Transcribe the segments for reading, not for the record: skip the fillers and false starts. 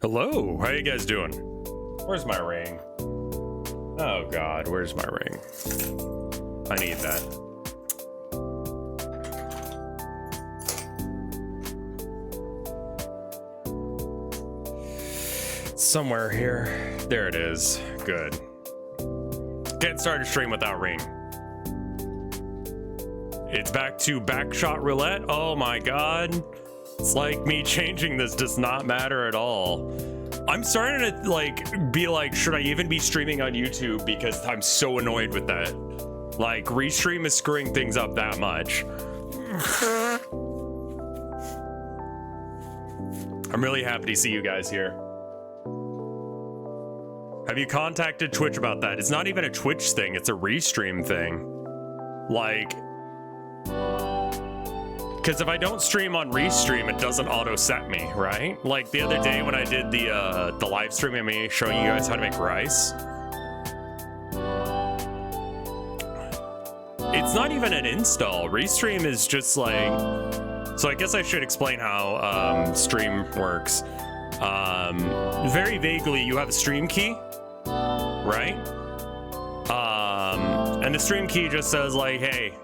Hello, how you guys doing? Where's my ring? Oh god, where's my ring? I need that. Somewhere here. There it is. Good. Can't start a stream without ring. It's back to backshot roulette. Oh my god. It's like me changing this does not matter at all. I'm starting to be like, should I even be streaming on YouTube? Because I'm so annoyed with that. Like, restream is screwing things up that much. I'm really happy to see you guys here. Have you contacted Twitch about that? It's not even a Twitch thing, it's a restream thing. Like, because if I don't stream on restream, it doesn't auto set me, right? Like the other day when I did the live stream of me showing you guys how to make rice. It's not even an install. Restream is just like, so I guess I should explain how stream works. Very vaguely, you have a stream key, right? And the stream key just says like, hey,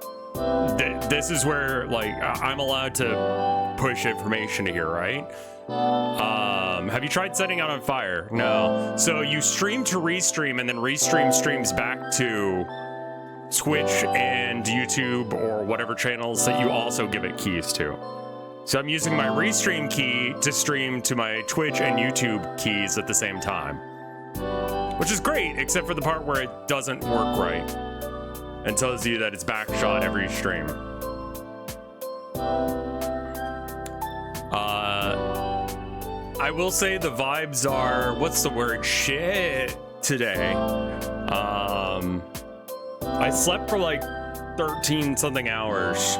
this is where like I'm allowed to push information to here, right? Have you tried setting out on fire? No. So you stream to restream, and then restream streams back to Twitch and YouTube or whatever channels that you also give it keys to. So I'm using my restream key to stream to my Twitch and YouTube keys at the same time, which is great, except for the part where it doesn't work right and tells you that it's backshot every stream. I will say the vibes are, what's the word, shit today. I slept for like 13 something hours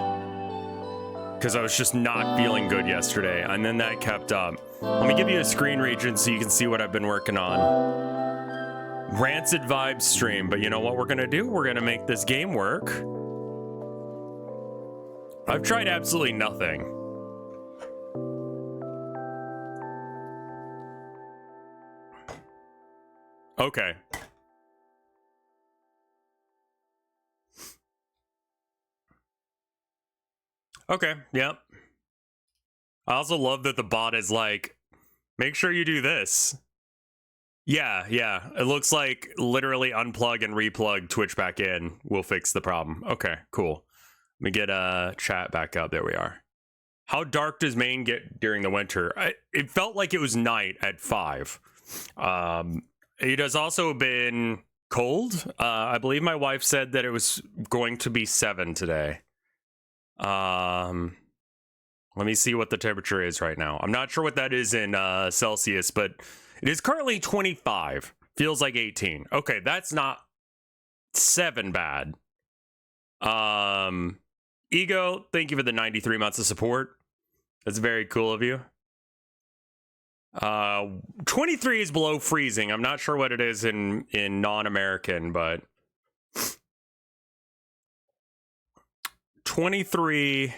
because I was just not feeling good yesterday, and then that kept up. Let me give you a screen region so you can see what I've been working on. Rancid vibes stream, but you know what we're gonna do? We're gonna make this game work. I've tried absolutely nothing. Okay. Okay, yep. I also love that the bot is like, make sure you do this. Yeah, it looks like literally unplug and replug Twitch back in will fix the problem. Okay, cool. Let me get chat back up. There we are. How dark does Maine get during the winter? It felt like it was night at 5. It has also been cold. I believe my wife said that it was going to be 7 today. Let me see what the temperature is right now. I'm not sure what that is in Celsius, but it is currently 25. Feels like 18. Okay, that's not 7 bad. Ego, thank you for the 93 months of support. That's very cool of you. 23 is below freezing. I'm not sure what it is in non-American, but 23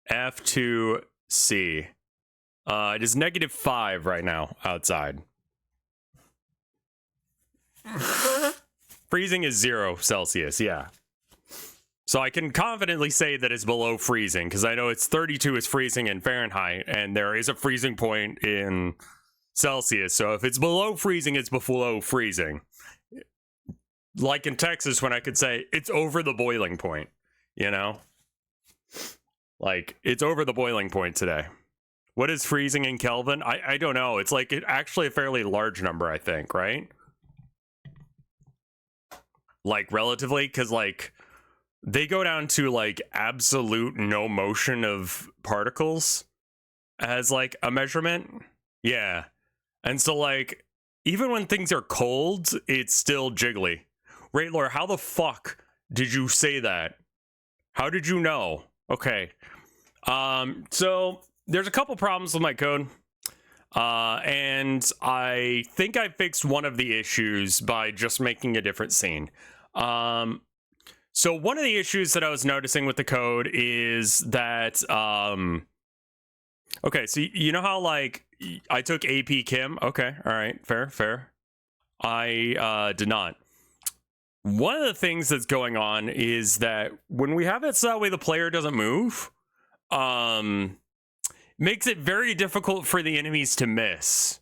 F2C. It is -5 right now outside. Freezing is 0 Celsius, yeah. So I can confidently say that it's below freezing, because I know it's 32 is freezing in Fahrenheit, and there is a freezing point in Celsius. So if it's below freezing, it's below freezing. Like in Texas, when I could say it's over the boiling point, you know? Like, it's over the boiling point today. What is freezing in Kelvin? I don't know. It's like actually a fairly large number, I think, right? Like, relatively, because, like, they go down to, like, absolute no motion of particles as, like, a measurement. Yeah. And so, like, even when things are cold, it's still jiggly. Raitlor, how the fuck did you say that? How did you know? Okay. So there's a couple problems with my code. And I think I fixed one of the issues by just making a different scene. So one of the issues that I was noticing with the code is that Okay, so you know how like I took AP Chem? Okay, all right, fair. I did not. One of the things that's going on is that when we have it so that way the player doesn't move, makes it very difficult for the enemies to miss.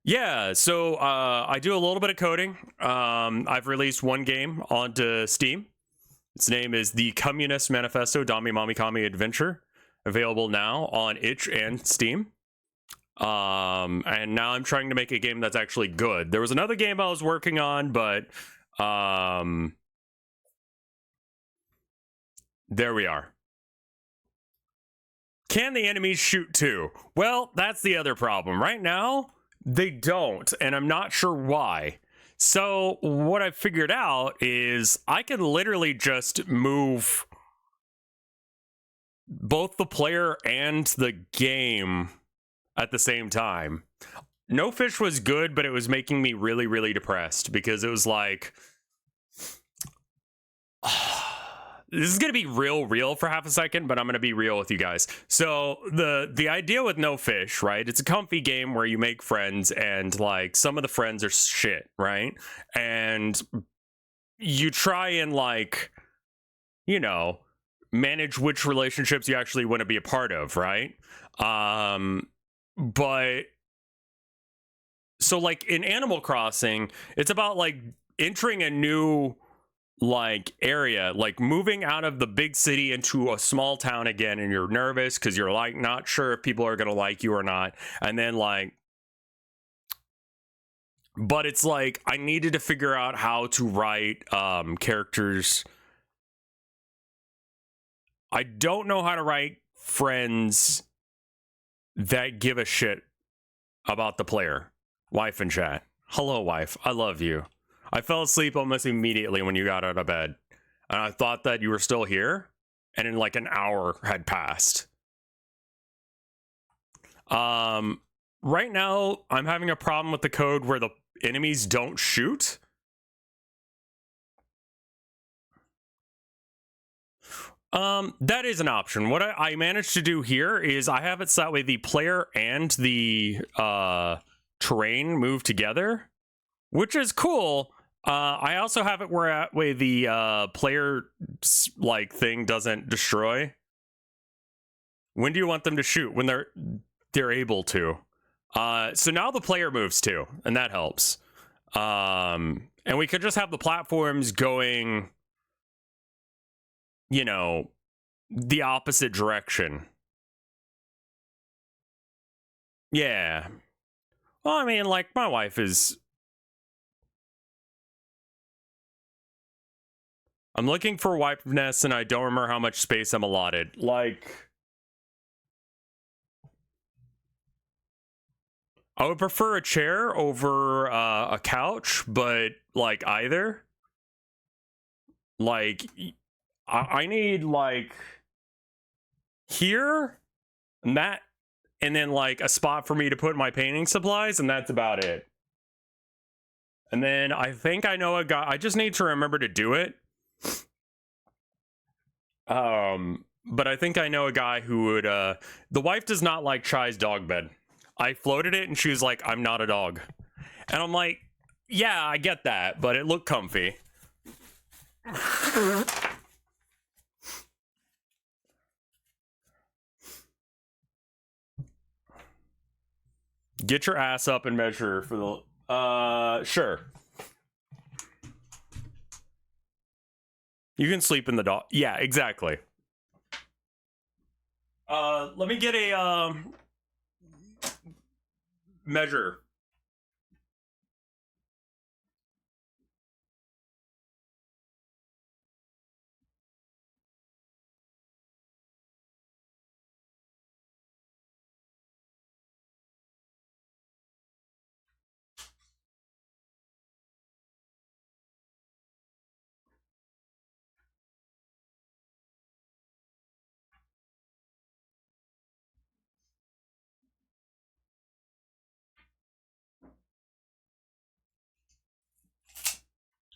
Yeah, so I do a little bit of coding. I've released one game onto Steam. Its name is The Communist Manifesto Dami Mami Kami Adventure, available now on itch and Steam. And now I'm trying to make a game that's actually good. There was another game I was working on, but there we are. Can the enemies shoot too? Well, that's the other problem. Right now, they don't, and I'm not sure why. So what I figured out is I can literally just move both the player and the game at the same time. No Fish was good, but it was making me really, really depressed because it was like, this is gonna be real for half a second, but I'm gonna be real with you guys. So the idea with No Fish, right? It's a comfy game where you make friends, and like some of the friends are shit, right? And you try and like, you know, manage which relationships you actually want to be a part of, right? But so like in Animal Crossing, it's about like entering a new like area, like moving out of the big city into a small town again, and you're nervous because you're like not sure if people are gonna like you or not. And then like, but it's like I needed to figure out how to write characters. I don't know how to write friends that give a shit about the player. Wife in chat. Hello, wife. I love you. I fell asleep almost immediately when you got out of bed. And I thought that you were still here. And in like an hour had passed. Right now, I'm having a problem with the code where the enemies don't shoot. That is an option. What I managed to do here is I have it so that way the player and the terrain move together, which is cool. I also have it where that way the player like thing doesn't destroy. When do you want them to shoot? When they're able to. So now the player moves too, and that helps. And we could just have the platforms going, you know, the opposite direction. Yeah. Well, I mean, like, my wife is... I'm looking for wipeness, and I don't remember how much space I'm allotted. Like... I would prefer a chair over a couch, but, like, either. Like, I need, like... here, and that, and then, like, a spot for me to put my painting supplies, and that's about it. And then I think I know a guy... I just need to remember to do it. But I think I know a guy who would, the wife does not like Chai's dog bed. I floated it and she was like, I'm not a dog. And I'm like, yeah, I get that, but it looked comfy. Get your ass up and measure for the, sure. You can sleep in the dog. Yeah, exactly. Let me get a, measure.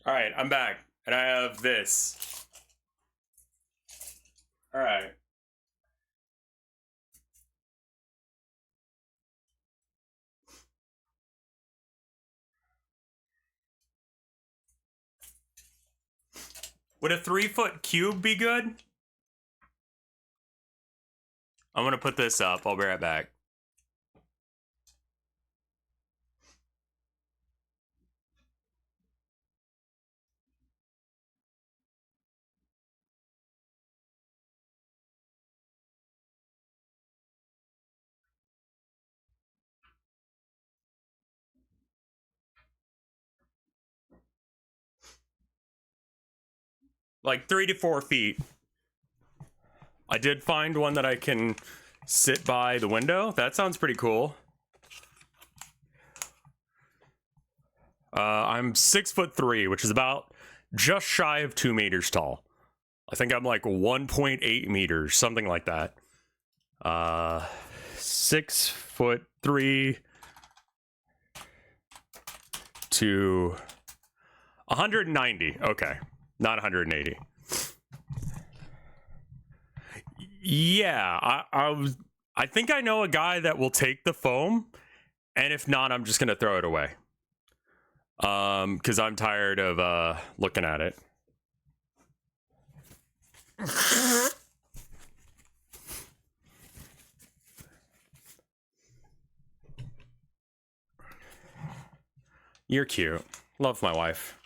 All right, I'm back, and I have this. All right. Would a 3-foot cube be good? I'm gonna put this up. I'll be right back. Like 3 to 4 feet. I did find one that I can sit by the window. That sounds pretty cool. I'm 6'3", which is about just shy of 2 meters tall. I think I'm like 1.8 meters, something like that. 6'3" to 190. Okay, not 180. Yeah, I think I know a guy that will take the foam, and if not, I'm just gonna throw it away. Because I'm tired of looking at it. You're cute. Love my wife.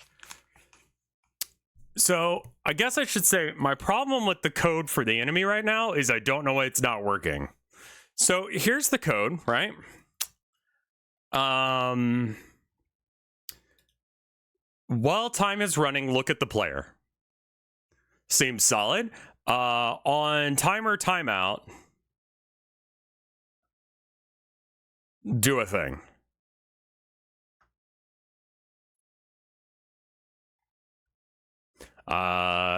So, I guess I should say my problem with the code for the enemy right now is I don't know why it's not working. So, here's the code, right? While time is running, look at the player. Seems solid. On timer timeout, do a thing.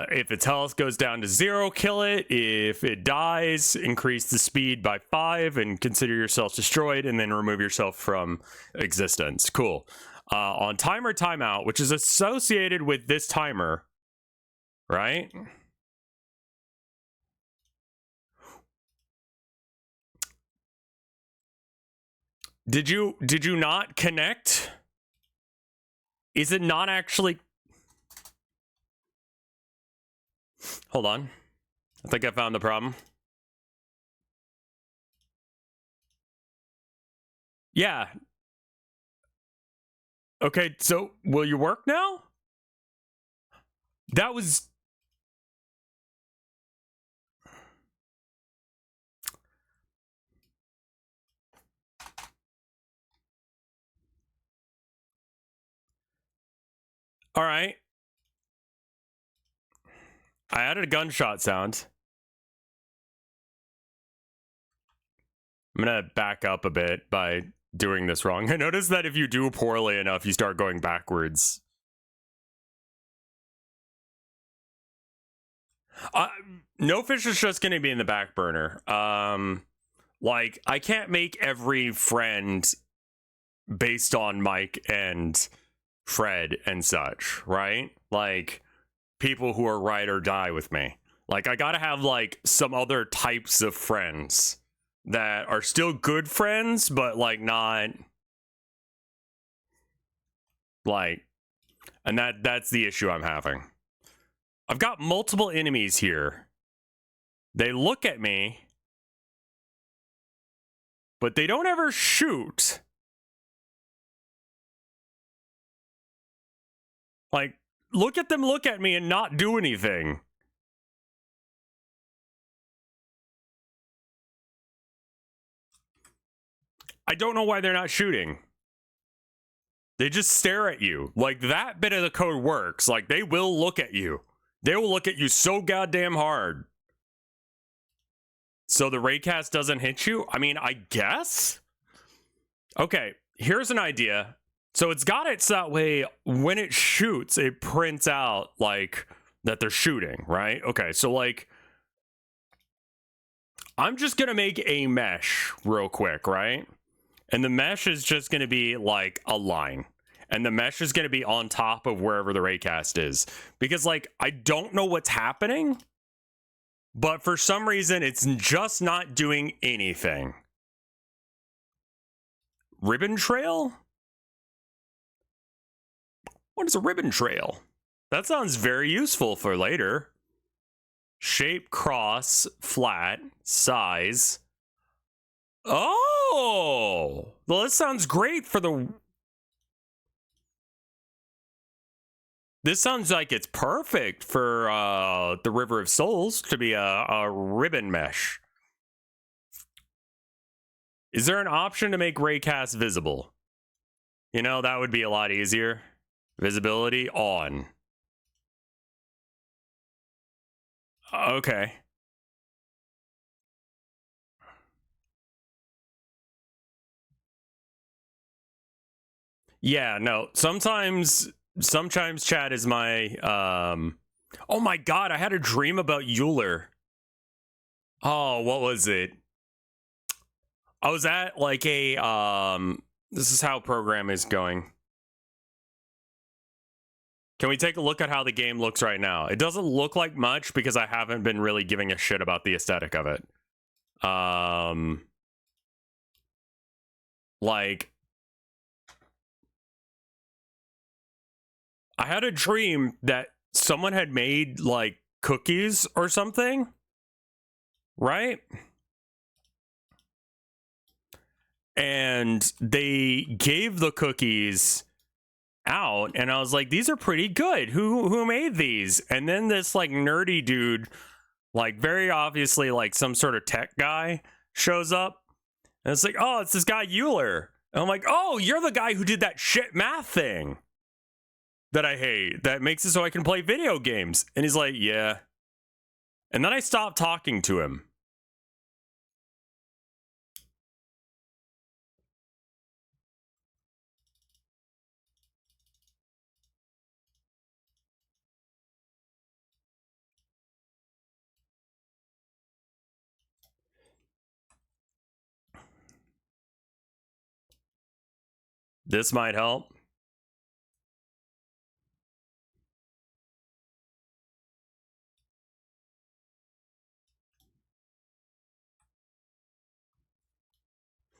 If its health goes down to 0, kill it. If it dies, increase the speed by 5 and consider yourself destroyed, and then remove yourself from existence. Cool. On timer timeout, which is associated with this timer, right? Did you not connect? Is it not actually? Hold on. I think I found the problem. Yeah. Okay, so will you work now? That was... All right. I added a gunshot sound. I'm gonna back up a bit by doing this wrong. I noticed that if you do poorly enough, you start going backwards. No Fish is just gonna be in the back burner. Like, I can't make every friend based on Mike and Fred and such, right? Like, people who are ride or die with me. Like, I gotta have, like, some other types of friends that are still good friends, but, like, not... Like... And that's the issue I'm having. I've got multiple enemies here. They look at me, but they don't ever shoot. Like, look at them look at me and not do anything. I don't know why they're not shooting. They just stare at you. Like, that bit of the code works. Like, they will look at you. They will look at you so goddamn hard. So the raycast doesn't hit you? I mean, I guess? Okay, here's an idea. So it's got it so that way when it shoots, it prints out, like, that they're shooting, right? Okay, so, like, I'm just gonna make a mesh real quick, right? And the mesh is just gonna be, like, a line. And the mesh is gonna be on top of wherever the raycast is. Because, like, I don't know what's happening, but for some reason, it's just not doing anything. Ribbon trail? What is a ribbon trail? That sounds very useful for later. Shape, cross, flat, size. Oh! Well, this sounds great for the... This sounds like it's perfect for the River of Souls to be a ribbon mesh. Is there an option to make raycast visible? You know, that would be a lot easier. Visibility on. Okay. Yeah, no. Sometimes chat is my oh my god, I had a dream about Euler. Oh, what was it? I was at like a this is how program is going. Can we take a look at how the game looks right now? It doesn't look like much because I haven't been really giving a shit about the aesthetic of it. Like, I had a dream that someone had made like cookies or something, right? And they gave the cookies out, and I was like, these are pretty good. Who made these? And then this like nerdy dude, like very obviously like some sort of tech guy, shows up, and it's like, oh, it's this guy Euler. And I'm like, oh, you're the guy who did that shit math thing that I hate, that makes it so I can play video games. And he's like, yeah. And then I stopped talking to him. This might help.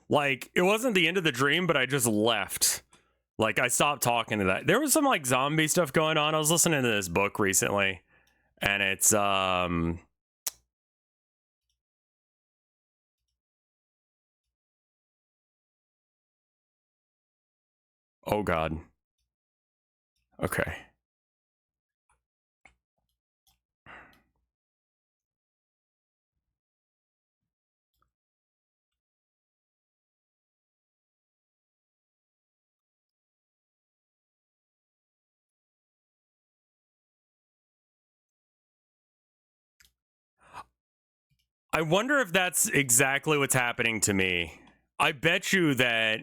Like, it wasn't the end of the dream, but I just left. Like, I stopped talking to that. There was some, like, zombie stuff going on. I was listening to this book recently, and it's, oh, God. Okay. I wonder if that's exactly what's happening to me. I bet you that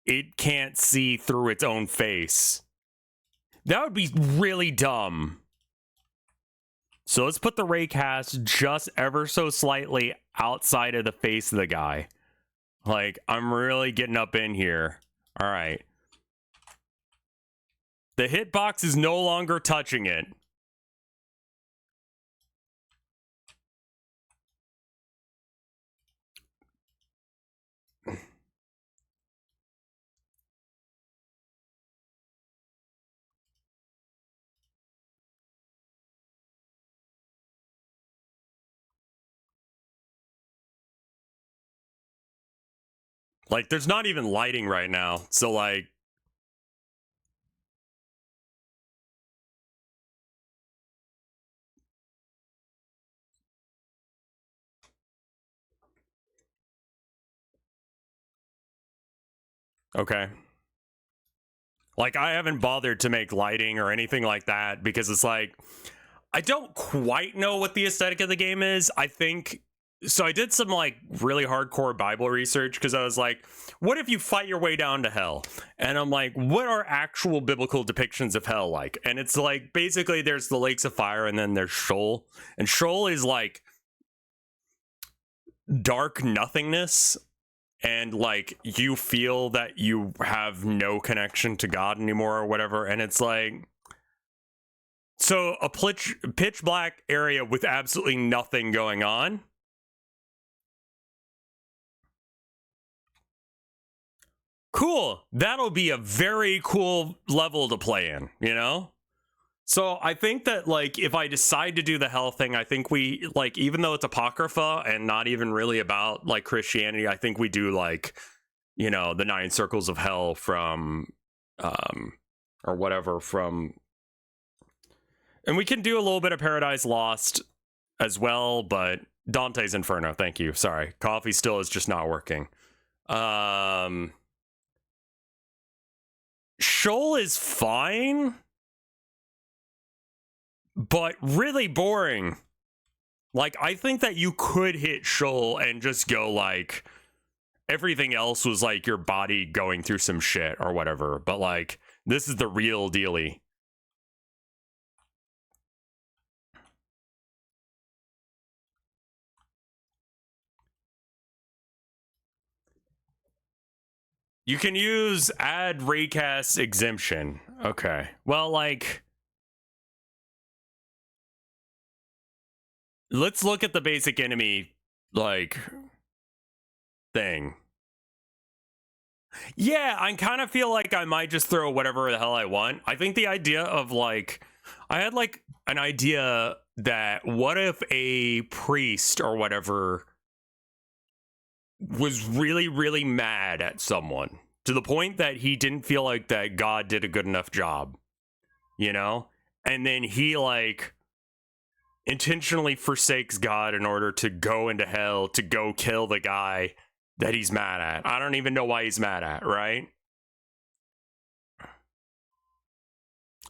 it can't see through its own face. That would be really dumb. So let's put the raycast just ever so slightly outside of the face of the guy. Like, I'm really getting up in here. All right. The hitbox is no longer touching it. Like, there's not even lighting right now. So, like... Okay. Like, I haven't bothered to make lighting or anything like that because it's like... I don't quite know what the aesthetic of the game is. I think... So I did some, like, really hardcore Bible research because I was like, what if you fight your way down to hell? And I'm like, what are actual biblical depictions of hell like? And it's like, basically, there's the lakes of fire and then there's Sheol. And Sheol is, like, dark nothingness. And, like, you feel that you have no connection to God anymore or whatever. And it's like... So a pitch black area with absolutely nothing going on. Cool. That'll be a very cool level to play in, you know? So I think that, like, if I decide to do the hell thing, I think we, like, even though it's apocrypha and not even really about, like, Christianity, I think we do, like, you know, the 9 circles of hell from, or whatever from, and we can do a little bit of Paradise Lost as well, but Dante's Inferno, thank you. Sorry, coffee still is just not working. Shoal is fine, but really boring. Like, I think that you could hit Shoal and just go, like, everything else was, like, your body going through some shit or whatever. But, like, this is the real dealie. You can use add raycast exemption. Okay. Well, like, let's look at the basic enemy, like, thing. Yeah, I kind of feel like I might just throw whatever the hell I want. I think the idea of, like, I had, like, an idea that what if a priest or whatever was really, really mad at someone to the point that he didn't feel like that God did a good enough job, you know? And then he, like, intentionally forsakes God in order to go into hell to go kill the guy that he's mad at. I don't even know why he's mad at, right?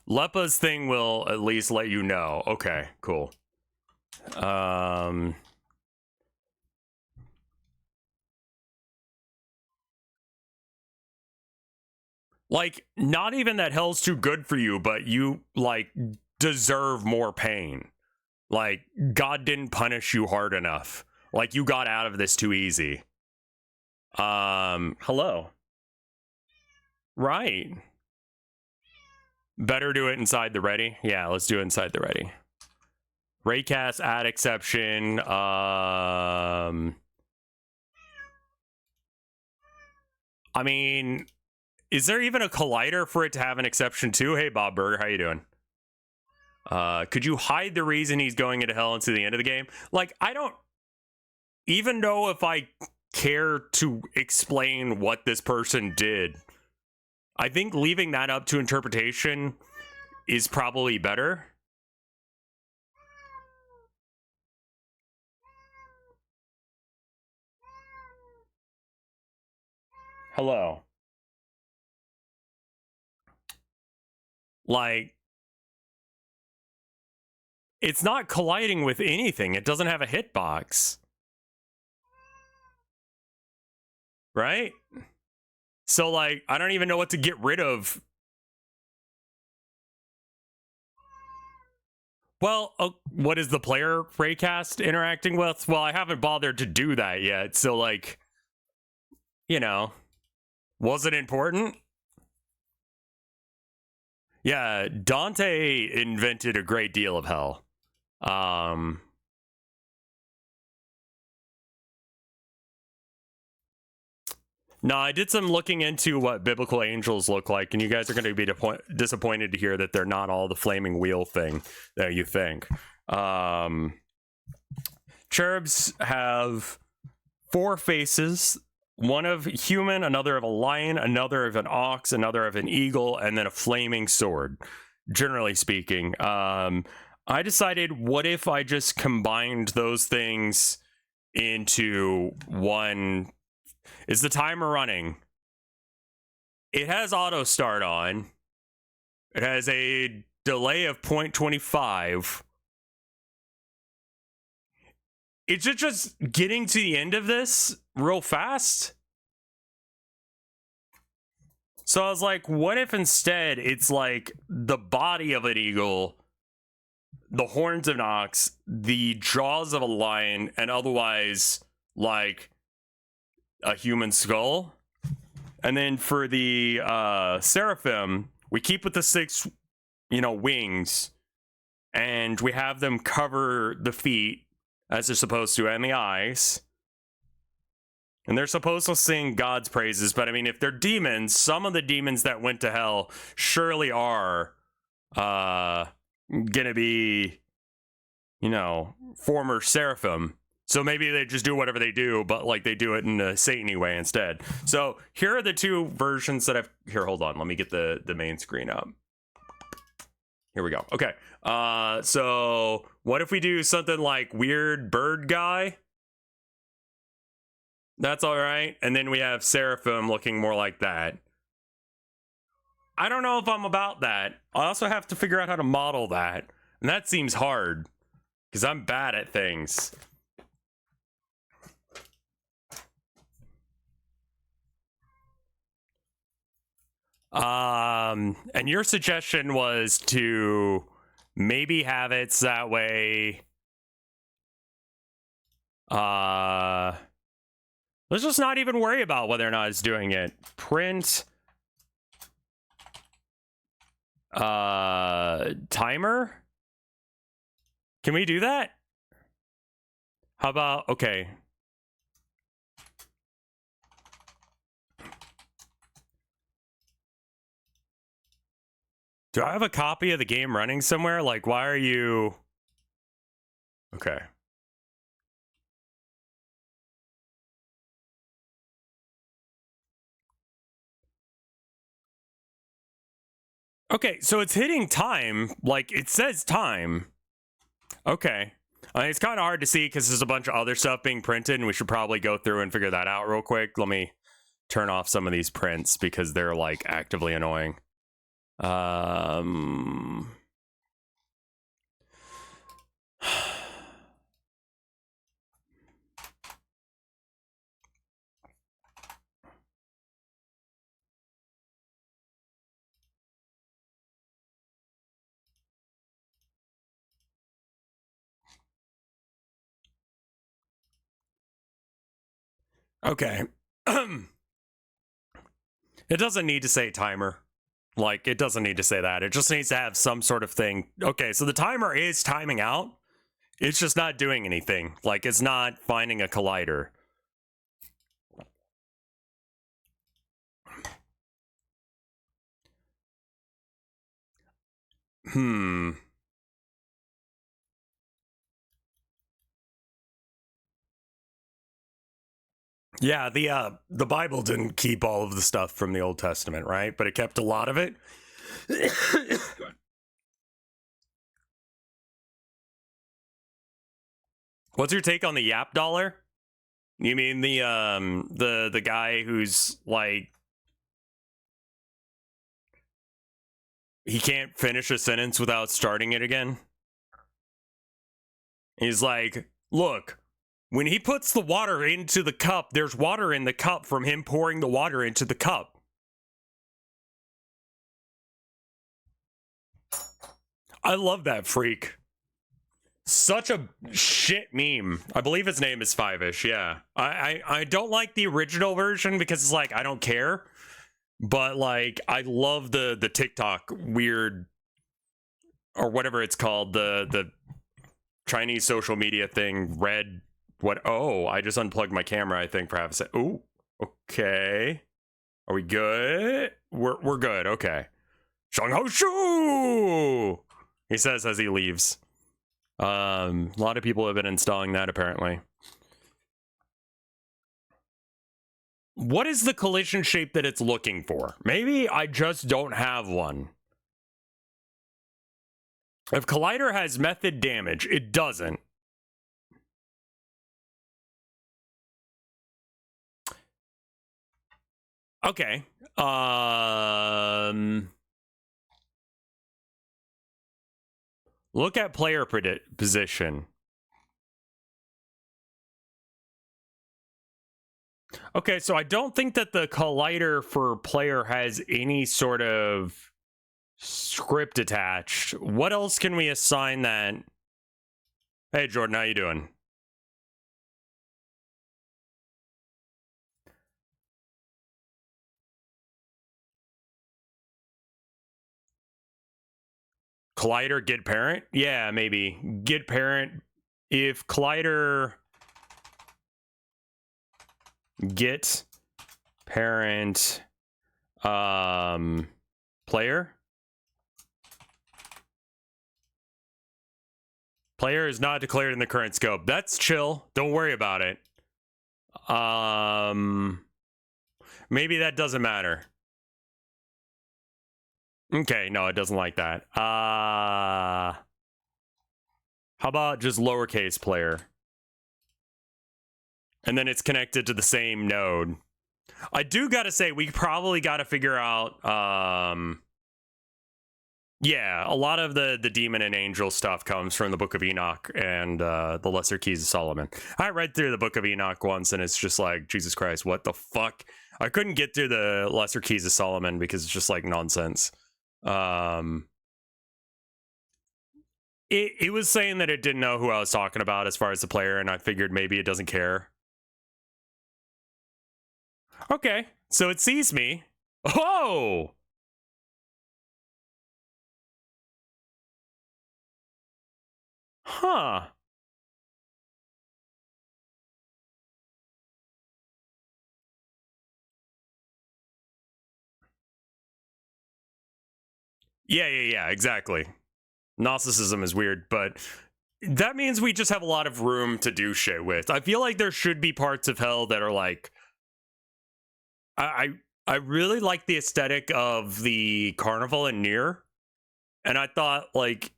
Lepa's thing will at least let you know. Okay, cool. Like, not even that hell's too good for you, but you, like, deserve more pain. Like, God didn't punish you hard enough. Like, you got out of this too easy. Hello. Right. Better do it inside the ready. Yeah, let's do it inside the ready. Raycast add exception. I mean, is there even a collider for it to have an exception too? Hey, Bob Burger, how you doing? Could you hide the reason he's going into hell into the end of the game? Like, I don't even know if I care to explain what this person did. I think leaving that up to interpretation is probably better. Hello. Like, it's not colliding with anything. It doesn't have a hitbox. Right? So, like, I don't even know what to get rid of. Well, what is the player raycast interacting with? Well, I haven't bothered to do that yet. So, like, you know, was it important? Yeah, Dante invented a great deal of hell. No, I did some looking into what biblical angels look like, and you guys are going to be disappointed to hear that they're not all the flaming wheel thing that you think. Cherubs have 4 faces, one of human, another of a lion, another of an ox, another of an eagle, and then a flaming sword, generally speaking. I decided, what if I just combined those things into one? Is the timer running? It has auto start on. It has a delay of 0.25. Is it just getting to the end of this real fast? So I was like, what if instead it's like the body of an eagle, the horns of an ox, the jaws of a lion, and otherwise like a human skull? And then for the seraphim, we keep with the 6, wings, and we have them cover the feet as they're supposed to, and the eyes. And they're supposed to sing God's praises, but I mean, if they're demons, some of the demons that went to hell surely are gonna be, you know, former Seraphim. So maybe they just do whatever they do, but like they do it in a Satan-y way instead. So here are the two versions that I've... Here, hold on. Let me get the main screen up. Here we go. Okay. So what if we do something like weird bird guy? That's all right. And then we have Seraphim looking more like that. I don't know if I'm about that. I also have to figure out how to model that. And that seems hard because I'm bad at things. And your suggestion was to maybe have it so that way. Let's just not even worry about whether or not it's doing it. Print timer. Can we do that? How about, okay. Do I have a copy of the game running somewhere? Like, why are you... Okay. Okay, so it's hitting time. Like, it says time. Okay. It's kind of hard to see because there's a bunch of other stuff being printed, and we should probably go through and figure that out real quick. Let me turn off some of these prints because they're, like, actively annoying. Okay. It doesn't need to say timer. Like, it doesn't need to say that. It just needs to have some sort of thing. Okay, so the timer is timing out. It's just not doing anything. Like, it's not finding a collider. Yeah, the Bible didn't keep all of the stuff from the Old Testament, right? But it kept a lot of it. What's your take on the Yap dollar? You mean the guy who's like, he can't finish a sentence without starting it again? He's like, look, when he puts the water into the cup, there's water in the cup from him pouring the water into the cup. I love that freak. Such a shit meme. I believe his name is Five-ish, yeah. I don't like the original version because it's like, I don't care. But like, I love the TikTok weird, or whatever it's called, the Chinese social media thing, red, what, oh, I just unplugged my camera, I think, perhaps. Oh, okay. Are we good? We're good, okay. Shanghai Shu! He says as he leaves. A lot of people have been installing that, apparently. What is the collision shape that it's looking for? Maybe I just don't have one. If Collider has method damage, it doesn't. Okay. Look at player position. Okay, so I don't think that the collider for player has any sort of script attached. What else can we assign that? Hey, Jordan, how you doing? Collider get parent? Yeah, maybe. Get parent. If collider get parent player, Player is not declared in the current scope. That's chill. Don't worry about it. Maybe that doesn't matter. Okay, no, it doesn't like that. How about just lowercase player? And then it's connected to the same node. I do gotta say, we probably gotta figure out, yeah, a lot of the demon and angel stuff comes from the Book of Enoch and the Lesser Keys of Solomon. I read through the Book of Enoch once, and it's just like, Jesus Christ, what the fuck? I couldn't get through the Lesser Keys of Solomon because it's just like nonsense. It was saying that it didn't know who I was talking about as far as the player, and I figured maybe it doesn't care. Okay, so it sees me. Oh! Huh. Yeah, exactly. Gnosticism is weird, but that means we just have a lot of room to do shit with. I feel like there should be parts of hell that are like, I really like the aesthetic of the carnival in Nier, and I thought like,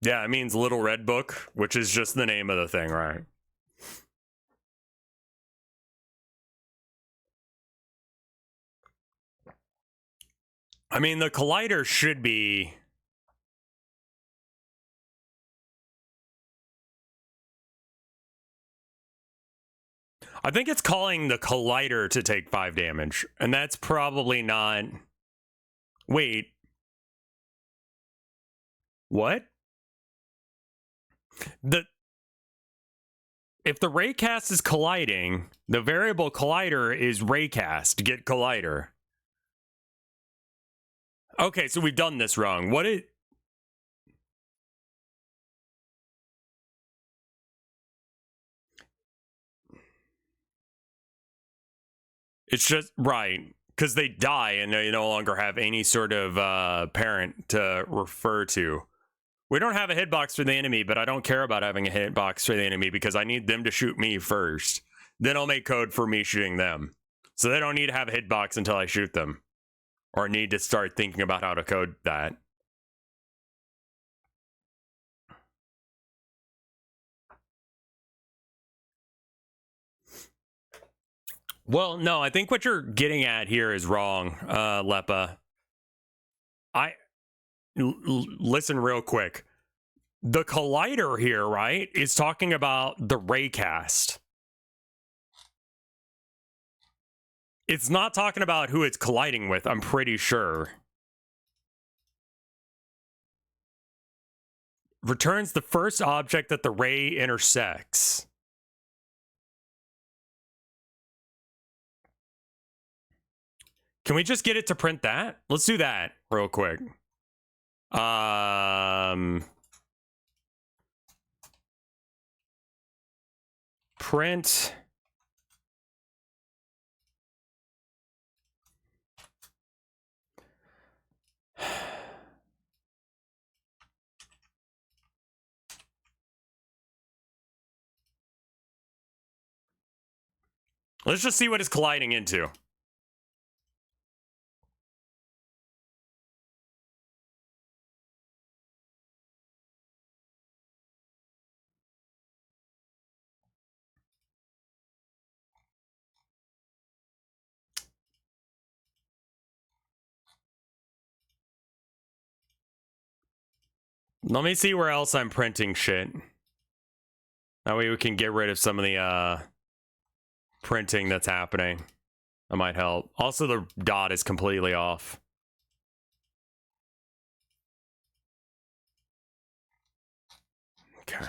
yeah, it means Little Red Book, which is just the name of the thing, right? I mean, the collider should be... I think it's calling the collider to take 5 damage, and that's probably not... Wait. What? If the raycast is colliding, the variable collider is raycast, get collider. Okay, so we've done this wrong. What it... It's just, right, because they die and they no longer have any sort of parent to refer to. We don't have a hitbox for the enemy, but I don't care about having a hitbox for the enemy because I need them to shoot me first. Then I'll make code for me shooting them. So they don't need to have a hitbox until I shoot them. Or need to start thinking about how to code that. Well, no, I think what you're getting at here is wrong, Lepa. Listen real quick. The collider here, right, is talking about the raycast. It's not talking about who it's colliding with, I'm pretty sure. Returns the first object that the ray intersects. Can we just get it to print that? Let's do that real quick. Print. Let's just see what it's colliding into. Let me see where else I'm printing shit. That way we can get rid of some of the printing that's happening. That might help. Also, the dot is completely off. Okay.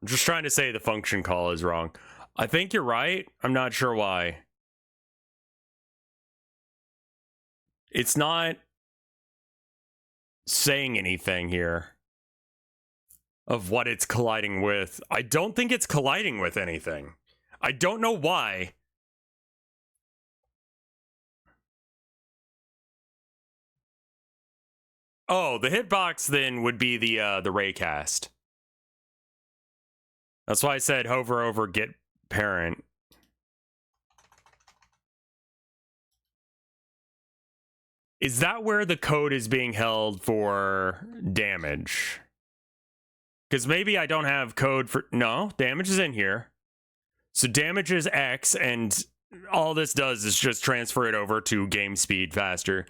I'm just trying to say the function call is wrong. I think you're right. I'm not sure why. It's not saying anything here. of what it's colliding with. I don't think it's colliding with anything. I don't know why. Oh, the hitbox then would be the raycast. That's why I said hover over get parent. Is that where the code is being held for damage? Because maybe I don't have code for... No, damage is in here. So damage is X, and all this does is just transfer it over to game speed faster.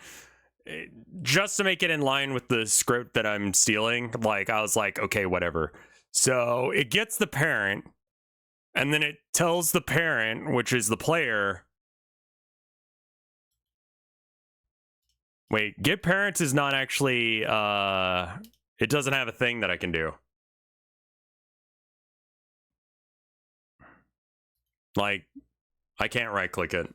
Just to make it in line with the script that I'm stealing, like, I was like, okay, whatever. So it gets the parent, and then it tells the parent, which is the player... Wait, get parent is not actually... it doesn't have a thing that I can do. Like, I can't right-click it.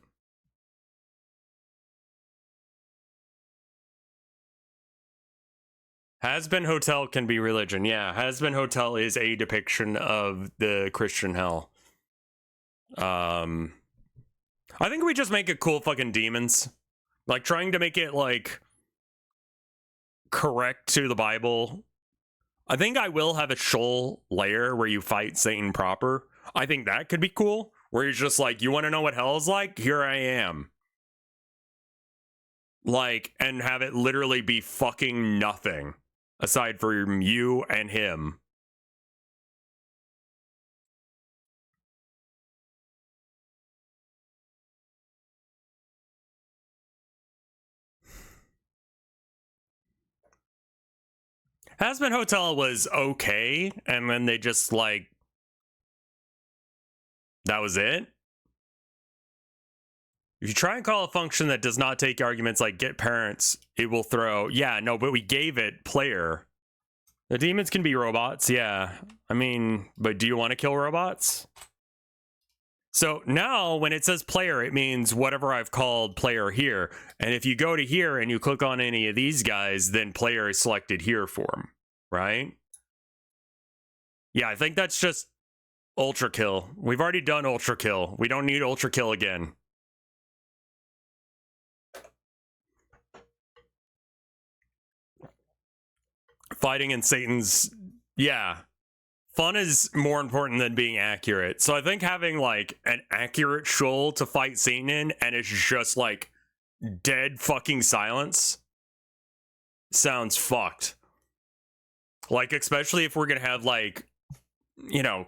Has-been hotel can be religion. Yeah, has-been hotel is a depiction of the Christian hell. I think we just make it cool fucking demons. Like, trying to make it, like, correct to the Bible. I think I will have a Sheol layer where you fight Satan proper. I think that could be cool. Where he's just like, you want to know what hell is like? Here I am. Like, and have it literally be fucking nothing. Aside from you and him. Has-been Hotel was okay, and then they just, like... That was it? If you try and call a function that does not take arguments like get parents, it will throw... Yeah, no, but we gave it player. The demons can be robots, yeah. I mean, but do you want to kill robots? So now when it says player, it means whatever I've called player here. And if you go to here and you click on any of these guys, then player is selected here for them, right? Yeah, I think that's just ultra kill. We've already done ultra kill. We don't need ultra kill again. Fighting in Satan's... Yeah. Fun is more important than being accurate. So I think having, like, an accurate Sheol to fight Satan in, and it's just, like, dead fucking silence, sounds fucked. Like, especially if we're gonna have, like, you know...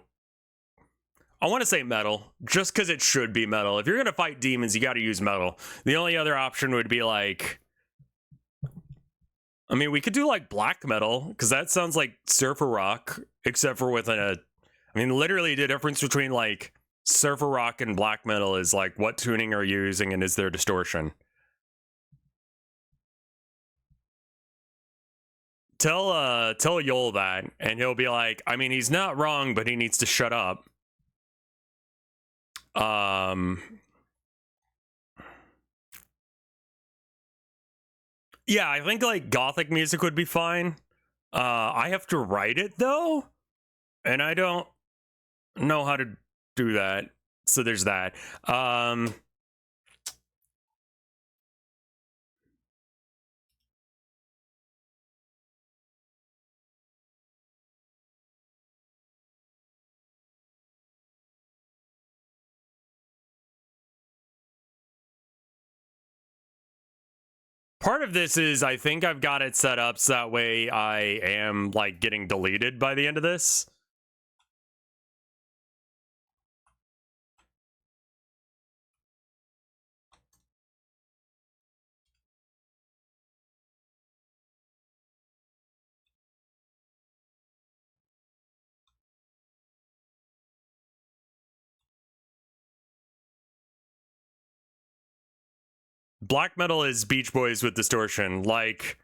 I want to say metal, just because it should be metal. If you're gonna fight demons, you gotta use metal. The only other option would be, like... I mean, we could do, like, black metal, because that sounds like surfer rock, except for with a... I mean, literally the difference between, like, surfer rock and black metal is, like, what tuning are you using and is there distortion? Tell Yol that, and he'll be like, I mean, he's not wrong, but he needs to shut up. Yeah, I think, like, gothic music would be fine. I have to write it, though, and I don't know how to do that. So there's that. Part of this is I think I've got it set up so that way I am, like, getting deleted by the end of this. Black metal is Beach Boys with distortion, like...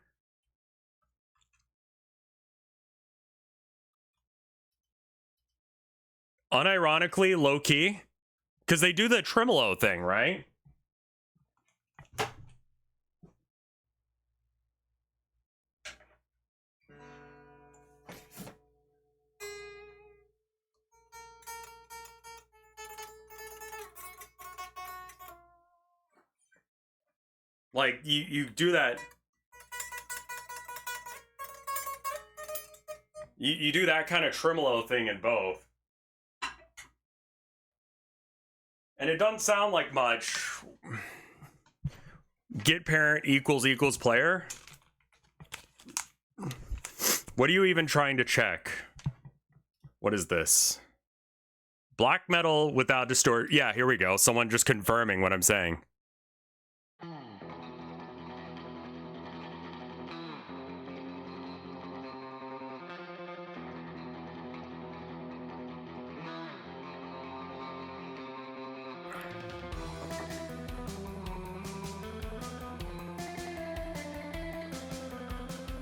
Unironically, low-key, because they do the tremolo thing, right? Like, you do that. You do that kind of tremolo thing in both. And it doesn't sound like much. Get parent equals player? What are you even trying to check? What is this? Black metal without distort. Yeah, here we go. Someone just confirming what I'm saying.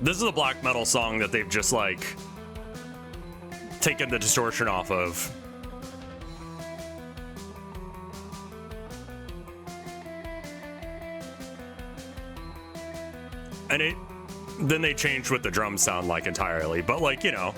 This is a black metal song that they've just, like, taken the distortion off of. And then they changed what the drums sound like entirely, but, like, you know.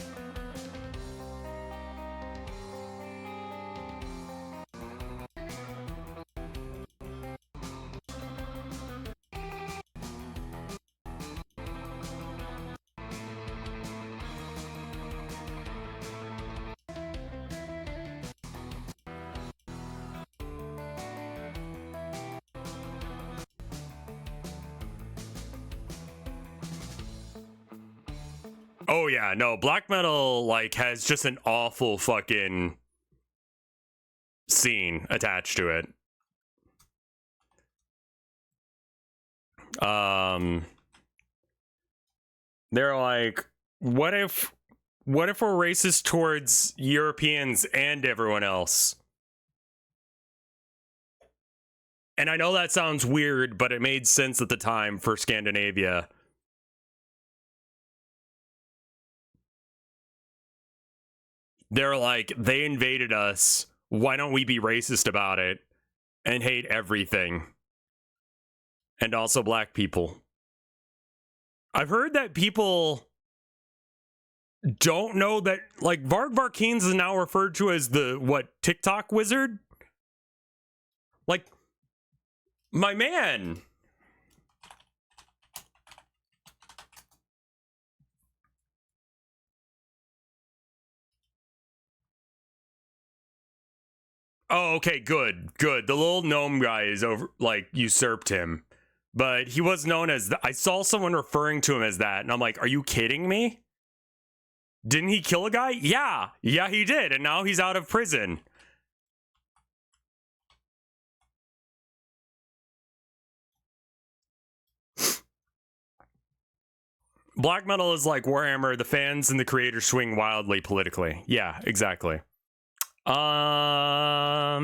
Oh yeah, no, black metal, like, has just an awful fucking scene attached to it. They're like, what if we're racist towards Europeans and everyone else? And I know that sounds weird, but it made sense at the time for Scandinavia. They're like, they invaded us. Why don't we be racist about it and hate everything? And also black people. I've heard that people don't know that, like, Varg Varkins is now referred to as the, what, TikTok wizard? Like, my man. Oh, okay, good. The little gnome guy is over, like, usurped him. But he was known as, I saw someone referring to him as that, and I'm like, are you kidding me? Didn't he kill a guy? Yeah, he did, and now he's out of prison. Black metal is like Warhammer. The fans and the creators swing wildly politically. Yeah, exactly. Huh.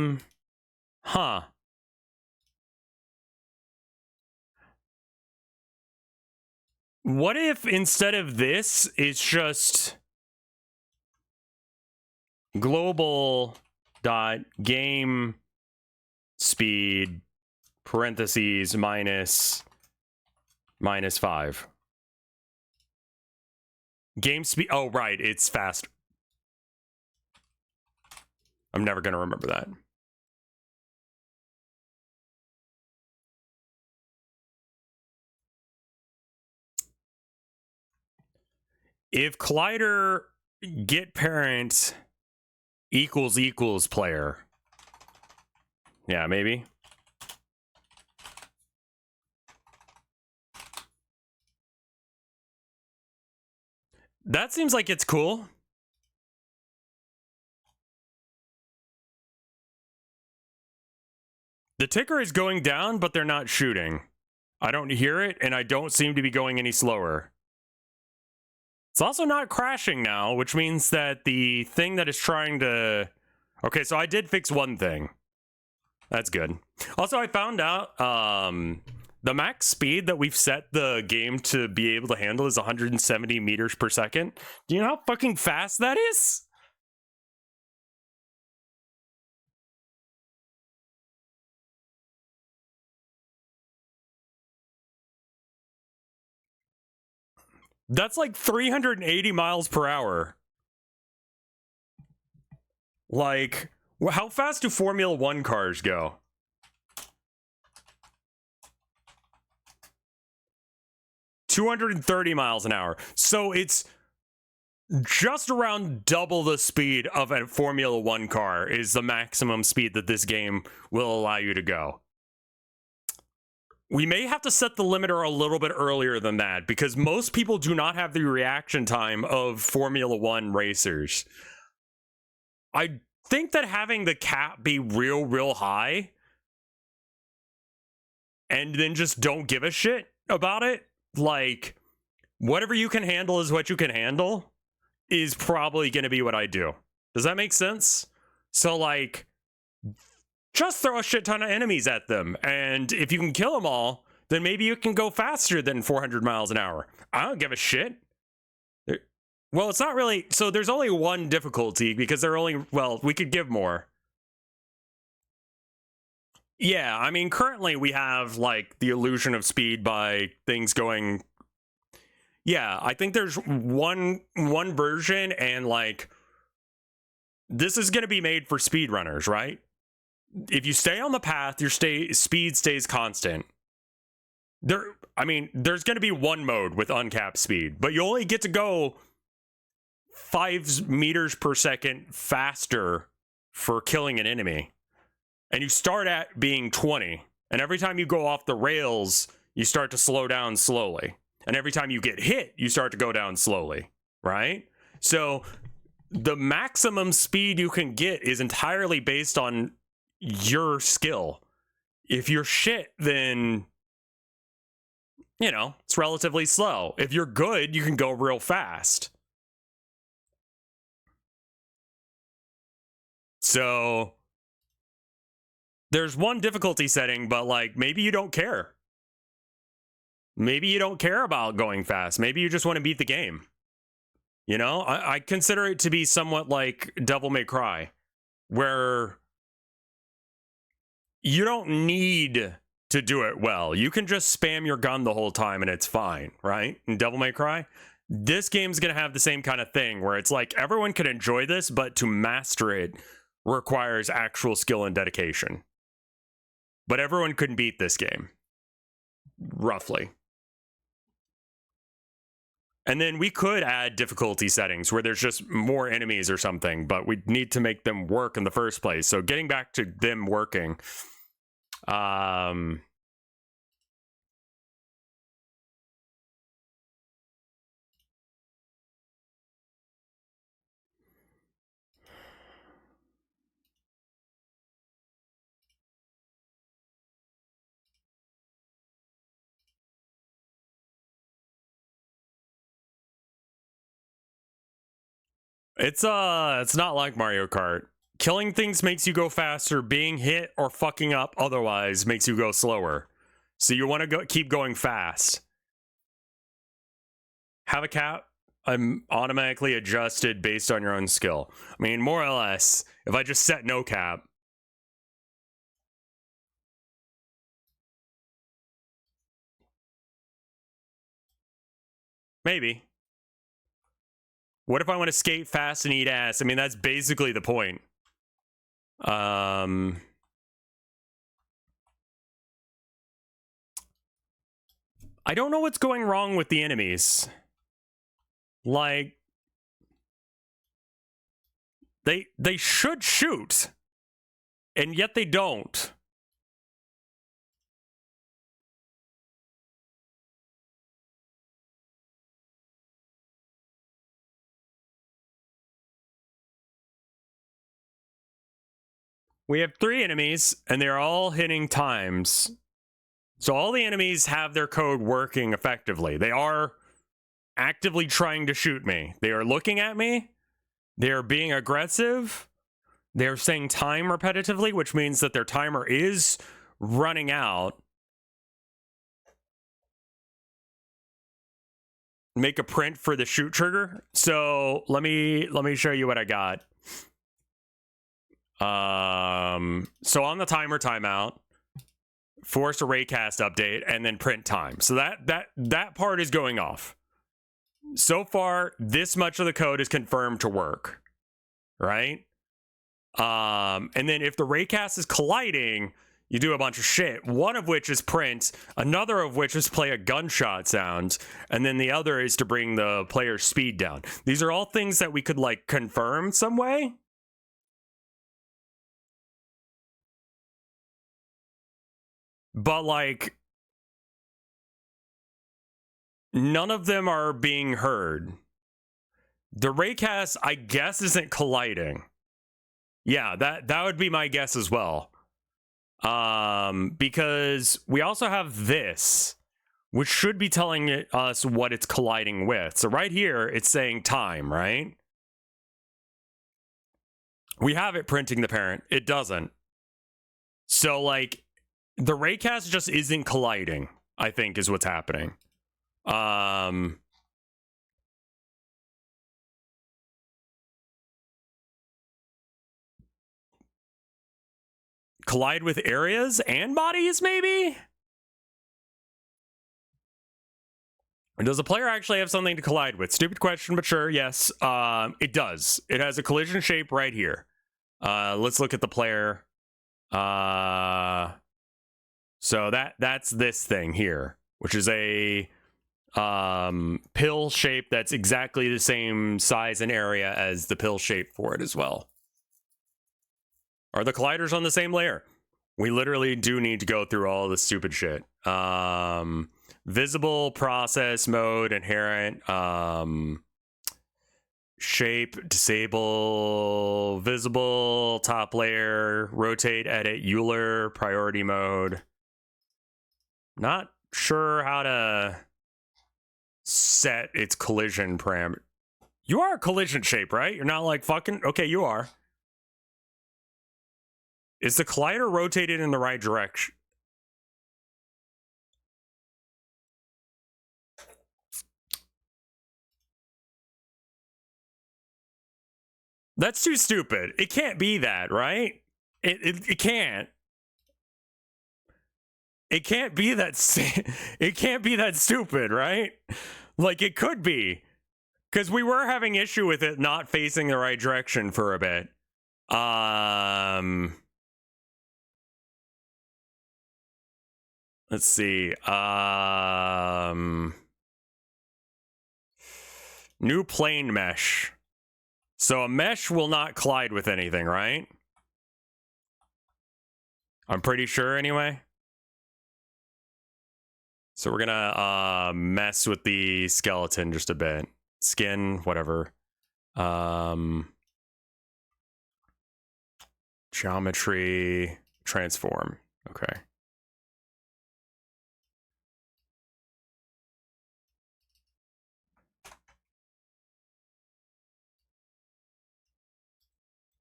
What if instead of this, it's just global dot game speed parentheses minus 5. Game speed. Oh, right. It's fast. I'm never going to remember that. If collider get parent equals player. Yeah, maybe. That seems like it's cool. The ticker is going down, but they're not shooting. I don't hear it, and I don't seem to be going any slower. It's also not crashing now, which means that the thing that is trying to... Okay, so I did fix one thing. That's good. Also, I found out the max speed that we've set the game to be able to handle is 170 meters per second. Do you know how fucking fast that is? That's like 380 miles per hour. Like, how fast do Formula 1 cars go? 230 miles an hour. So it's just around double the speed of a Formula One car is the maximum speed that this game will allow you to go. We may have to set the limiter a little bit earlier than that because most people do not have the reaction time of Formula One racers. I think that having the cap be real high and then just don't give a shit about it, like whatever you can handle is what you can handle, is probably going to be what I do. Does that make sense? So like, just throw a shit ton of enemies at them, and if you can kill them all, then maybe you can go faster than 400 miles an hour. I don't give a shit. Well, it's not really, so there's only one difficulty because they're only, well, we could give more. Yeah, I mean, currently we have like the illusion of speed by things going. Yeah, I think there's one version, and like this is going to be made for speedrunners, right? If you stay on the path, your speed stays constant. I mean, there's going to be one mode with uncapped speed, but you only get to go 5 meters per second faster for killing an enemy. And you start at being 20. And every time you go off the rails, you start to slow down slowly. And every time you get hit, you start to go down slowly, right? So the maximum speed you can get is entirely based on your skill. If you're shit, then, you know, it's relatively slow. If you're good, you can go real fast. So there's one difficulty setting, but like maybe you don't care. Maybe you don't care about going fast. Maybe you just want to beat the game. You know, I consider it to be somewhat like Devil May Cry, where you don't need to do it well. You can just spam your gun the whole time and it's fine, right? In Devil May Cry, this game's going to have the same kind of thing where it's like everyone can enjoy this, but to master it requires actual skill and dedication. But everyone couldn't beat this game, roughly. And then we could add difficulty settings where there's just more enemies or something, but we need to make them work in the first place. So getting back to them working, it's not like Mario Kart. Killing things makes you go faster. Being hit or fucking up otherwise makes you go slower. So you want to keep going fast. Have a cap. I'm automatically adjusted based on your own skill. I mean, more or less, if I just set no cap. Maybe. What if I want to skate fast and eat ass? I mean, that's basically the point. I don't know what's going wrong with the enemies. Like, they should shoot, and yet they don't. We have 3 enemies, and they're all hitting times. So all the enemies have their code working effectively. They are actively trying to shoot me. They are looking at me. They are being aggressive. They're saying time repetitively, which means that their timer is running out. Make a print for the shoot trigger. So let me show you what I got. So on the timer timeout, force a raycast update, and then print time. So that part is going off. So far, this much of the code is confirmed to work, right? And then if the raycast is colliding, you do a bunch of shit, one of which is print, another of which is play a gunshot sound, and then the other is to bring the player's speed down. These are all things that we could, like, confirm some way. But, like, none of them are being heard. The raycast, I guess, isn't colliding. Yeah, that would be my guess as well. Because we also have this, which should be telling us what it's colliding with. So right here, it's saying time, right? We have it printing the parent. It doesn't. So, like, the raycast just isn't colliding, I think, is what's happening. Collide with areas and bodies, maybe? Does the player actually have something to collide with? Stupid question, but sure, yes. It does. It has a collision shape right here. Let's look at the player. So that's this thing here, which is a pill shape that's exactly the same size and area as the pill shape for it as well. Are the colliders on the same layer? We literally do need to go through all this stupid shit. Visible, process, mode, inherent, shape, disable, visible, top layer, rotate, edit, Euler, priority mode. Not sure how to set its collision parameter. You are a collision shape, right? You're not like fucking... Okay, you are. Is the collider rotated in the right direction? That's too stupid. It can't be that, right? It can't. It can't be that. It can't be that stupid, right? Like, it could be, because we were having issue with it not facing the right direction for a bit. Let's see. New plane mesh. So a mesh will not collide with anything, right? I'm pretty sure anyway. So we're gonna mess with the skeleton just a bit. Skin, whatever. Geometry, transform. Okay.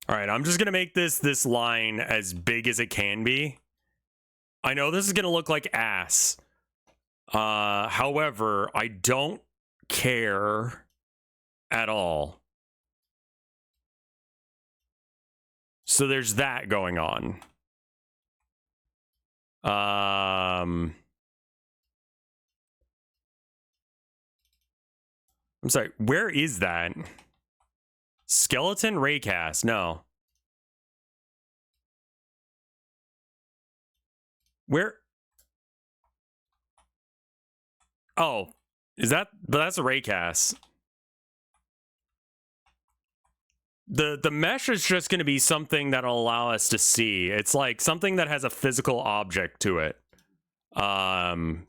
All right, I'm just gonna make this line as big as it can be. I know this is gonna look like ass. However, I don't care at all. So there's that going on. I'm sorry, where is that? Skeleton raycast, no. Where? Oh, is that? But that's a raycast. The mesh is just going to be something that'll allow us to see. It's like something that has a physical object to it. And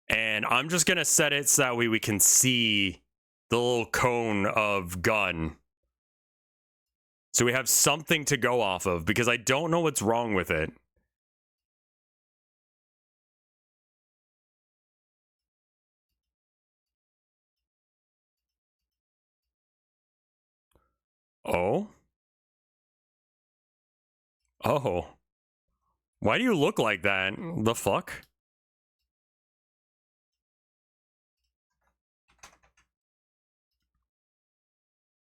I'm just going to set it so that way we can see the little cone of gun. So we have something to go off of, because I don't know what's wrong with it. Oh? Oh. Why do you look like that? The fuck?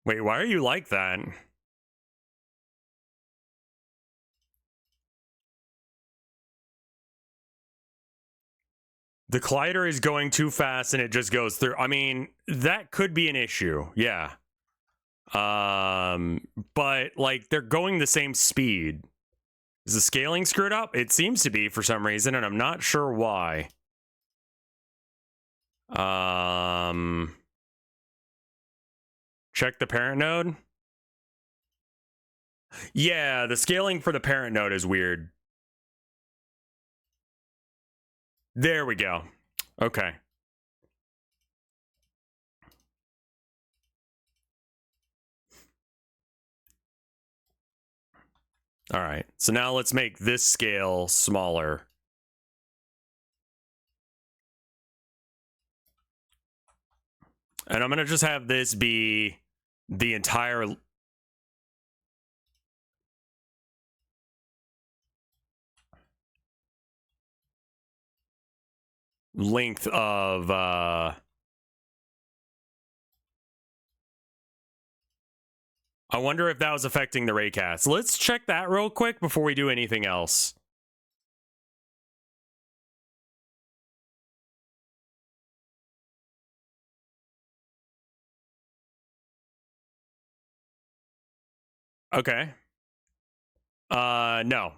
Wait, why are you like that? The collider is going too fast and it just goes through. I mean, that could be an issue. Yeah. But like they're going the same speed. Is the scaling screwed up? It seems to be for some reason, and I'm not sure why. Check the parent node. Yeah, the scaling for the parent node is weird. There we go. Okay. All right. So now let's make this scale smaller. And I'm going to just have this be the entire length of I wonder if that was affecting the raycast. Let's check that real quick before we do anything else. Okay. No.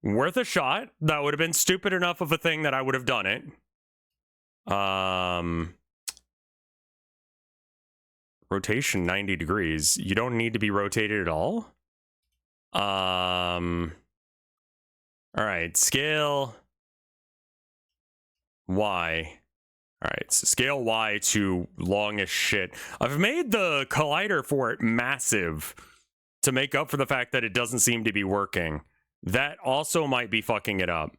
Worth a shot. That would have been stupid enough of a thing that I would have done it. Rotation 90 degrees. You don't need to be rotated at all? All right, scale Y. All right, so scale Y to long as shit. I've made the collider for it massive to make up for the fact that it doesn't seem to be working. That also might be fucking it up.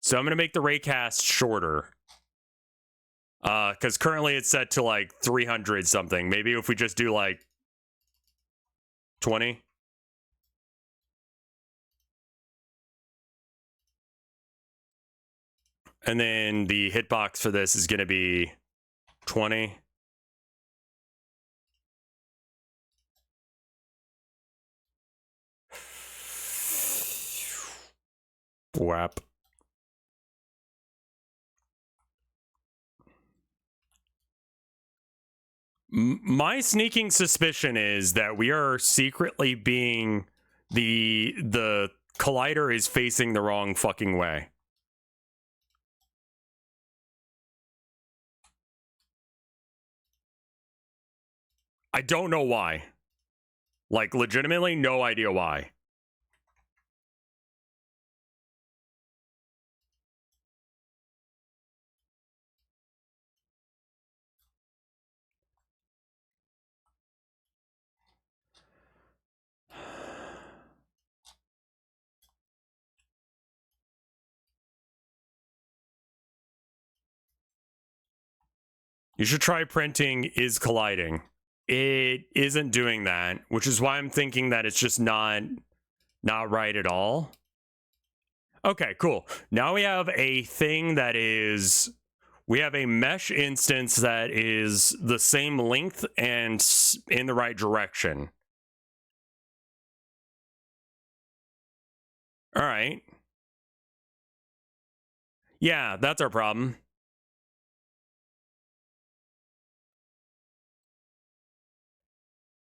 So I'm going to make the raycast shorter. Because currently it's set to like 300 something. Maybe if we just do like 20. And then the hitbox for this is going to be 20. Whap. My sneaking suspicion is that we are secretly being the collider is facing the wrong fucking way. I don't know why. Like, legitimately, no idea why. You should try printing is colliding. It isn't doing that, which is why I'm thinking that it's just not right at all. Okay, cool. Now we have a thing that is, we have a mesh instance that is the same length and in the right direction. All right. Yeah, that's our problem.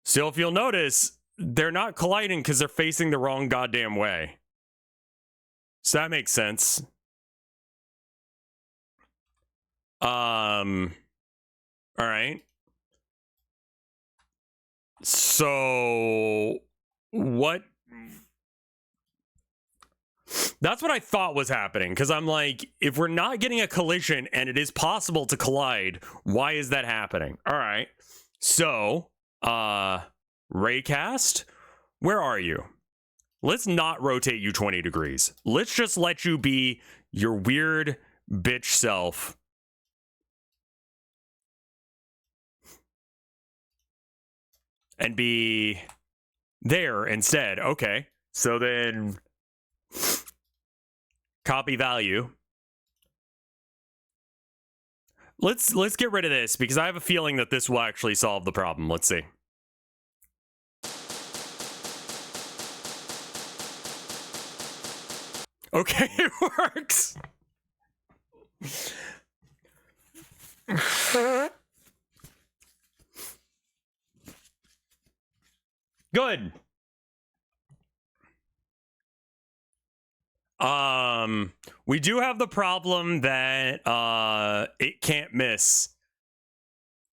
So if you'll notice, they're not colliding because they're facing the wrong goddamn way. So that makes sense. All right. So what? That's what I thought was happening, because I'm like, if we're not getting a collision and it is possible to collide, why is that happening? All right. So, raycast, where are you? Let's not rotate you 20 degrees. Let's just let you be your weird bitch self. And be there instead. Okay. So then copy value. Let's get rid of this because I have a feeling that this will actually solve the problem. Let's see. Okay, it works. Good. We do have the problem that it can't miss.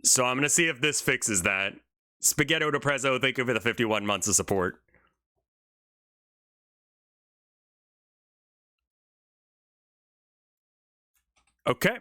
So I'm gonna see if this fixes that. Spaghetto to Prezzo, thank you for the 51 months of support. Okay.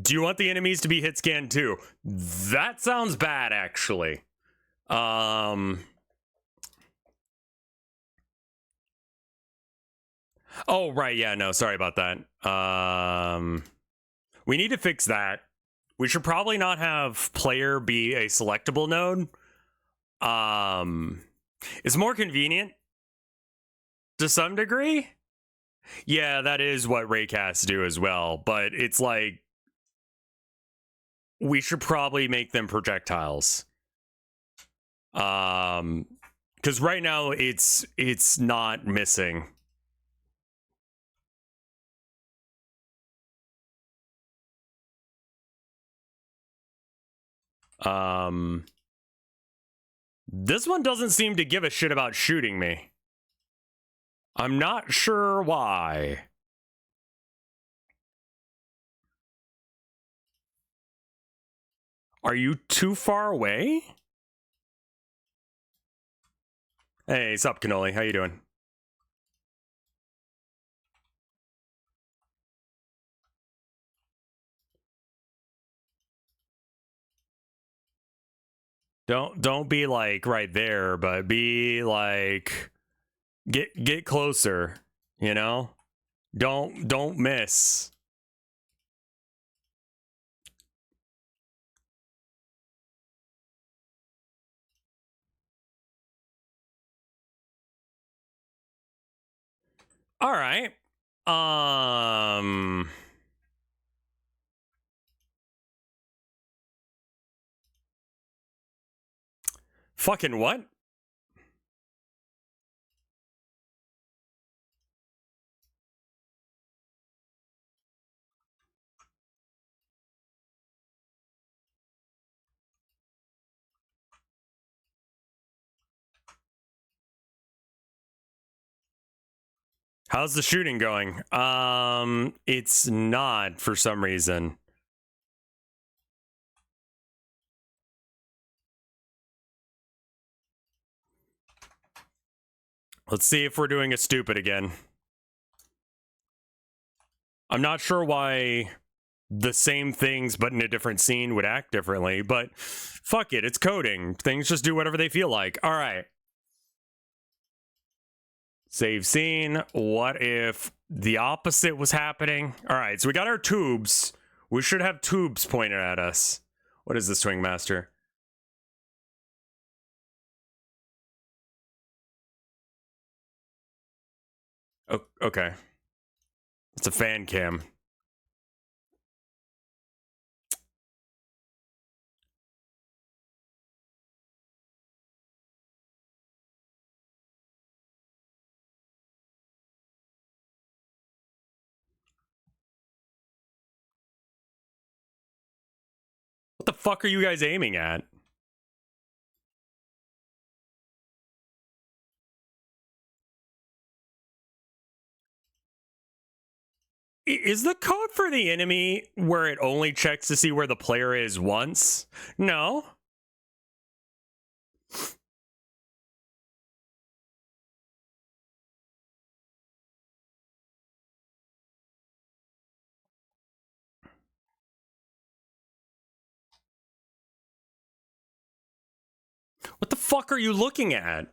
Do you want the enemies to be hit scanned too? That sounds bad, actually. Oh, right. Yeah, no, sorry about that. We need to fix that. We should probably not have player be a selectable node. It's more convenient to some degree. Yeah, that is what raycasts do as well, but it's like we should probably make them projectiles. Because right now it's not missing. This one doesn't seem to give a shit about shooting me. I'm not sure why. Are you too far away? Hey, sup, Cannoli? How you doing? Don't be like right there, but be like get closer, you know? Don't miss. All right. Fucking what? How's the shooting going? It's not for some reason. Let's see if we're doing a stupid again. I'm not sure why the same things but in a different scene would act differently, but fuck it, it's coding. Things just do whatever they feel like. All right. Save scene. What if the opposite was happening? All right, so we got our tubes. We should have tubes pointed at us. What is the Swing Master? Oh, okay. It's a fan cam. What the fuck are you guys aiming at? Is the code for the enemy where it only checks to see where the player is once? No. What the fuck are you looking at?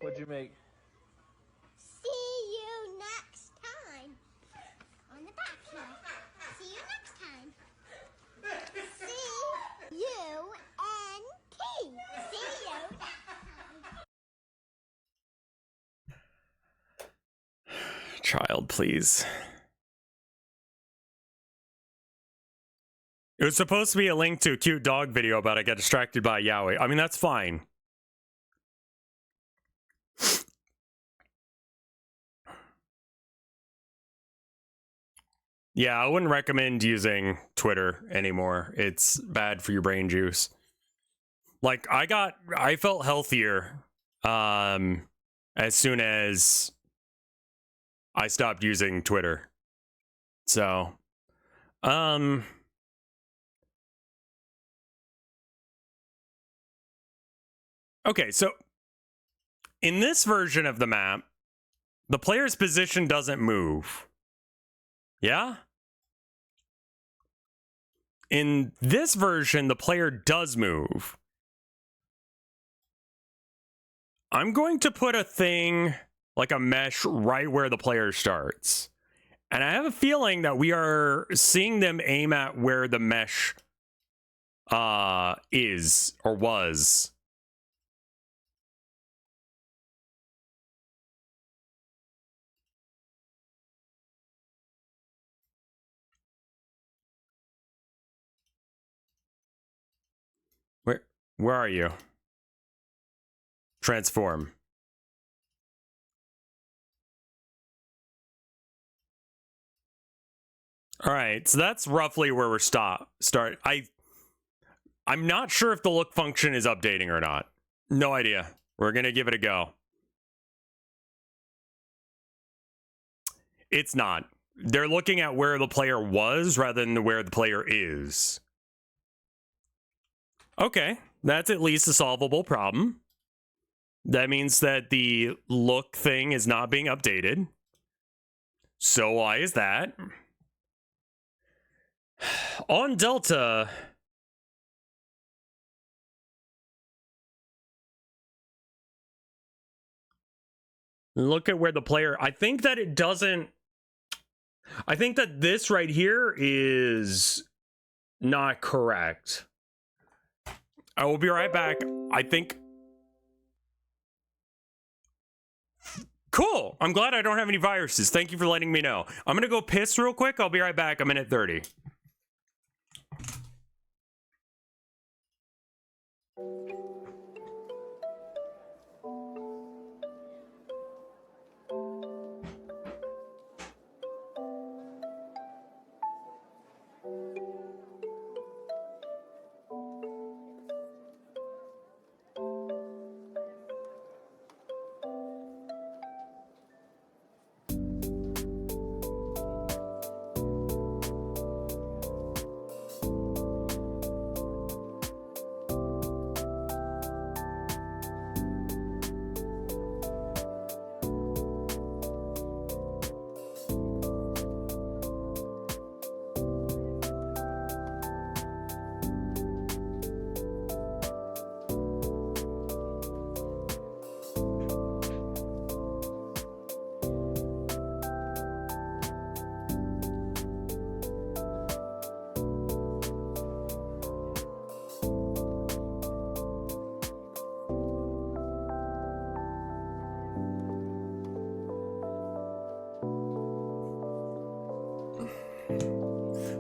What'd you make? Child, please. It was supposed to be a link to a cute dog video, but I got distracted by Yaoi. I mean, that's fine. Yeah, I wouldn't recommend using Twitter anymore. It's bad for your brain juice. Like, I felt healthier as soon as I stopped using Twitter. So, okay, so in this version of the map, the player's position doesn't move. Yeah? In this version, the player does move. I'm going to put a thing, like a mesh, right where the player starts. And I have a feeling that we are seeing them aim at where the mesh is or was. Where are you? Transform. All right, so that's roughly where we're start. I'm not sure if the look function is updating or not. No idea. We're gonna give it a go. It's not. They're looking at where the player was rather than where the player is. Okay, that's at least a solvable problem. That means that the look thing is not being updated. So why is that? On Delta, look at where the player, I think that it doesn't, I think that this right here is not correct. I will be right back. I think. Cool. I'm glad I don't have any viruses. Thank you for letting me know. I'm going to go piss real quick. I'll be right back. I'm in at 30.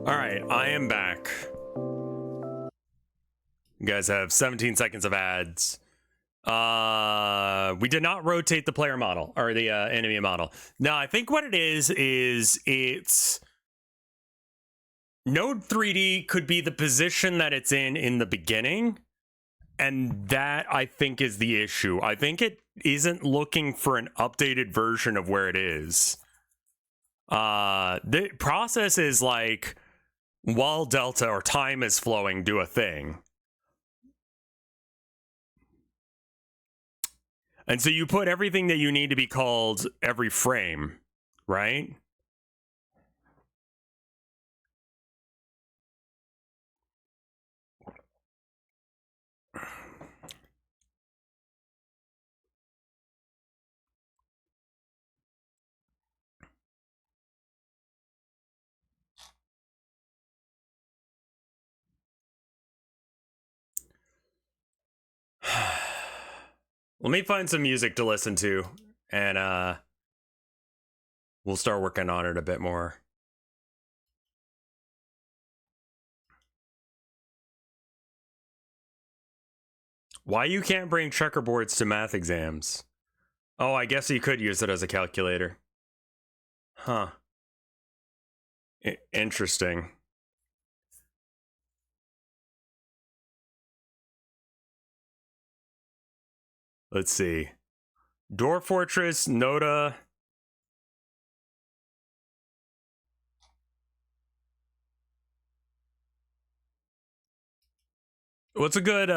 All right, I am back. You guys have 17 seconds of ads. We did not rotate the player model or the enemy model. Now, I think what it is it's Node 3D could be the position that it's in the beginning. And that, I think, is the issue. I think it isn't looking for an updated version of where it is. The process is like, while delta or time is flowing, do a thing. And so you put everything that you need to be called every frame, right? Let me find some music to listen to, and We'll start working on it a bit more. Why you can't bring checkerboards to math exams? Oh, I guess you could use it as a calculator. Huh. Interesting. Let's see. Dwarf Fortress, Noda. What's a good,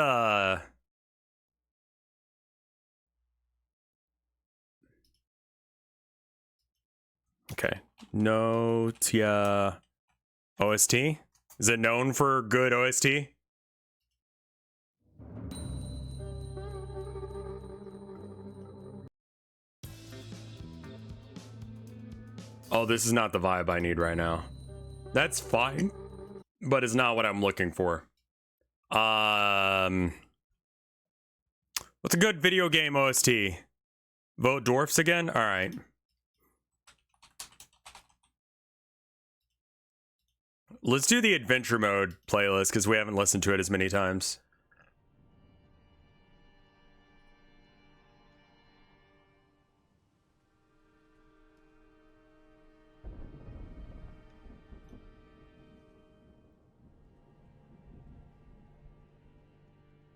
okay. Notia OST? Is it known for good OST? Oh, this is not the vibe I need right now. That's fine, but it's not what I'm looking for. What's a good video game OST? Vote dwarfs again? All right. Let's do the adventure mode playlist because we haven't listened to it as many times.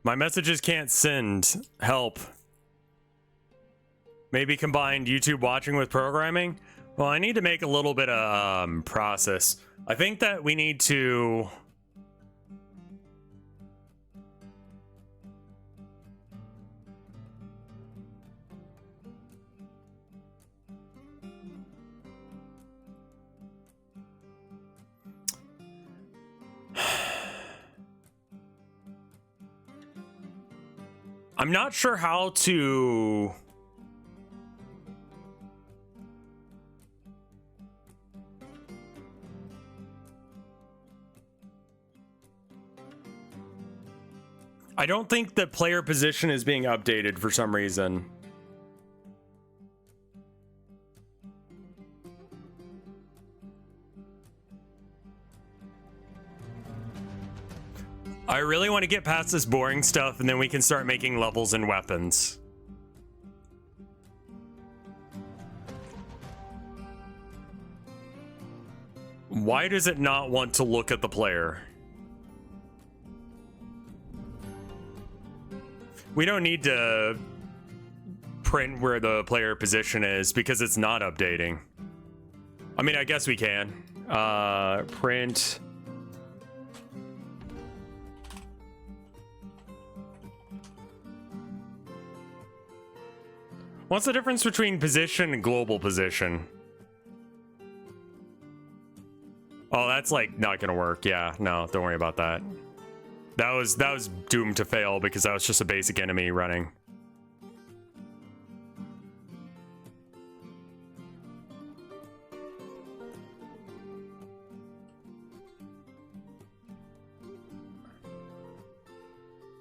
My messages can't send. Help. Maybe combined YouTube watching with programming? Well, I need to make a little bit of process. I think that we need to... I'm not sure how to... I don't think the player position is being updated for some reason. I really want to get past this boring stuff and then we can start making levels and weapons. Why does it not want to look at the player? We don't need to print where the player position is because it's not updating. I mean, I guess we can. Print. What's the difference between position and global position? Oh, that's like not gonna work. Yeah, no, don't worry about that. That was doomed to fail because that was just a basic enemy running.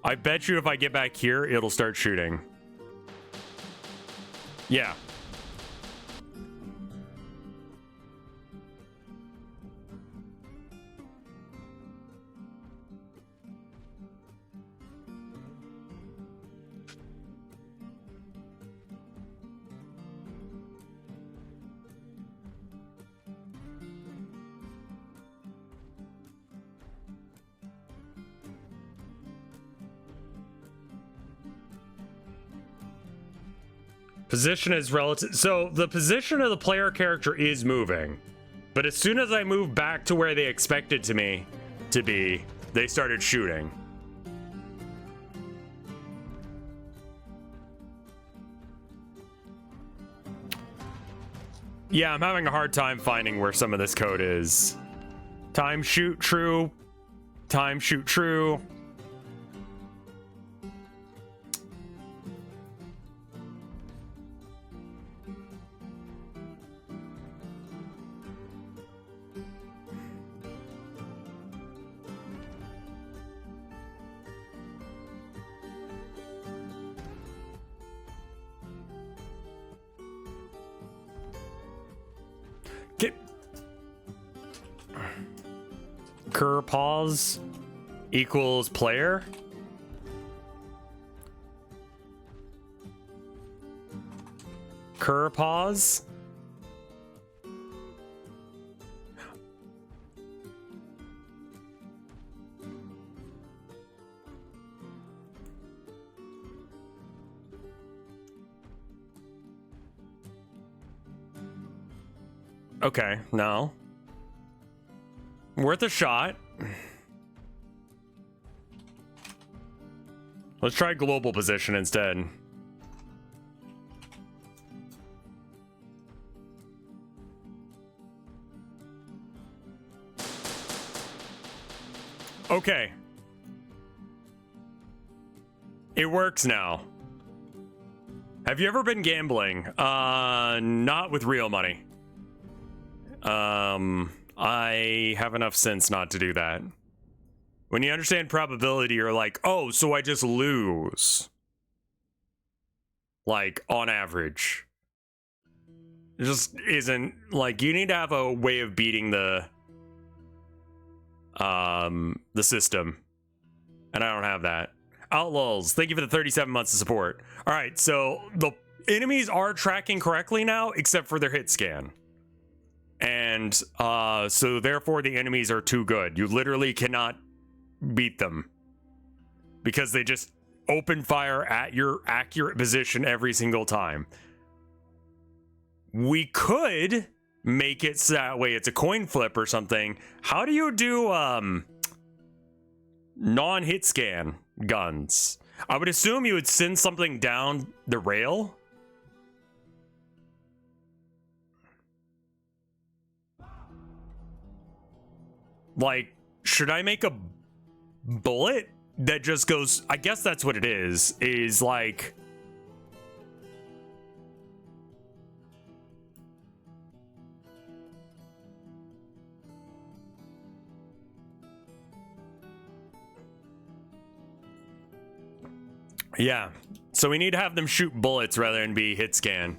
I bet you if I get back here, it'll start shooting. Yeah. Position is relative. So the position of the player character is moving. But as soon as I move back to where they expected me to be, they started shooting. Yeah, I'm having a hard time finding where some of this code is. Time shoot true. Time shoot true. cur pause equals player. Cur pause. Okay, no. Worth a shot. Let's try global position instead. Okay. It works now. Have you ever been gambling? Not with real money. I have enough sense not to do that. When you understand probability, you're like, oh, so I just lose. Like, on average. It just isn't, like, you need to have a way of beating the system. And I don't have that. Outlaws, thank you for the 37 months of support. All right, so the enemies are tracking correctly now, except for their hit scan. And so therefore the enemies are too good. You literally cannot beat them because they just open fire at your accurate position every single time. We could make it so that way it's a coin flip or something. How do you do non-hit scan guns? I would assume you would send something down the rail. Like, should I make a bullet that just goes, I guess that's what it is like, yeah, so we need to have them shoot bullets rather than be hit scan.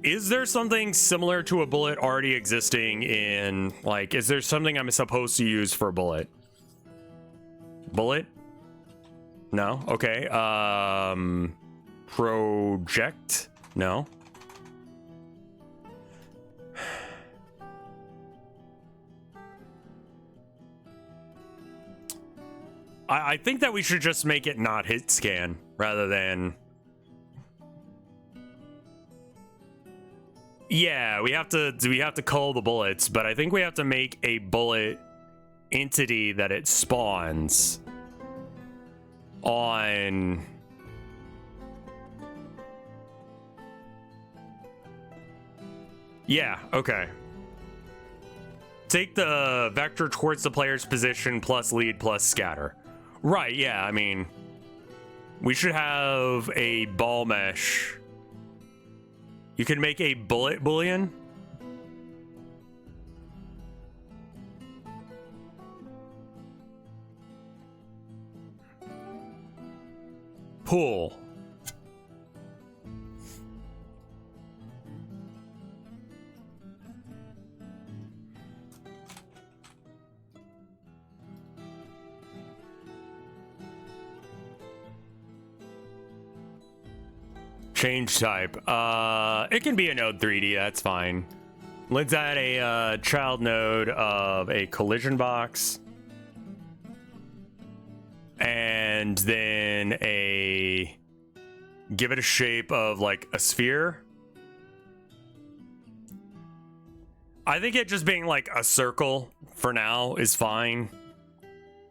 Is there something similar to a bullet already existing in, like, is there something I'm supposed to use for a bullet? Bullet? No? Okay. Project? No. I think that we should just make it not hit scan rather than... Yeah, we have to cull the bullets, but I think we have to make a bullet entity that it spawns on. Yeah, okay. Take the vector towards the player's position plus lead plus scatter. Right, yeah, I mean, we should have a ball mesh. You can make a bullet boolean. Pool. Change type. It can be a node 3D, that's fine. Let's add a child node of a collision box. And then give it a shape of like a sphere. I think it just being like a circle for now is fine.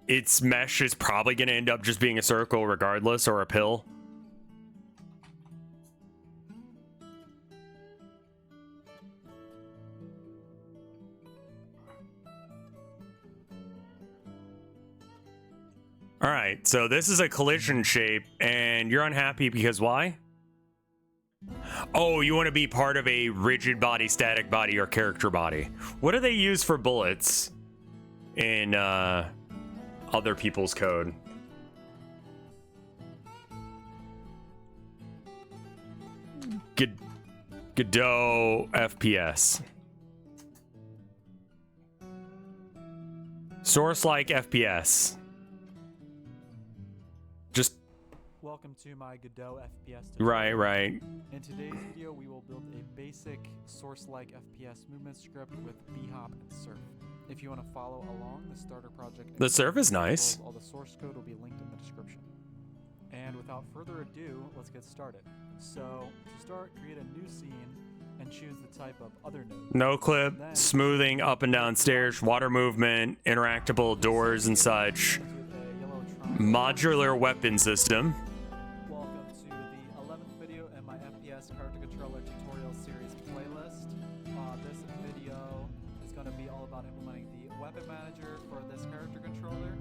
Its mesh is probably going to end up just being a circle regardless, or a pill. All right, so this is a collision shape, and you're unhappy because why? Oh, you want to be part of a rigid body, static body, or character body. What do they use for bullets in other people's code? Godot FPS. Source-like FPS. Just Welcome to my Godot FPS tutorial. right. In today's video, we will build a basic source-like FPS movement script with bhop and surf. If you want to follow along, the starter project. The surf is nice. All the source code will be linked in the description. And without further ado, let's get started. So to start, create a new scene and choose the type of other node. No clip, smoothing up and down stairs, water movement, interactable doors and such. Modular weapon system. Welcome to the 11th video in my FPS character controller tutorial series playlist. This video is going to be all about implementing the weapon manager for this character controller.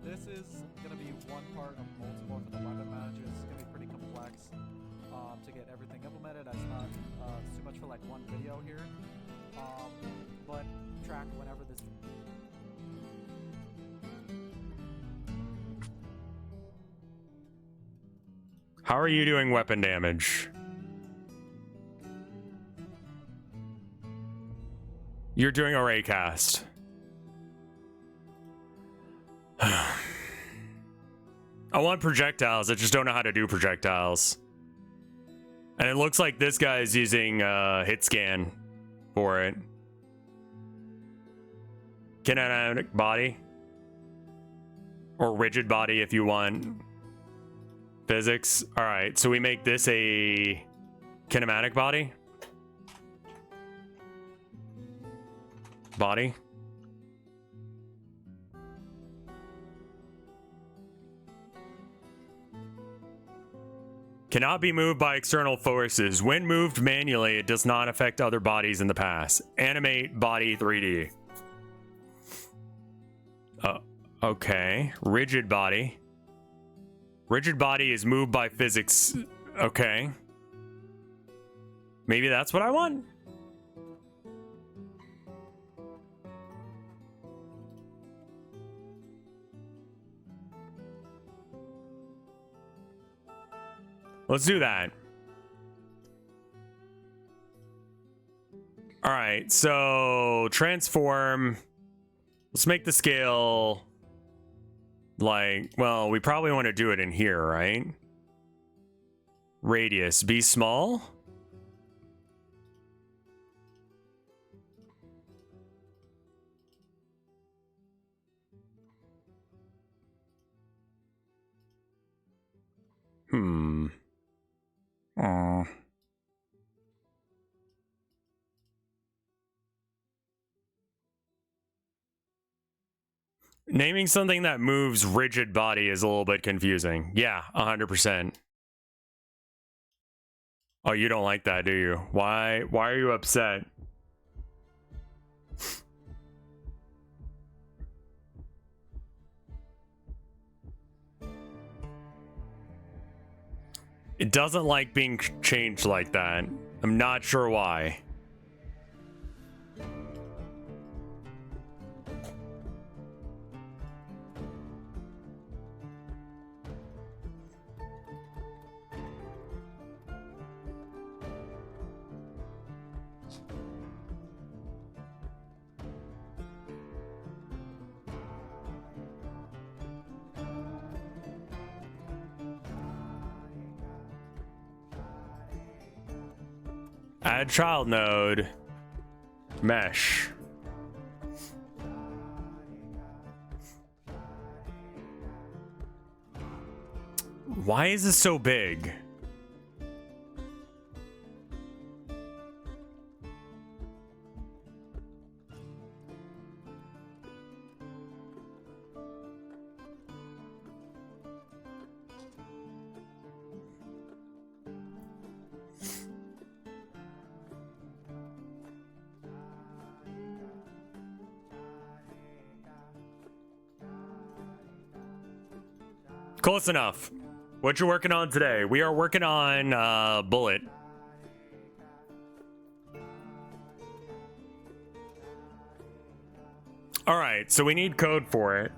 This is going to be one part of multiple for the weapon manager. This is going to be pretty complex to get everything implemented. That's not too much for like one video here, but track whenever this. How are you doing weapon damage? You're doing a ray cast. I want projectiles. I just don't know how to do projectiles. And it looks like this guy is using hit scan for it. Kinetic body. Or rigid body if you want. Physics. All right, so we make this a kinematic body. Body. Cannot be moved by external forces. When moved manually, it does not affect other bodies in the past. Animate body 3D. Okay. Rigid body. Rigid body is moved by physics. Okay. Maybe that's what I want? Let's do that. All right, so transform. Let's make the scale like, well, we probably want to do it in here, right? Radius, be small. Aw. Naming something that moves rigid body is a little bit confusing. Yeah, 100%. Oh, you don't like that, do you? Why are you upset? It doesn't like being changed like that. I'm not sure why. Add child node. Mesh. Why is this so big? Close enough. What you working on today? We are working on bullet. All right, so we need code for it.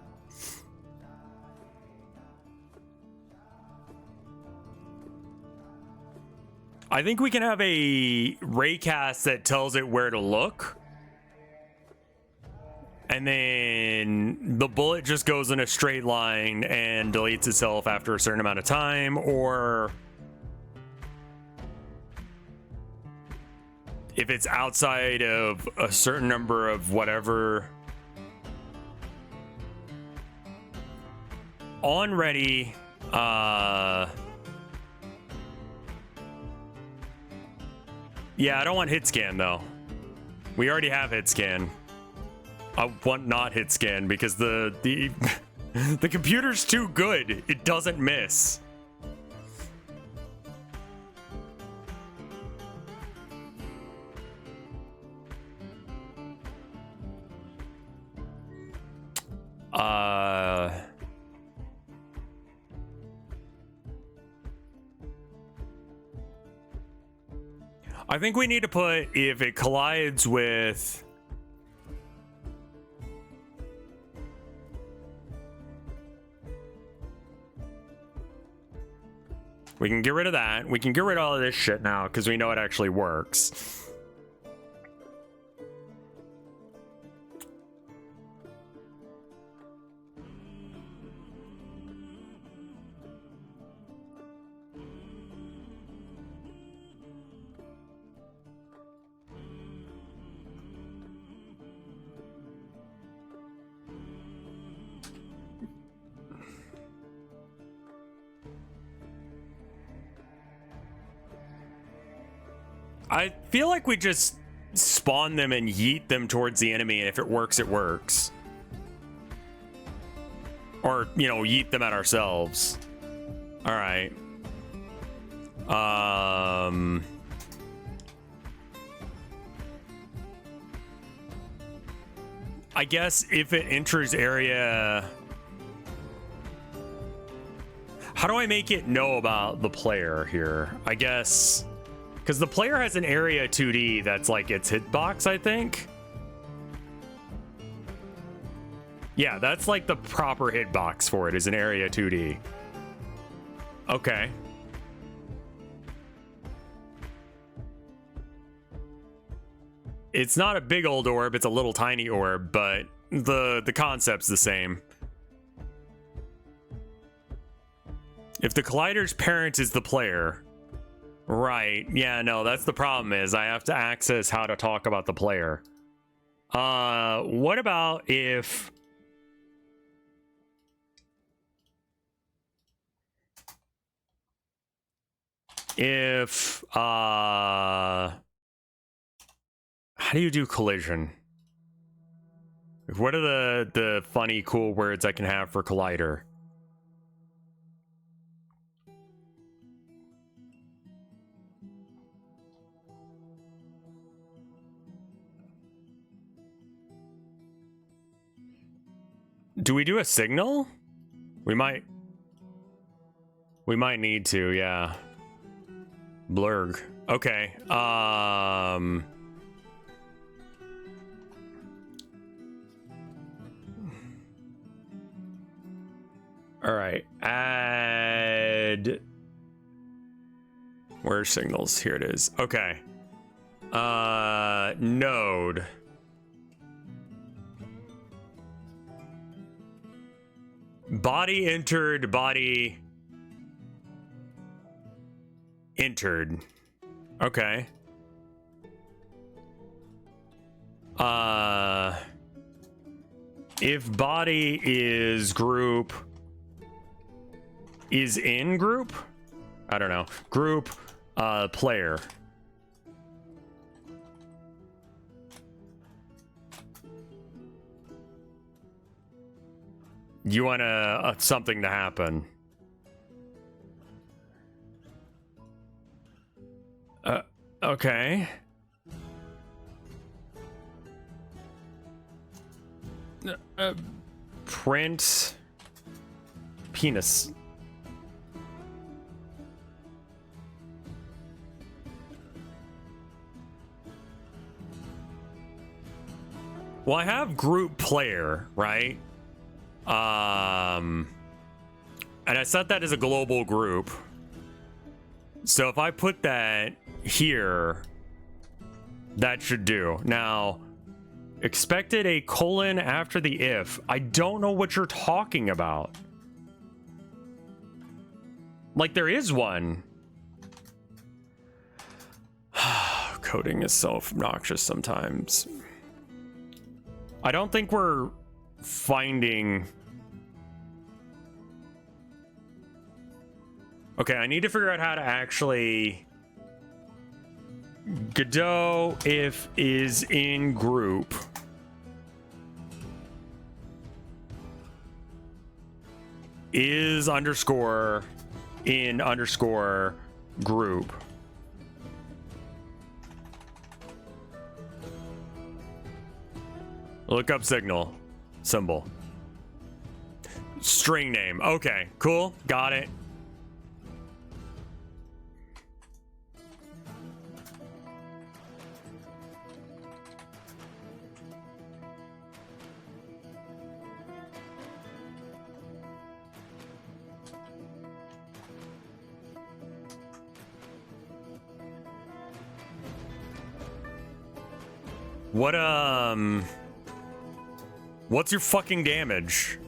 I think we can have a raycast that tells it where to look. and then the bullet just goes in a straight line and deletes itself after a certain amount of time, or if it's outside of a certain number of whatever. On ready, yeah, I don't want hit scan though. We already have hit scan. I want not hit scan because the the computer's too good. It doesn't miss. I think we need to put if it collides with. We can get rid of that. We can get rid of all of this shit now because we know it actually works. I feel like we just spawn them and yeet them towards the enemy, and if it works, it works. Or, you know, yeet them at ourselves. All right. I guess if it enters area... How do I make it know about the player here? I guess... Because the player has an area 2D that's like its hitbox, I think. Yeah, that's like the proper hitbox for it, is an area 2D. Okay. It's not a big old orb, it's a little tiny orb, but the concept's the same. If the collider's parent is the player... Right. Yeah, no, that's the problem is I have to access how to talk about the player. What about if... How do you do collision? What are the funny, cool words I can have for collider? Do we do a signal? We might need to, yeah. Blurg. Okay. All right. Add. Where's signals? Here it is. Okay. Node. Body entered, body entered. Okay. If body is group is in group? I don't know. Group player. You want something to happen. Okay. Print penis. Well, I have group player, right? And I set that as a global group. So if I put that here, that should do. Now, Expected a colon after the if. I don't know what you're talking about. Like, there is one. Coding is so obnoxious sometimes. I don't think we're finding... Okay, I need to figure out how to actually... Godot if is in group. Is underscore in underscore group. Look up signal symbol. String name. Okay, cool. Got it. What, what's your fucking damage?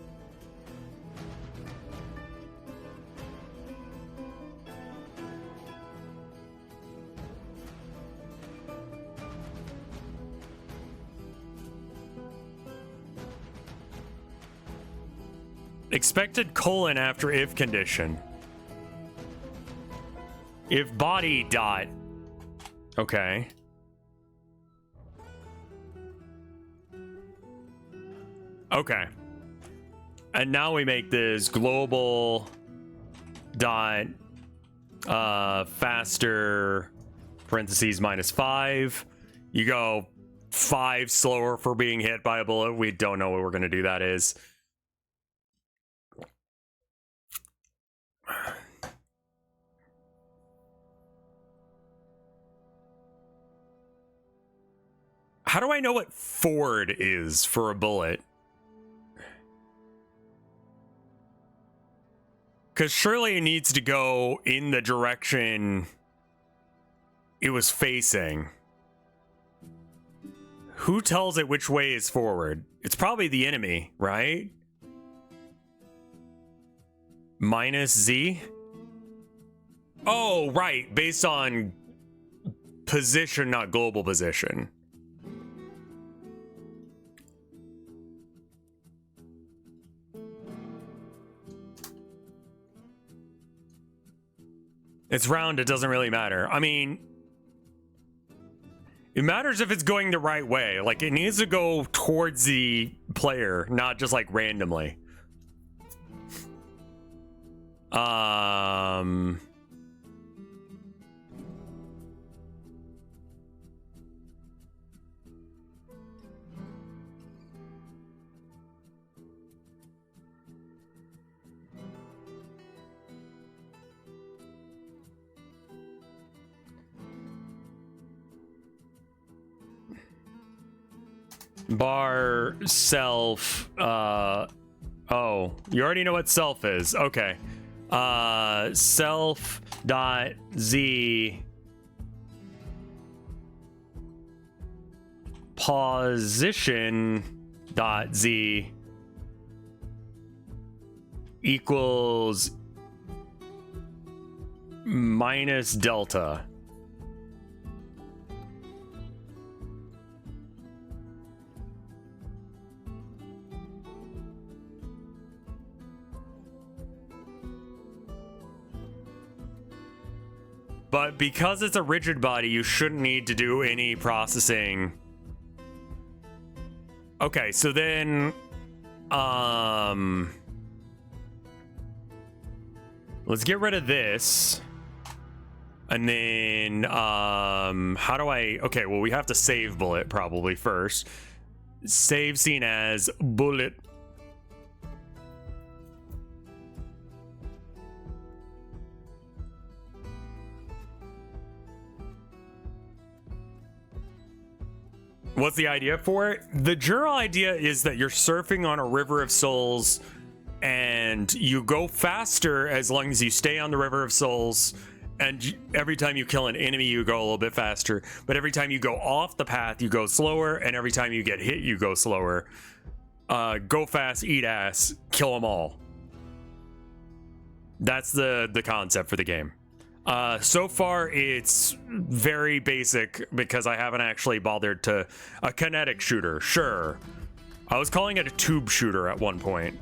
Expected colon after if condition. If body dot. Okay. Okay. And now we make this global dot faster parentheses -5. You go 5 slower for being hit by a bullet. We don't know what we're gonna do that is. How do I know what forward is for a bullet? Because surely it needs to go in the direction it was facing. Who tells it which way is forward? It's probably the enemy, right? -Z? Oh, right. Based on position, not global position. It's round, it doesn't really matter. I mean, it matters if it's going the right way. Like, it needs to go towards the player, not just like randomly. Bar self, oh, you already know what self is. Okay. Self dot z position dot z equals minus delta. But because it's a rigid body, you shouldn't need to do any processing. Okay, so then, let's get rid of this. And then, how do I, okay, well, we have to save bullet probably first. Save scene as bullet. What's the idea for it? The general idea is that you're surfing on a river of souls and you go faster as long as you stay on the river of souls, and every time you kill an enemy, you go a little bit faster. But every time you go off the path, you go slower, and every time you get hit, you go slower. Go fast, eat ass, kill them all. That's the concept for the game. So far, it's very basic because I haven't actually bothered to... A kinetic shooter, sure. I was calling it a tube shooter at one point.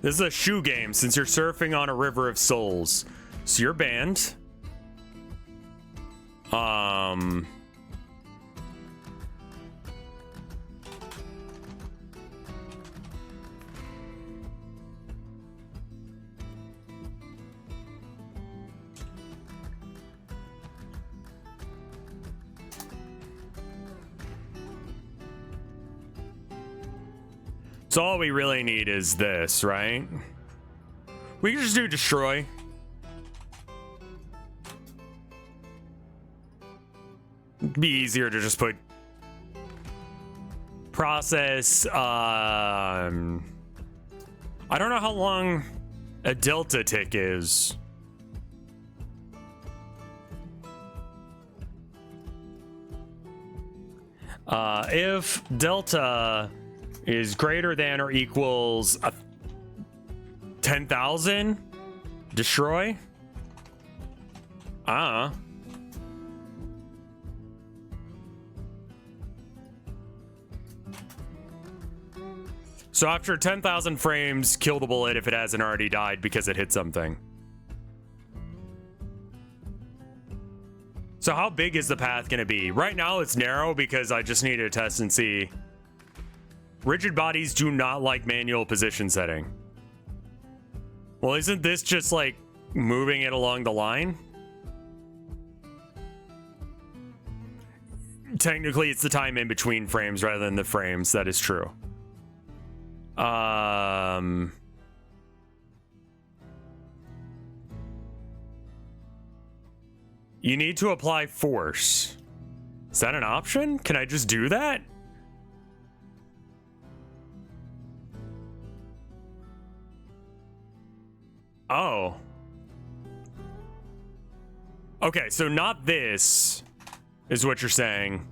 This is a shoe game since you're surfing on a river of souls. So you're banned. So all we really need is this, right? We can just do destroy. It'd be easier to just put process. I don't know how long a delta tick is. If delta is greater than or equals 10,000, destroy. So after 10,000 frames, kill the bullet if it hasn't already died because it hit something. So how big is the path going to be? Right now it's narrow because I just need to test and see. Rigid bodies do not like manual position setting. Well, isn't this just like moving it along the line? Technically, it's the time in between frames rather than the frames. That is true. You need to apply force. Is that an option? Can I just do that? Oh. Okay, so not this is what you're saying.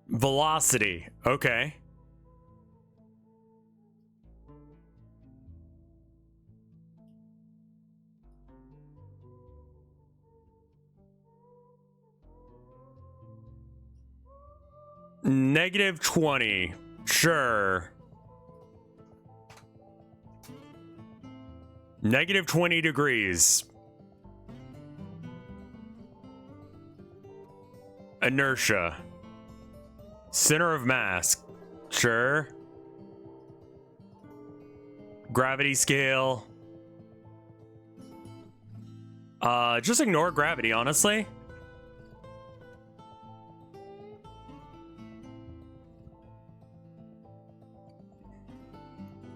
Velocity. Okay. -20. Sure. -20 degrees. Inertia. Center of mass. Sure. Gravity scale. Just ignore gravity, honestly.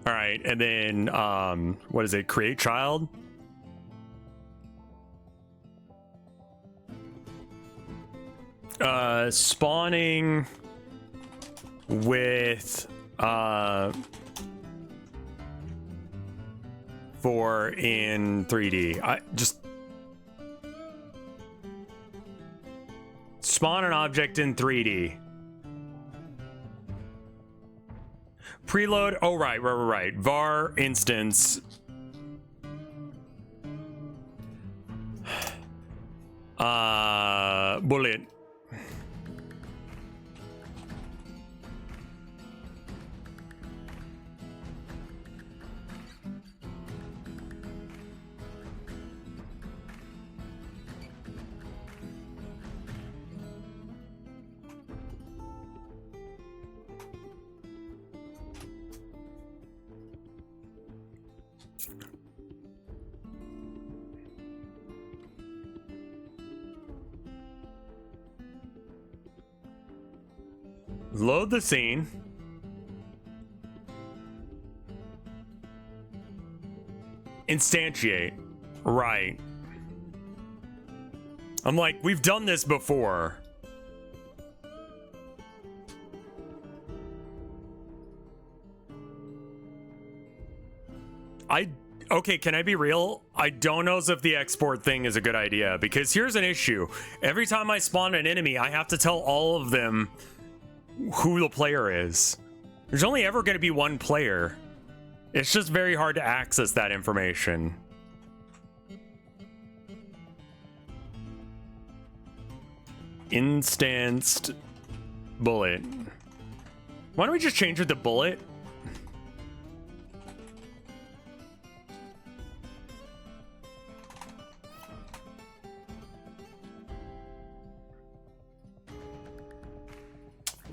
All right, and then what is it? Create child. Spawning with for in 3D. I just spawn an object in 3D. Preload. Oh, right. Var instance. Bullet. Load the scene. Instantiate. Right. I'm like, we've done this before. Okay, can I be real? I don't know if the export thing is a good idea, because here's an issue. Every time I spawn an enemy, I have to tell all of them who the player is. There's only ever going to be one player. It's just very hard to access that information. Instanced bullet. Why don't we just change it to bullet?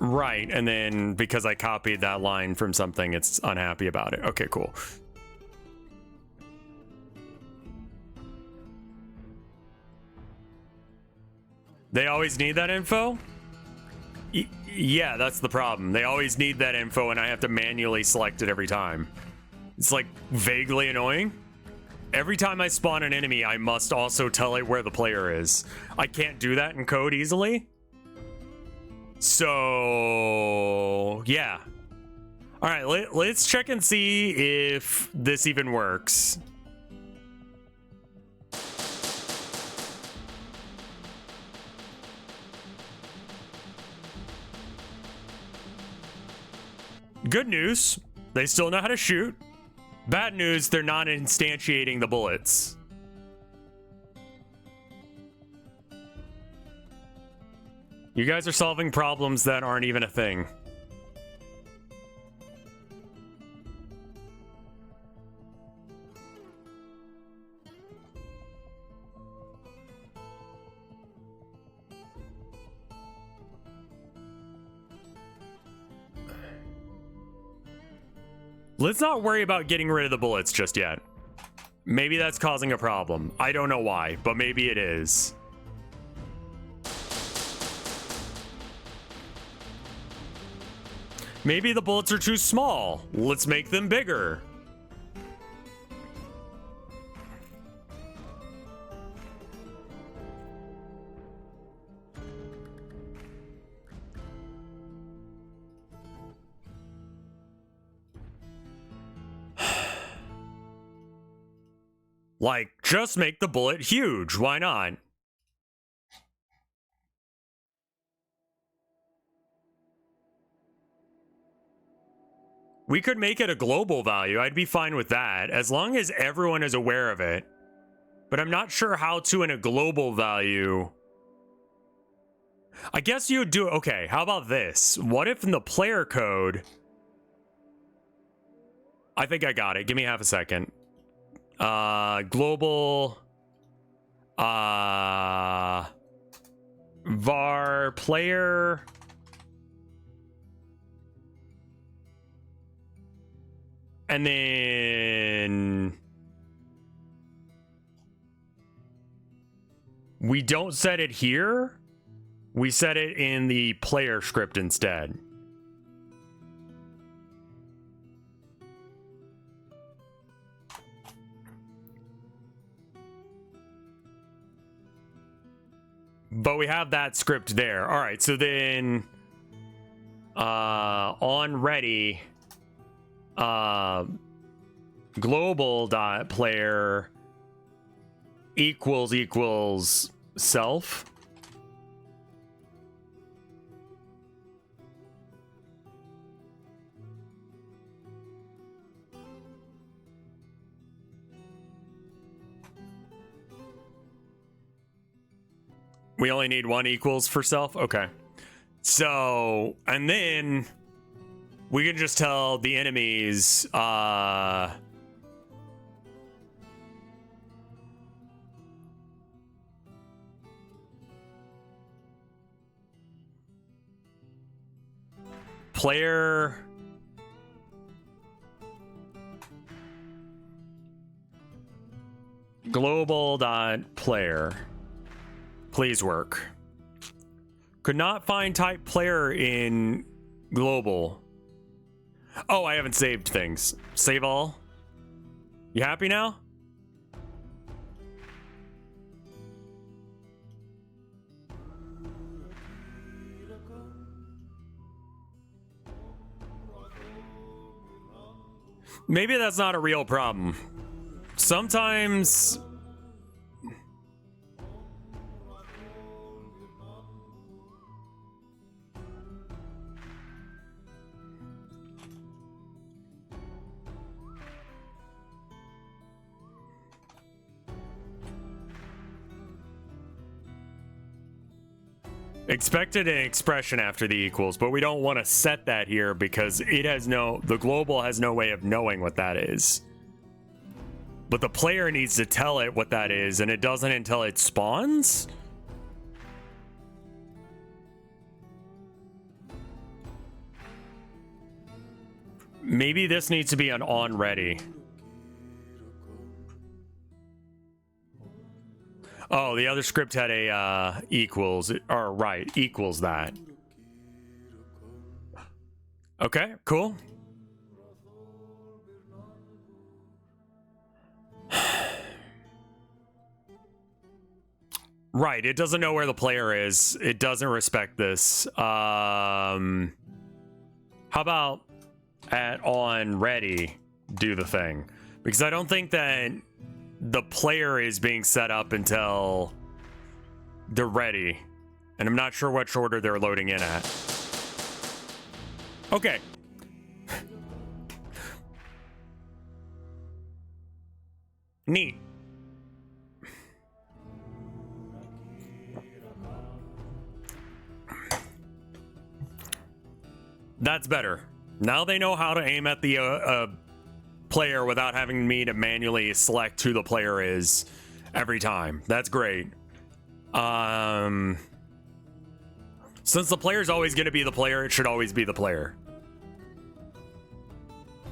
Right, and then because I copied that line from something, it's unhappy about it. Okay, cool. They always need that info? Yeah, that's the problem. They always need that info, and I have to manually select it every time. It's like vaguely annoying. Every time I spawn an enemy, I must also tell it where the player is. I can't do that in code easily. So, yeah. All right, let's check and see if this even works. Good news, they still know how to shoot. Bad news, they're not instantiating the bullets. You guys are solving problems that aren't even a thing. Let's not worry about getting rid of the bullets just yet. Maybe that's causing a problem. I don't know why, but maybe it is. Maybe the bullets are too small. Let's make them bigger. Like, just make the bullet huge. Why not? We could make it a global value. I'd be fine with that, as long as everyone is aware of it. But I'm not sure how to in a global value. I guess you would do, okay, how about this? What if in the player code... I think I got it. Give me half a second. Global... var player... And then we don't set it here. We set it in the player script instead. But we have that script there. All right, so then on ready global dot player equals self. We only need one equals for self. Okay. So, and then we can just tell the enemies, player global dot player. Please work. Could not find type player in Global. Oh, I haven't saved things. Save all. You happy now? Maybe that's not a real problem. Sometimes... expected an expression after the equals, but we don't want to set that here because it has the global has no way of knowing what that is. But the player needs to tell it what that is, and it doesn't until it spawns? Maybe this needs to be an on ready. Oh, the other script had a equals, or right, equals that. Okay, cool. Right, it doesn't know where the player is. It doesn't respect this. How about at on ready do the thing? Because I don't think that the player is being set up until they're ready. And I'm not sure which order they're loading in at. Okay. Neat. That's better. Now they know how to aim at the player without having me to manually select who the player is every time. That's great. Since the player's always going to be the player, it should always be the player.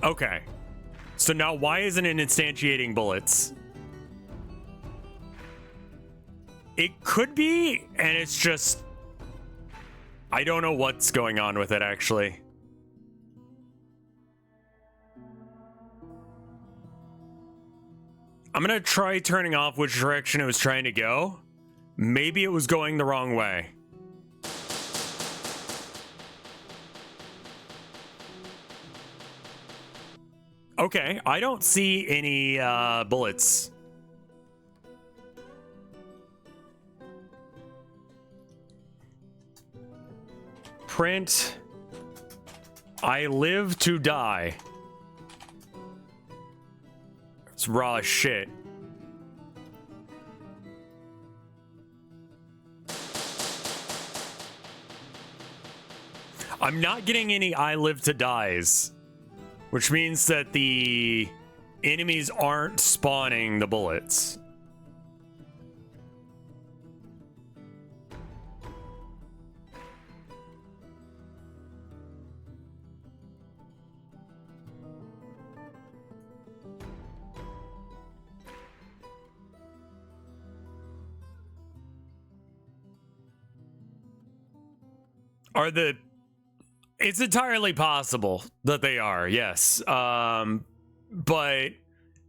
Okay. So now why isn't it instantiating bullets? It could be, and it's just... I don't know what's going on with it, actually. I'm gonna try turning off which direction it was trying to go. Maybe it was going the wrong way. Okay, I don't see any bullets. Print. I live to die. It's raw as shit. I'm not getting any I live to dies, which means that the enemies aren't spawning the bullets. It's entirely possible that they are, yes. But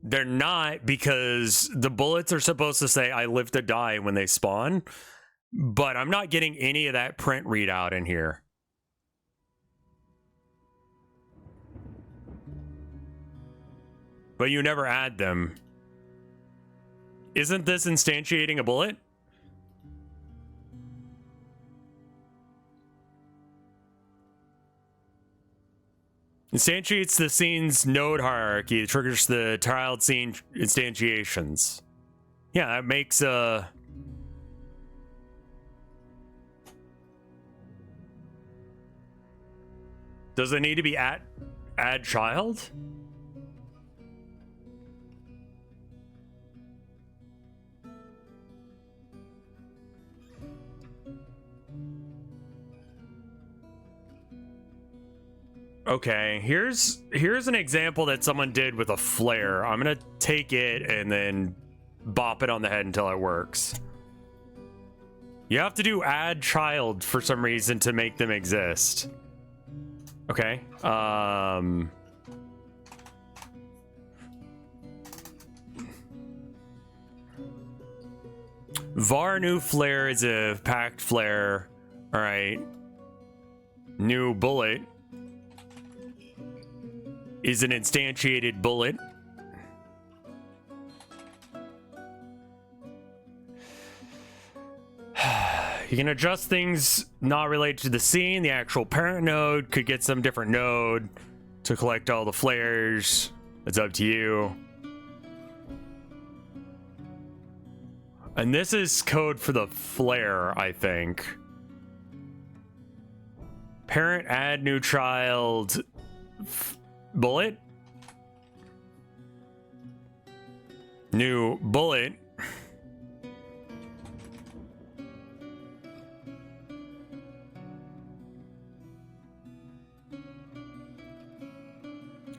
they're not, because the bullets are supposed to say I live to die when they spawn. But I'm not getting any of that print readout in here. But you never add them. Isn't this instantiating a bullet? Instantiates the scene's node hierarchy. It triggers the tiled scene instantiations. Yeah, that makes Does it need to be add child? Okay, here's an example that someone did with a flare. I'm gonna take it and then bop it on the head until it works. You have to do add child for some reason to make them exist. Okay. VAR new flare is a packed flare. All right. New bullet is an instantiated bullet. You can adjust things not related to the scene. The actual parent node could get some different node to collect all the flares. It's up to you. And this is code for the flare, I think. Parent add new child bullet. New bullet.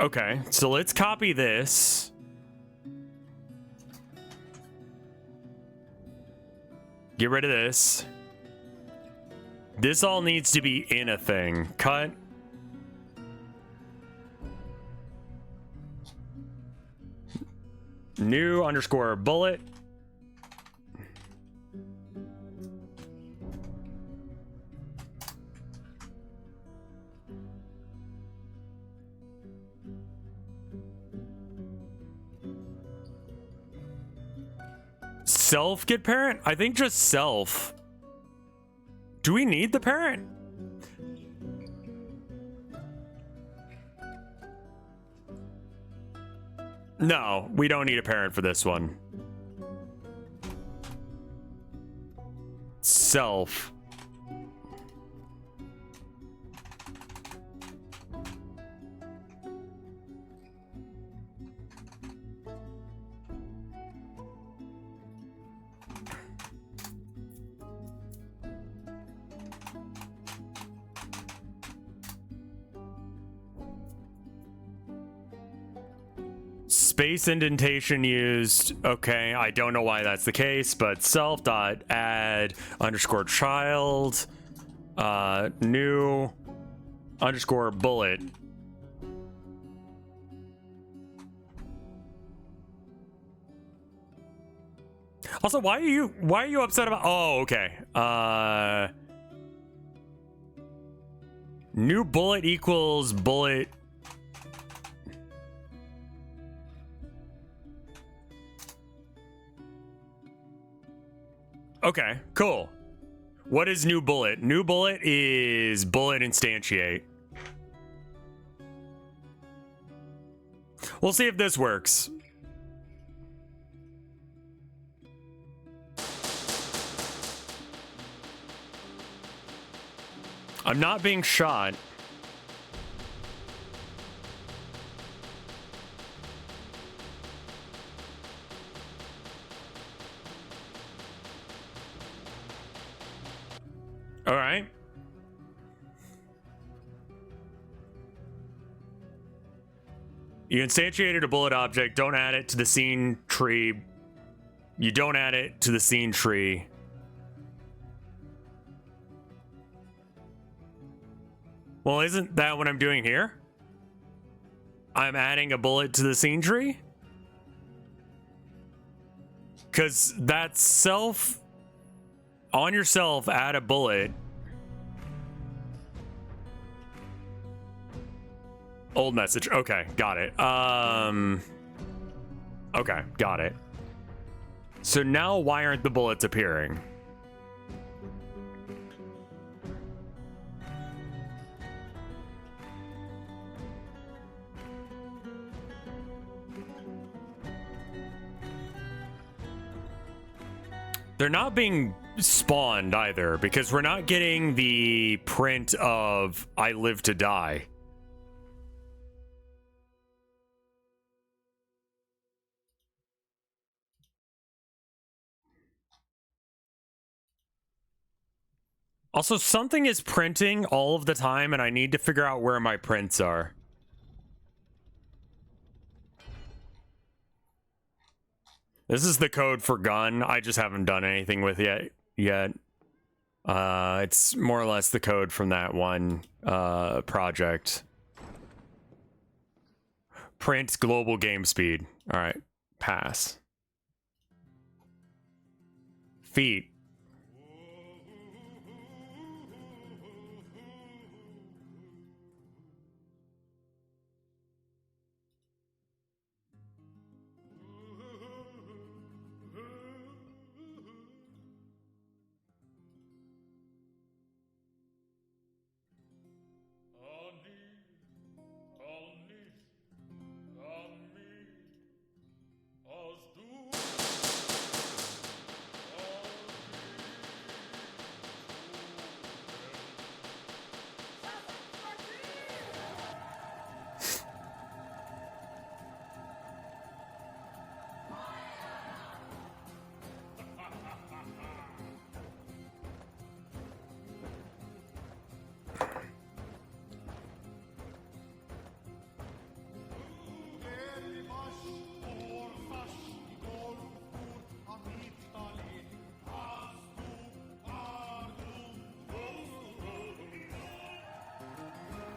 Okay, so let's copy this. Get rid of this. This all needs to be in a thing. Cut. New underscore bullet. Self get parent? I think just self. Do we need the parent? No, we don't need a parent for this one. Self. Space indentation used. Okay, I don't know why that's the case, but self dot add underscore child new underscore bullet. Also, why are you upset about? Oh, okay. New bullet equals bullet. Okay, cool. What is new bullet? New bullet is bullet instantiate. We'll see if this works. I'm not being shot. All right. You instantiated a bullet object. Don't add it to the scene tree. You don't add it to the scene tree. Well, isn't that what I'm doing here? I'm adding a bullet to the scene tree? Because that's self... On yourself, add a bullet. Old message. Okay, got it. Okay, got it. So now why aren't the bullets appearing? They're not being spawned either, because we're not getting the print of I live to die. Also, something is printing all of the time, and I need to figure out where my prints are. This is the code for gun. I just haven't done anything with it yet. It's more or less the code from that one project. Print global game speed. All right, pass. Feet.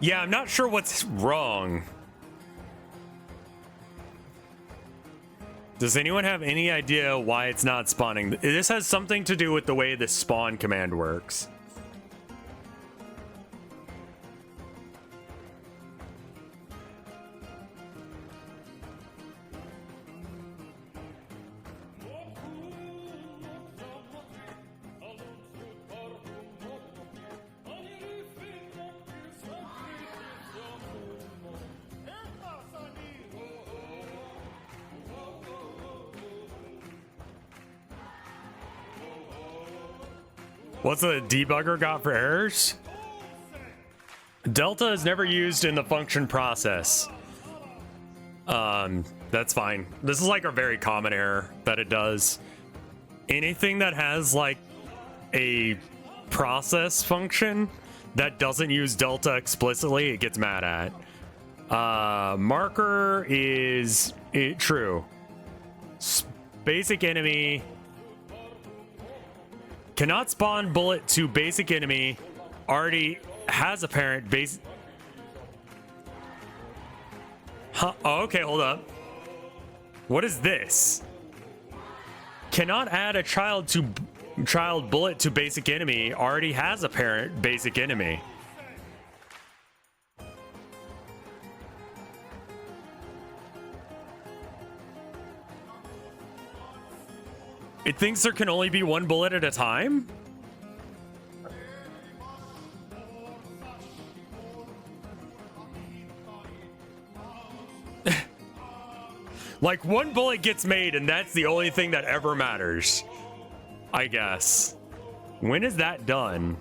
Yeah, I'm not sure what's wrong. Does anyone have any idea why it's not spawning? This has something to do with the way the spawn command works. What's the debugger got for errors? Delta is never used in the function process. That's fine. This is like a very common error that it does. Anything that has like a process function that doesn't use delta explicitly, it gets mad at. Marker is true. Basic enemy cannot spawn bullet to basic enemy. Already has a parent base. Huh? Oh, okay, hold up. What is this? Cannot add a child bullet to basic enemy. Already has a parent basic enemy. It thinks there can only be one bullet at a time? Like, one bullet gets made and that's the only thing that ever matters, I guess. When is that done?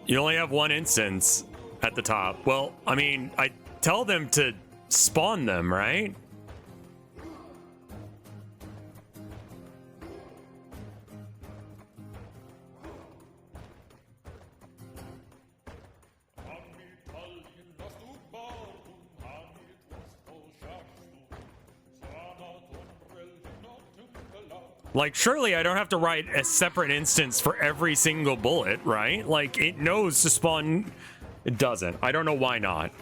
You only have one instance at the top. Well, I mean, I tell them to spawn them, right? Like, surely I don't have to write a separate instance for every single bullet, right? Like, it knows to spawn. It doesn't. I don't know why not.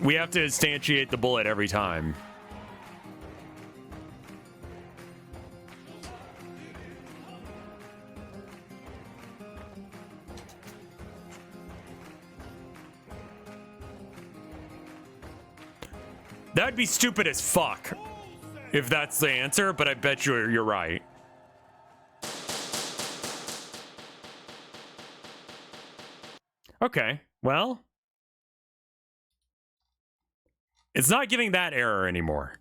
We have to instantiate the bullet every time. That'd be stupid as fuck if that's the answer, but I bet you're right. Okay, well, it's not giving that error anymore.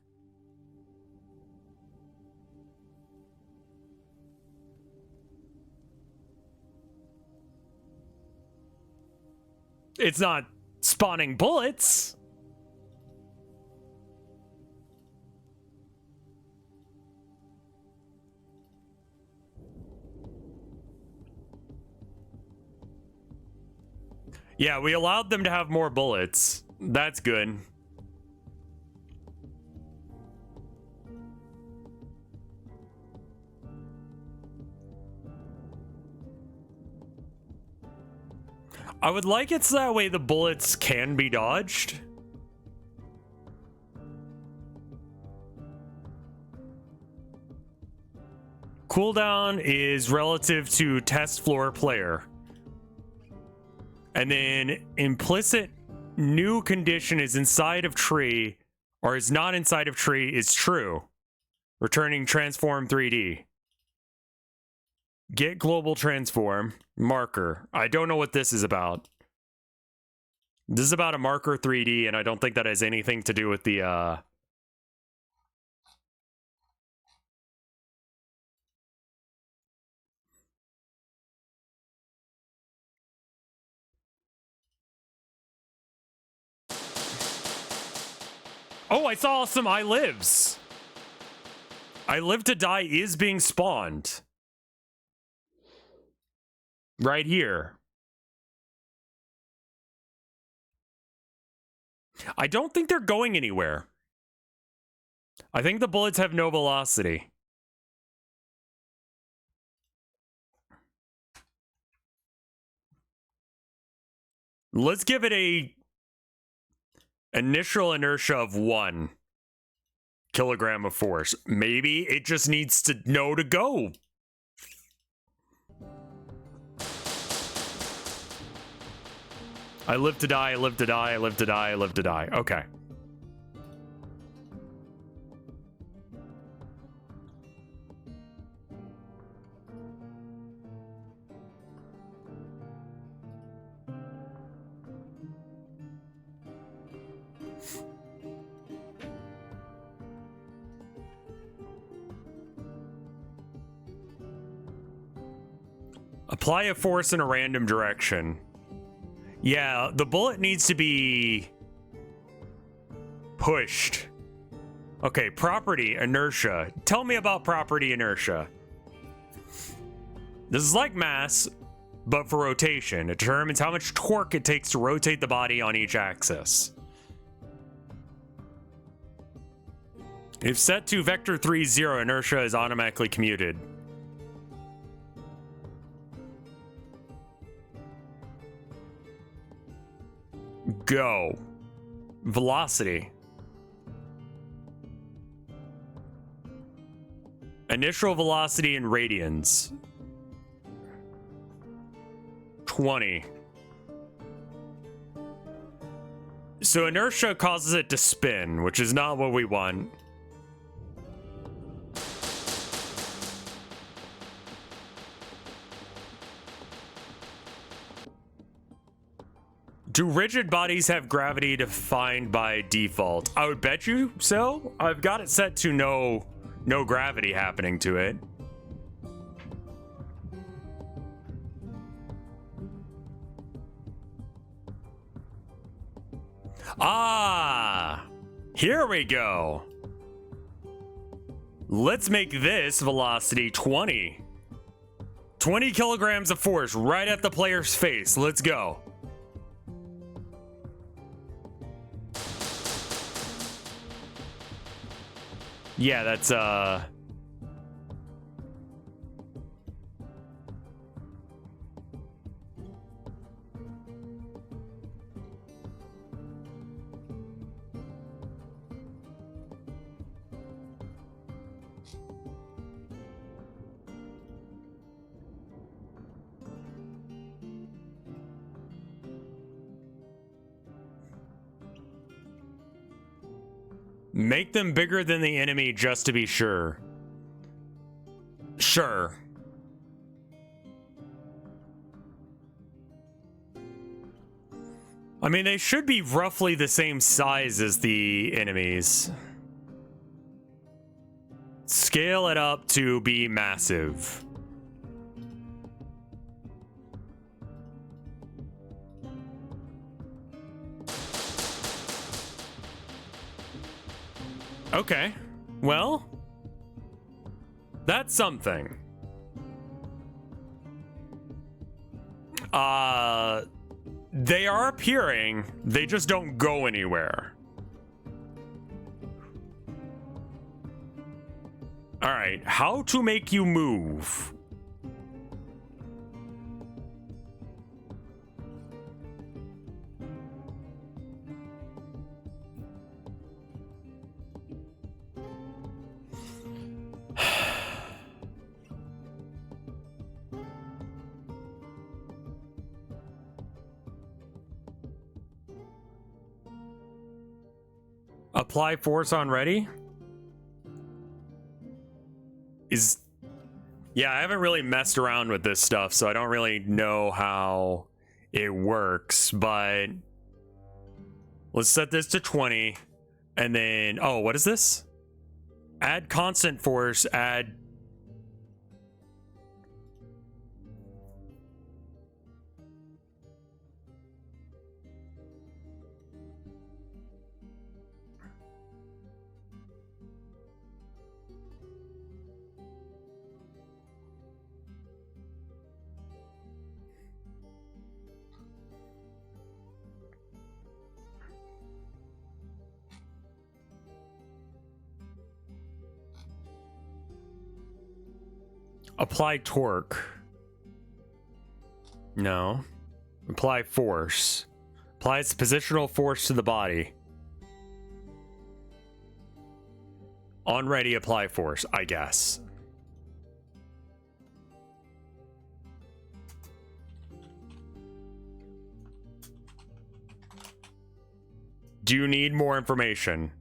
It's not spawning bullets. Yeah, we allowed them to have more bullets. That's good. I would like it so that way the bullets can be dodged. Cooldown is relative to test floor player. And then implicit new condition is inside of tree or is not inside of tree is true. Returning transform 3D. Get global transform marker. I don't know what this is about. This is about a marker 3D, and I don't think that has anything to do with the Oh, I saw some I lives. I live to die is being spawned. Right here. I don't think they're going anywhere. I think the bullets have no velocity. Let's give it a initial inertia of 1 kilogram of force. Maybe it just needs to know to go. I live to die, I live to die, I live to die, I live to die. Okay. Apply a force in a random direction. Yeah, the bullet needs to be pushed. Okay, property inertia. Tell me about property inertia. This is like mass, but for rotation. It determines how much torque it takes to rotate the body on each axis. If set to vector 3, 0, inertia is automatically commuted. Go. Velocity. Initial velocity in radians. 20. So inertia causes it to spin, which is not what we want. Do rigid bodies have gravity defined by default? I would bet you so. I've got it set to no gravity happening to it. Ah, here we go. Let's make this velocity 20. 20 kilograms of force right at the player's face. Let's go. Yeah, that's make them bigger than the enemy just to be sure. Sure. I mean, they should be roughly the same size as the enemies. Scale it up to be massive. Okay, well, that's something. They are appearing, they just don't go anywhere. All right, how to make you move? Apply force on ready? Yeah, I haven't really messed around with this stuff, so I don't really know how it works, but let's set this to 20, and then, oh, what is this? Add constant force, add... Apply torque. No. Apply force. Applies positional force to the body. On ready, apply force, I guess. Do you need more information?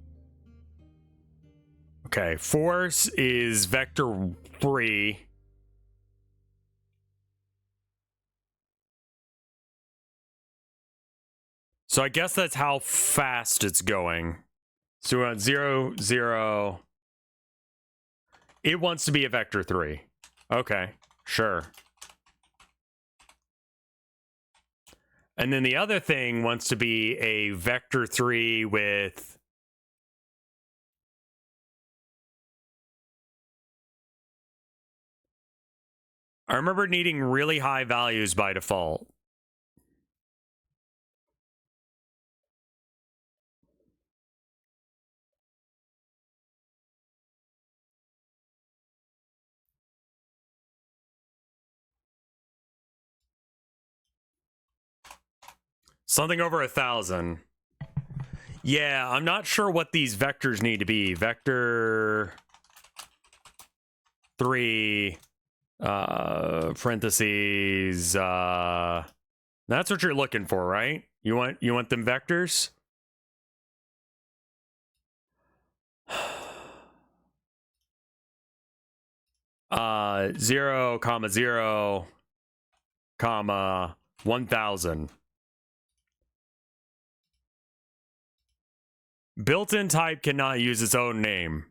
Okay, force is vector 3. So I guess that's how fast it's going. So we're on 0, 0. It wants to be a vector 3. Okay, sure. And then the other thing wants to be a vector 3 with... I remember needing really high values by default. Something over 1,000. Yeah, I'm not sure what these vectors need to be. Vector 3, parentheses, that's what you're looking for, right? You want them vectors? Zero, comma, 0, comma, 1,000. Built-in type cannot use its own name.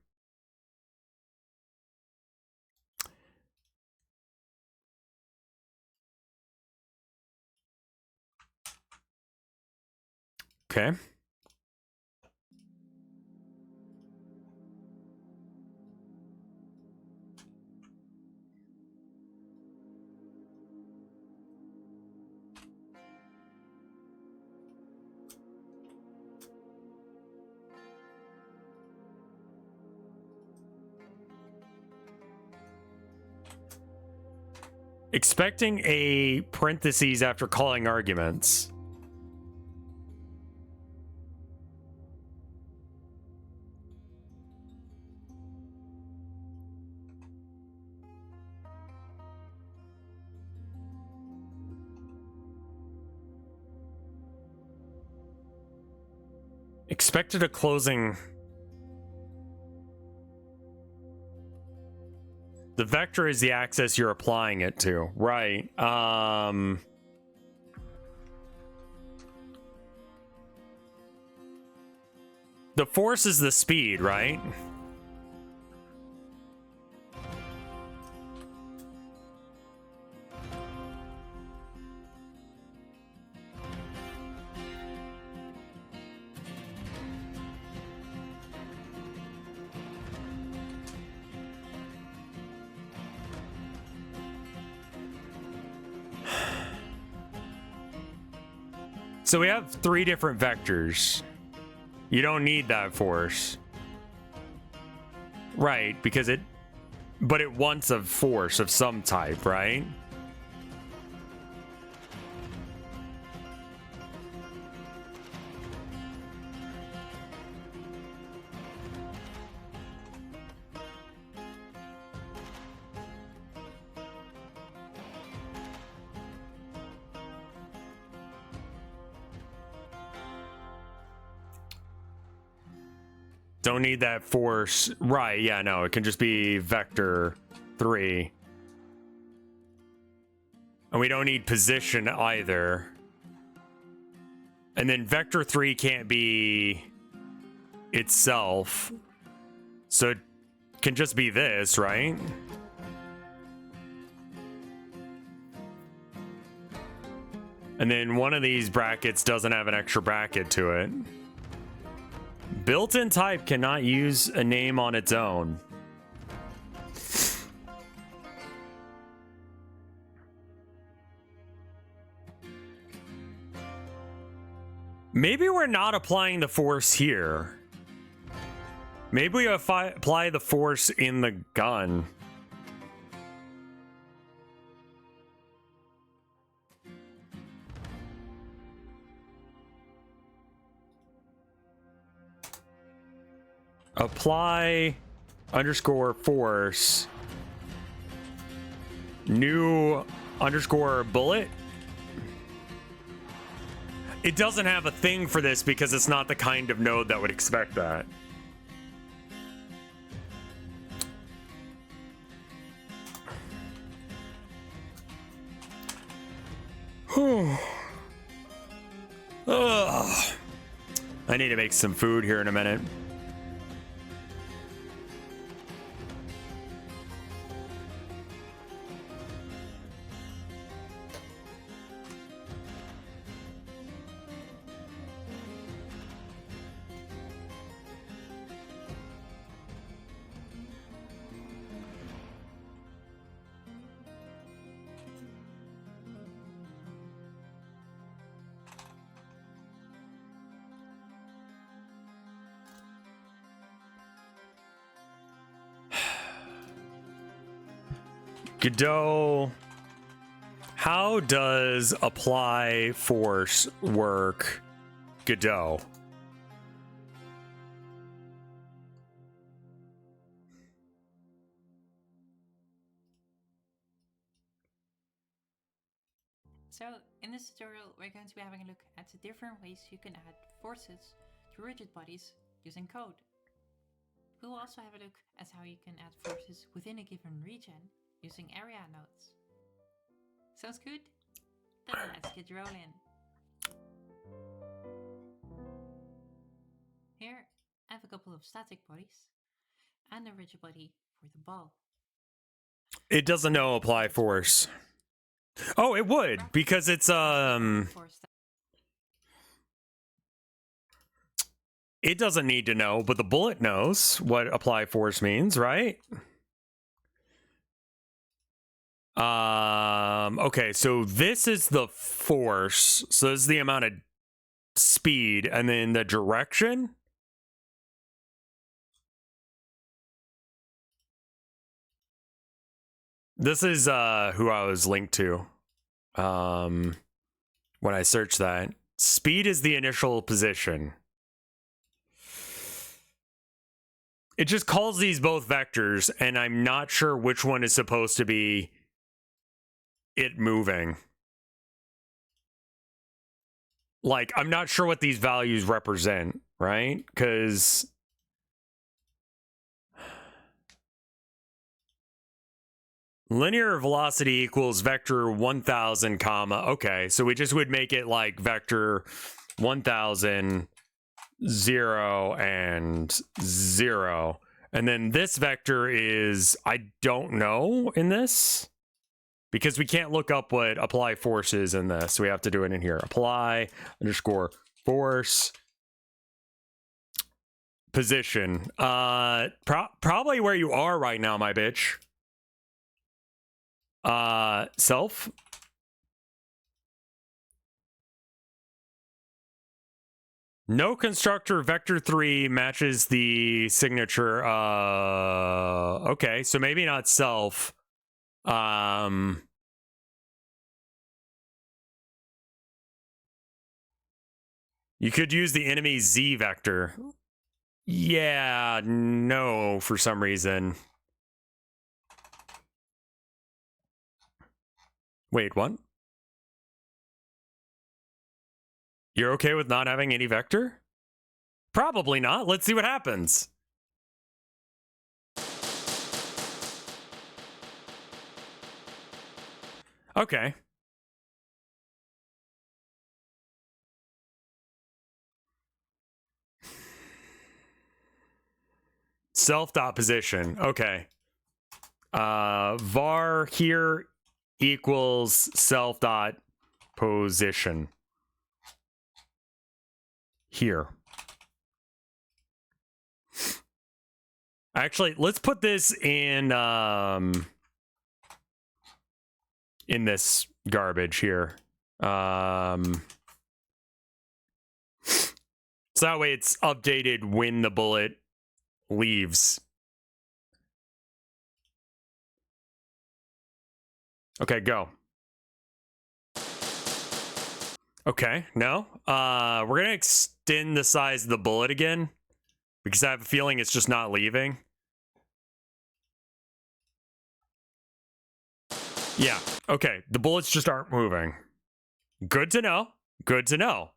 Okay. Expecting a parentheses after calling arguments. Expected a closing. The vector is the axis you're applying it to. Right. The force is the speed, right? So we have 3 different vectors. You don't need that force. Right, because it wants a force of some type, right? Don't need that force. Right, yeah, no, it can just be vector 3. And we don't need position either. And then vector 3 can't be itself. So it can just be this, right? And then one of these brackets doesn't have an extra bracket to it. Built-in type cannot use a name on its own. Maybe we're not applying the force here. Maybe we apply the force in the gun. Apply underscore force. New underscore bullet. It doesn't have a thing for this because it's not the kind of node that would expect that. Ugh. I need to make some food here in a minute. Godot, how does apply force work? Godot. So, in this tutorial, we're going to be having a look at the different ways you can add forces to rigid bodies using code. We'll also have a look at how you can add forces within a given region using area nodes. Sounds good? Then let's get rolling. Here, I have a couple of static bodies and a rigid body for the ball. It doesn't know apply force. Oh, it would, because it's it doesn't need to know, but the bullet knows what apply force means, right? Okay, so this is the force. So this is the amount of speed, and then the direction. This is who I was linked to when I searched that. Speed is the initial position. It just calls these both vectors, and I'm not sure which one is supposed to be it moving. Like, I'm not sure what these values represent, right? Because linear velocity equals vector 1000 comma. Okay, so we just would make it like vector 1000, 0, and 0. And then this vector is, I don't know in this, because we can't look up what apply force is in this. So we have to do it in here. Apply underscore force position. Probably where you are right now, my bitch. Self. No constructor vector 3 matches the signature. Okay, so maybe not self. You could use the enemy Z vector. Yeah, no, for some reason. Wait, what? You're okay with not having any vector? Probably not. Let's see what happens. Okay. Self dot position. Okay. Var here equals self dot position. Here. Actually, let's put this in this garbage here. So that way it's updated when the bullet leaves. Okay, go. Okay, no. We're gonna extend the size of the bullet again because I have a feeling it's just not leaving. Yeah, okay. The bullets just aren't moving. Good to know. Good to know.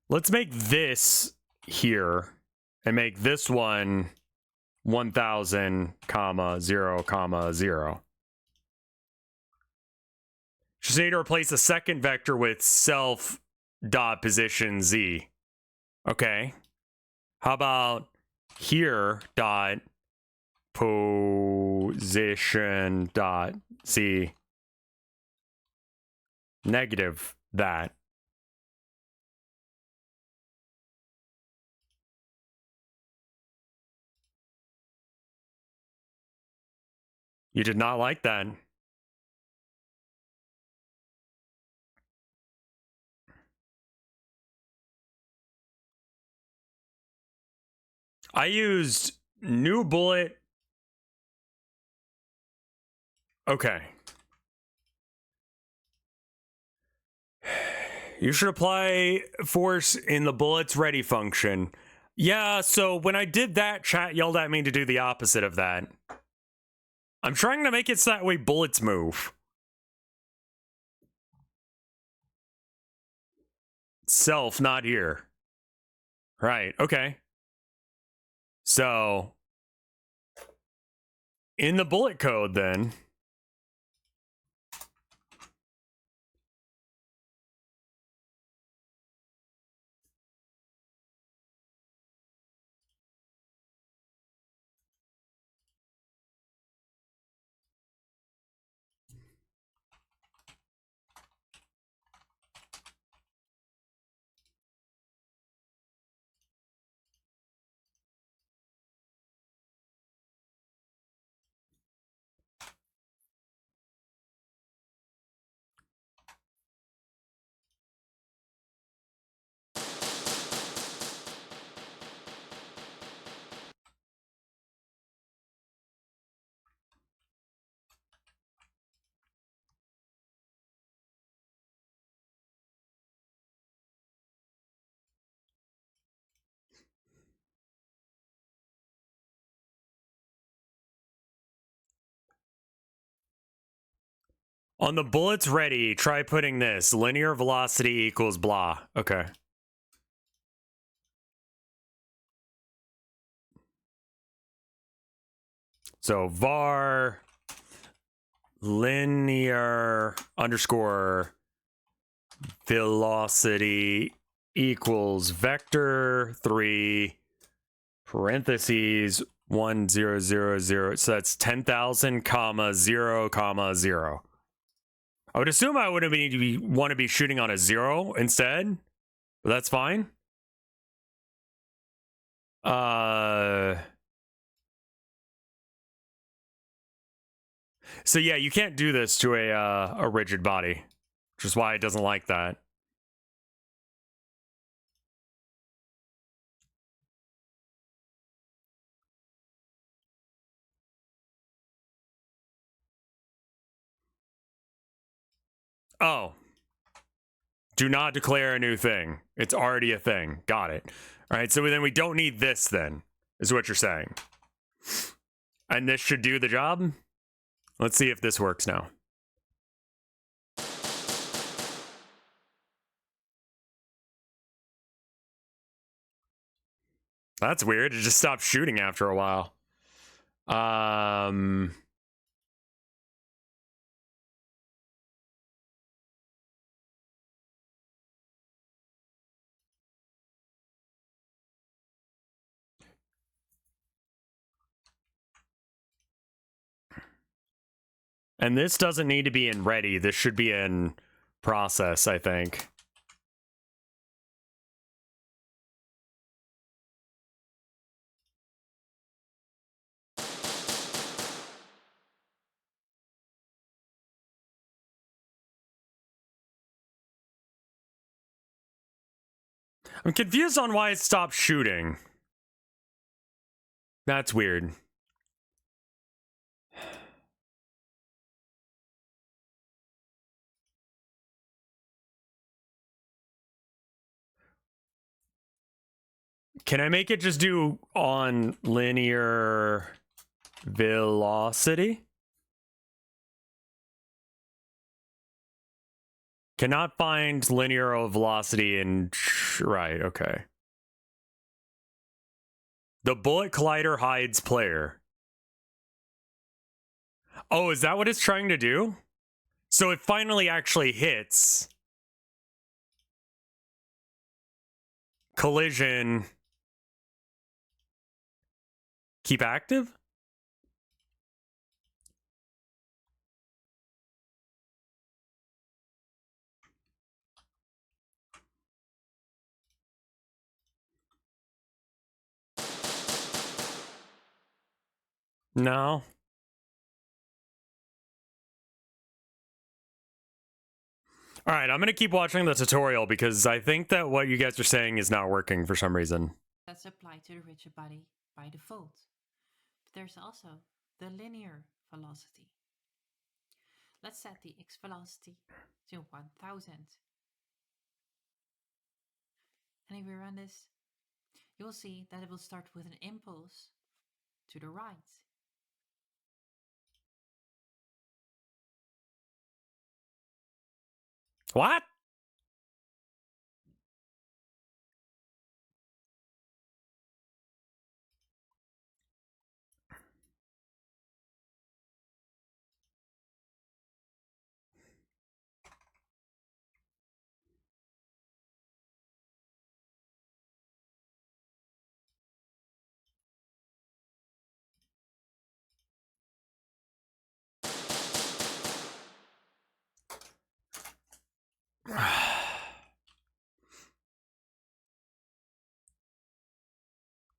Let's make this here and make this one 1000, comma, 0, comma, 0. Just need to replace the second vector with self dot position Z. Okay. How about here dot position dot Z? Negative that. You did not like that. I used new bullet. Okay. You should apply force in the bullets ready function. Yeah, so when I did that, chat yelled at me to do the opposite of that. I'm trying to make it so that way bullets move. Self, not here. Right, okay. So, in the bullet code then, on the bullets ready, try putting this. Linear velocity equals blah. Okay. So var linear underscore velocity equals vector 3 parentheses 1000. So that's 10,000 comma 0 comma 0. I would assume I would want to be shooting on a 0 instead, but that's fine. So yeah, you can't do this to a rigid body, which is why it doesn't like that. Oh. Do not declare a new thing. It's already a thing. Got it. All right, so then we don't need this then, is what you're saying. And this should do the job? Let's see if this works now. That's weird. It just stopped shooting after a while. And this doesn't need to be in ready. This should be in process, I think. I'm confused on why it stopped shooting. That's weird. Can I make it just do on linear velocity? Cannot find linear velocity in... Right, okay. The bullet collider hides player. Oh, is that what it's trying to do? So it finally actually hits. Collision. Keep active? No. All right, I'm going to keep watching the tutorial because I think that what you guys are saying is not working for some reason. That's applied to the rigid body by default. But there's also the linear velocity. Let's set the x velocity to 1000. And if we run this, you will see that it will start with an impulse to the right. What?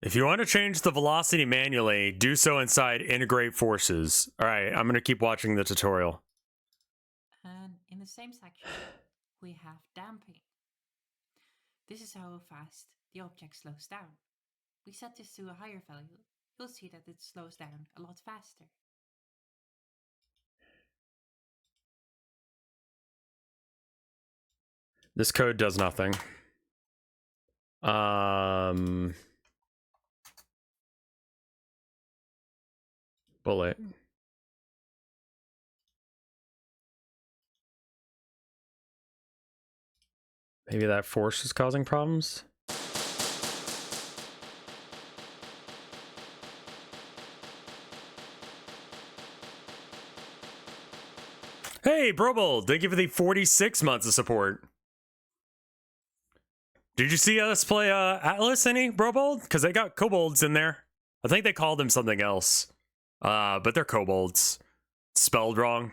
If you want to change the velocity manually, do so inside integrate forces. All right, I'm going to keep watching the tutorial. And in the same section, we have damping. This is how fast the object slows down. We set this to a higher value. You'll see that it slows down a lot faster. This code does nothing. Bullet. Maybe that force is causing problems? Hey, Brobold, thank you for the 46 months of support. Did you see us play Atlas any, Brobold? Because they got kobolds in there. I think they called them something else. But they're kobolds. Spelled wrong.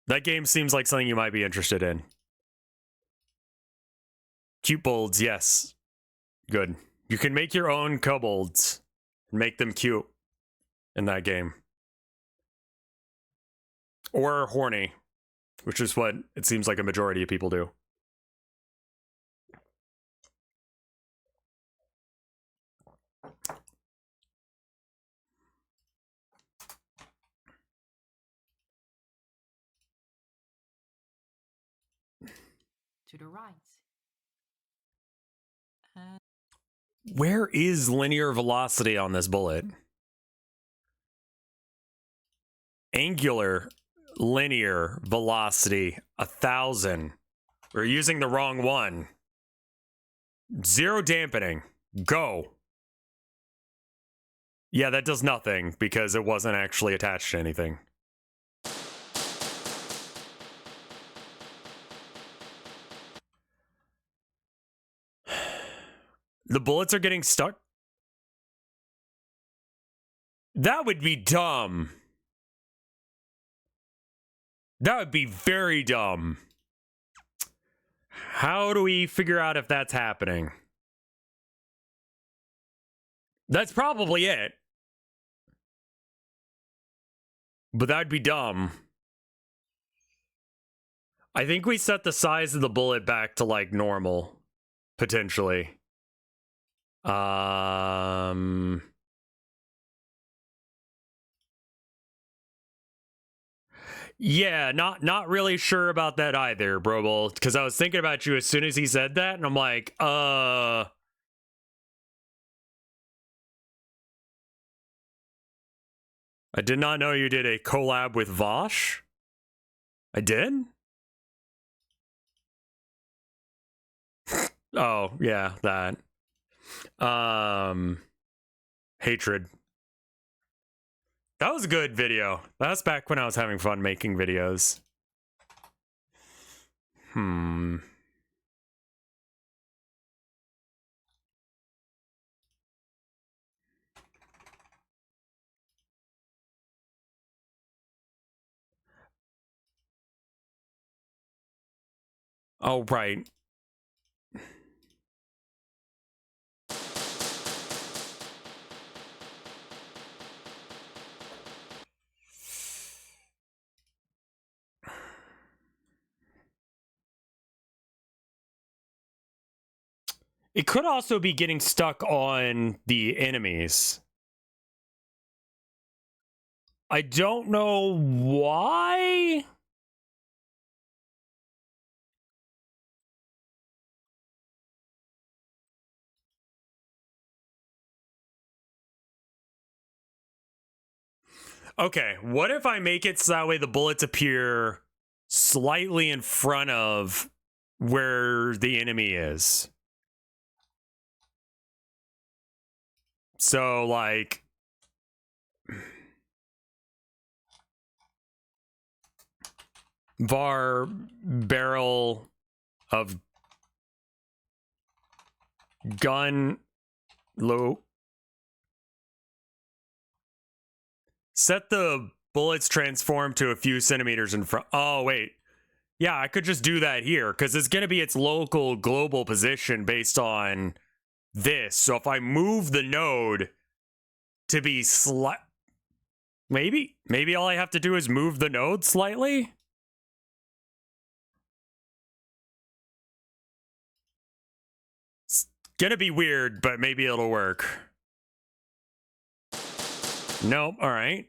That game seems like something you might be interested in. Cute bolds, yes. Good. You can make your own kobolds and make them cute in that game. Or horny, which is what it seems like a majority of people do. To the right. Where is linear velocity on this bullet? Angular linear velocity 1,000. We're using the wrong one. 0 dampening. Go. Yeah, that does nothing because it wasn't actually attached to anything. The bullets are getting stuck. That would be dumb. That would be very dumb. How do we figure out if that's happening? That's probably it. But that'd be dumb. I think we set the size of the bullet back to like normal, potentially. Yeah, not really sure about that either, Brobel, because I was thinking about you as soon as he said that, and I'm like, I did not know you did a collab with Vosh. I did? Oh, yeah, that. Hatred. That was a good video. That was back when I was having fun making videos. Oh, right. It could also be getting stuck on the enemies. I don't know why. Okay, what if I make it so that way the bullets appear slightly in front of where the enemy is? So, like, var barrel of gun low. Set the bullets transform to a few centimeters in front. Oh, wait. Yeah, I could just do that here because it's going to be its local global position based on this. So if I move the node to be maybe all I have to do is move the node slightly. It's going to be weird, but maybe it'll work. Nope. All right.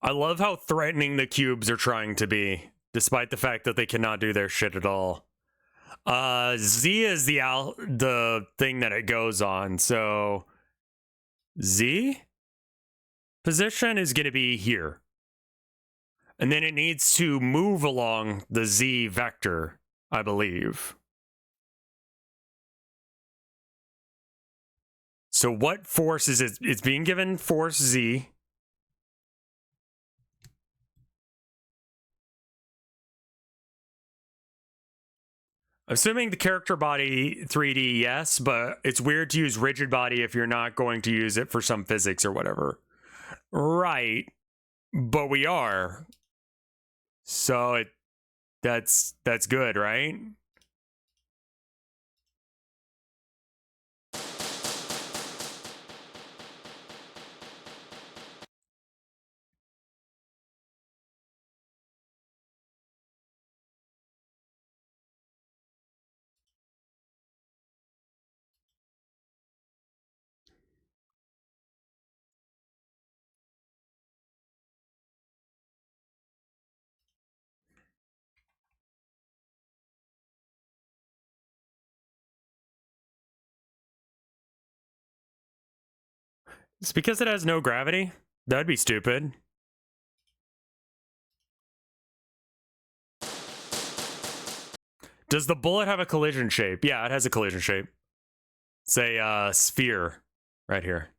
I love how threatening the cubes are trying to be, despite the fact that they cannot do their shit at all. Z is the thing that it goes on. So Z position is going to be here. And then it needs to move along the Z vector, I believe. So what force is it? It's being given force Z. Assuming the character body 3D, yes, but it's weird to use rigid body if you're not going to use it for some physics or whatever. Right. But we are. So that's good, right? It's because it has no gravity? That'd be stupid. Does the bullet have a collision shape? Yeah, it has a collision shape. It's a sphere right here.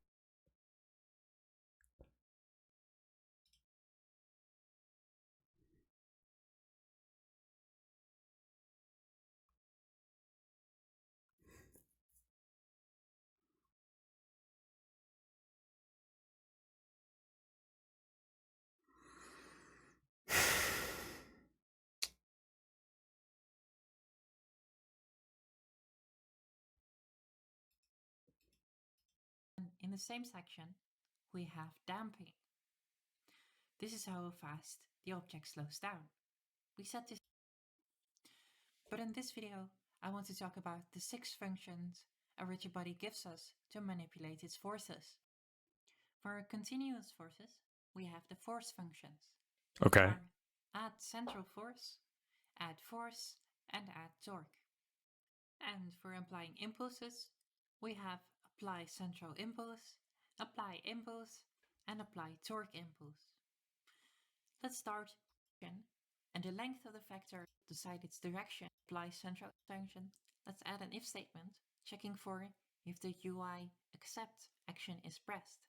In the same section, we have damping. This is how fast the object slows down. We set this. But in this video, I want to talk about the 6 functions a rigid body gives us to manipulate its forces. For continuous forces, we have the force functions. Okay. Add central force, add force, and add torque. And for applying impulses, we have apply central impulse, apply impulse, and apply torque impulse. Let's start. And the length of the vector decide its direction. Apply central function. Let's add an if statement, checking for if the UI accept action is pressed.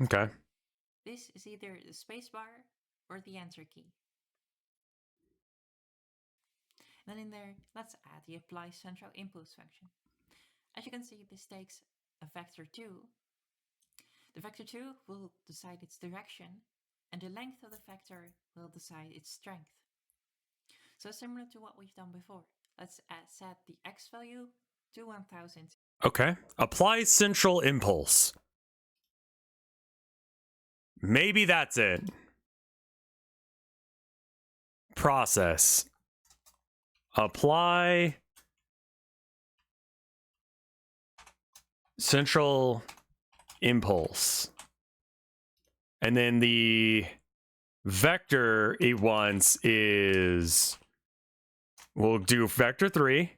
Okay. This is either the spacebar or the enter key. Then in there, let's add the apply central impulse function. As you can see, this takes a vector 2. The vector 2 will decide its direction, and the length of the vector will decide its strength. So similar to what we've done before, let's set the x value to 1000. Okay. Apply central impulse. Maybe that's it. Process. Apply central impulse. And then the vector it wants is, we'll do vector 3.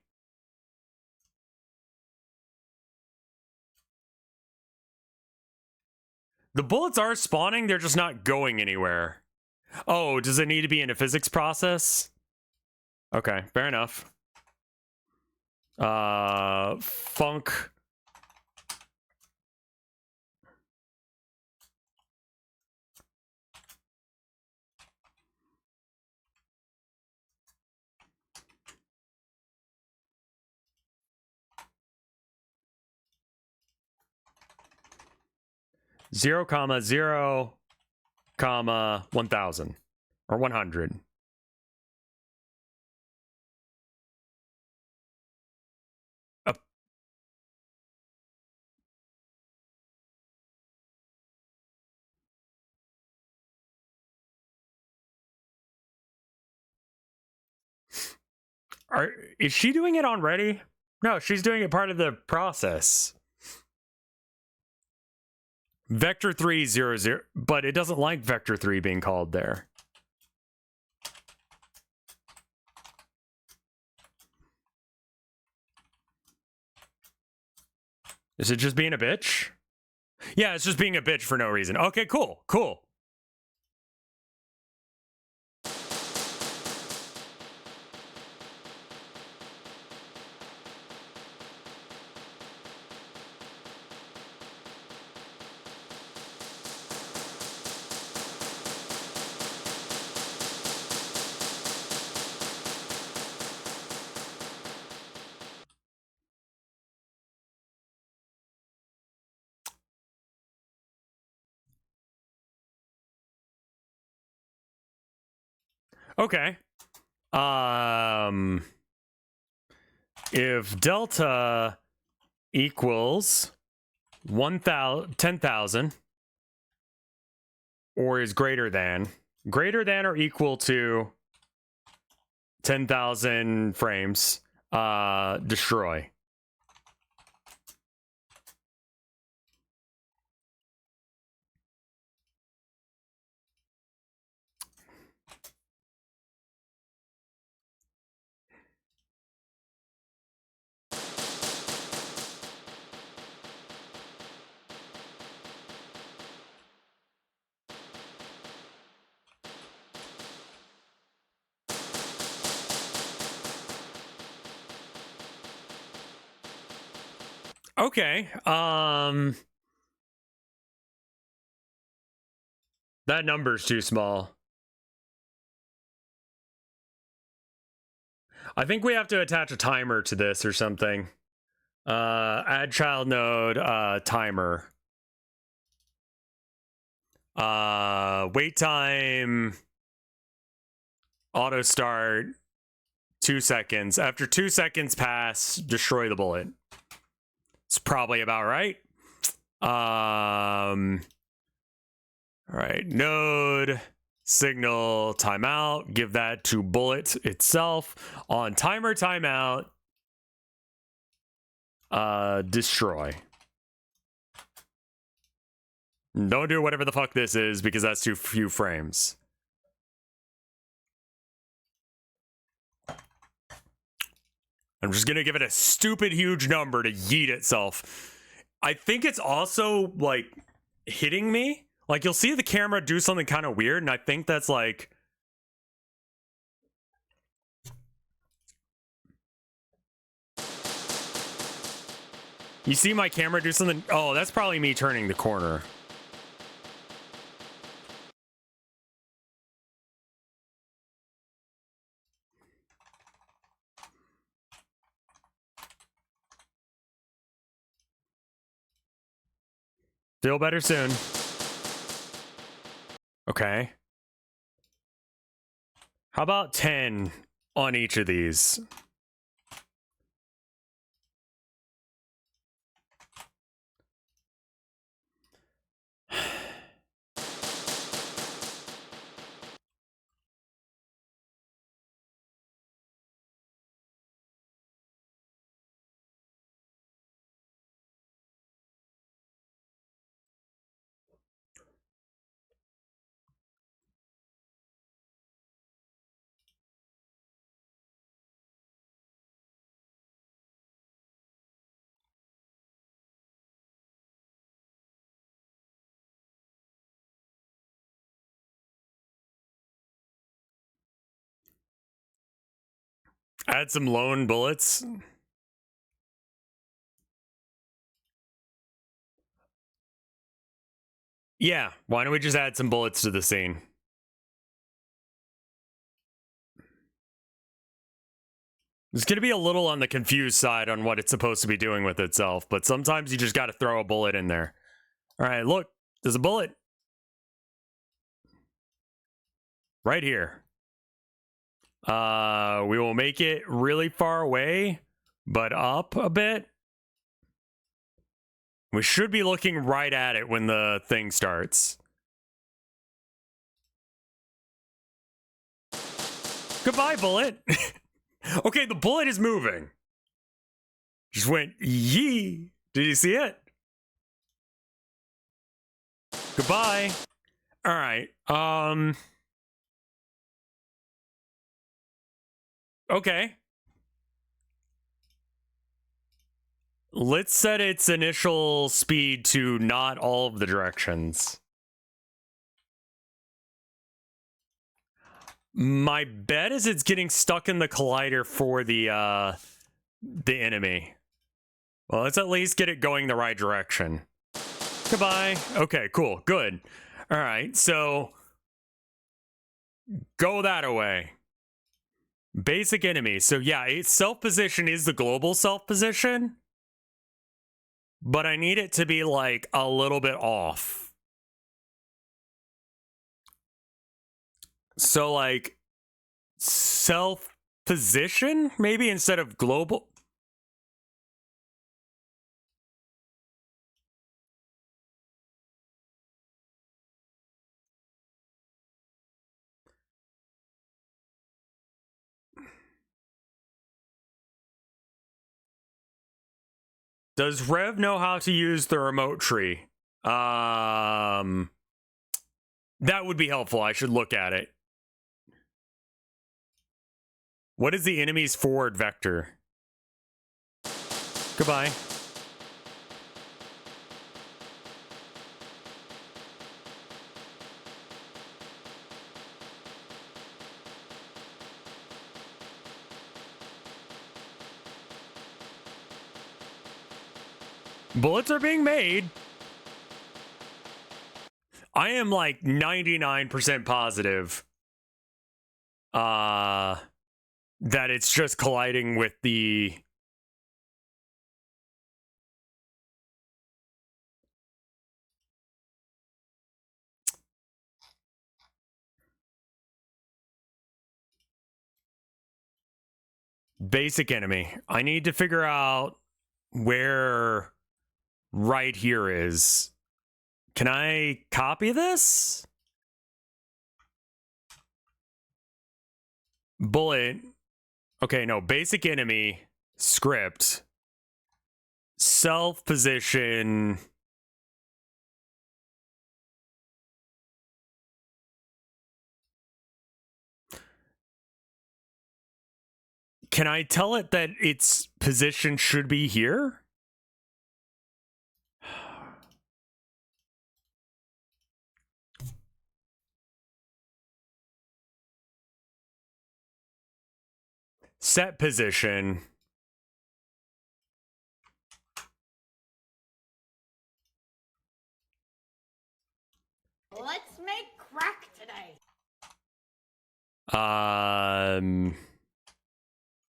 The bullets are spawning, they're just not going anywhere. Oh, does it need to be in a physics process? Okay, fair enough. Func. Zero comma 0 comma 1000 or 100. Is she doing it already? No, she's doing it part of the process. Vector 3 0 0, but it doesn't like vector 3 being called there. Is it just being a bitch? Yeah, it's just being a bitch for no reason. Okay, cool, cool. Okay. If delta equals 10,000 or is greater than or equal to 10,000 frames, destroy. Okay. That number's too small. I think we have to attach a timer to this or something. Add child node, timer. Wait time, auto start, 2 seconds. After 2 seconds pass, destroy the bullet. It's probably about right. All right, node, signal, timeout. Give that to bullet itself. On timer, timeout, destroy. Don't do whatever the fuck this is because that's too few frames. I'm just gonna give it a stupid huge number to yeet itself. I think it's also like hitting me. Like you'll see the camera do something kind of weird, and I think that's like you see my camera do something. Oh, that's probably me turning the corner. Feel better soon. Okay. How about 10 on each of these? Add some lone bullets. Yeah, why don't we just add some bullets to the scene? It's going to be a little on the confused side on what it's supposed to be doing with itself, but sometimes you just got to throw a bullet in there. All right, look, there's a bullet. Right here. We will make it really far away, but up a bit. We should be looking right at it when the thing starts. Goodbye, bullet. Okay, the bullet is moving. Just went yee. Did you see it? Goodbye. All right. Okay. Let's set its initial speed to not all of the directions. My bet is it's getting stuck in the collider for the enemy. Well, let's at least get it going the right direction. Goodbye. Okay, cool. Good. All right, so go that away. Basic enemy. So yeah, its self position is the global self position, but I need it to be like a little bit off. So like self position, maybe instead of global. Does Rev know how to use the remote tree? That would be helpful. I should look at it. What is the enemy's forward vector? Goodbye. Bullets are being made. I am like 99% positive that it's just colliding with the basic enemy. I need to figure out where right here is. Can I copy this? Bullet. Okay, no. Basic enemy. Script. Self position. Can I tell it that its position should be here? Set position. Let's make crack today.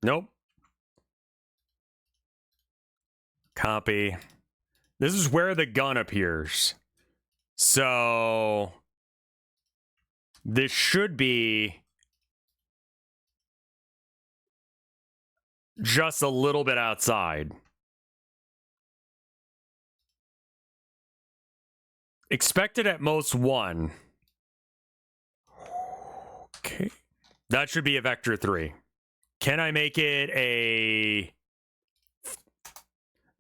Nope. Copy. This is where the gun appears. So this should be just a little bit outside. Expected at most 1. Okay. That should be a vector 3. Can I make it a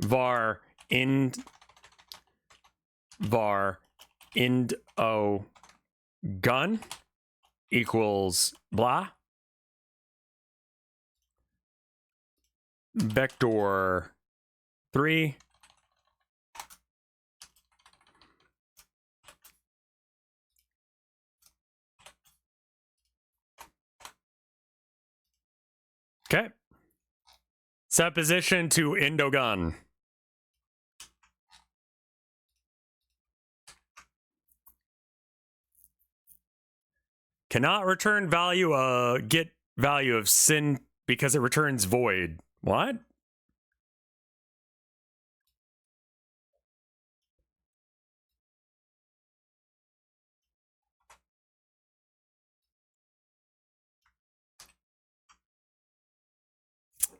var ind o gun equals blah vector 3 okay. Set position to Indogun. Cannot return value, get value of sin because it returns void. What?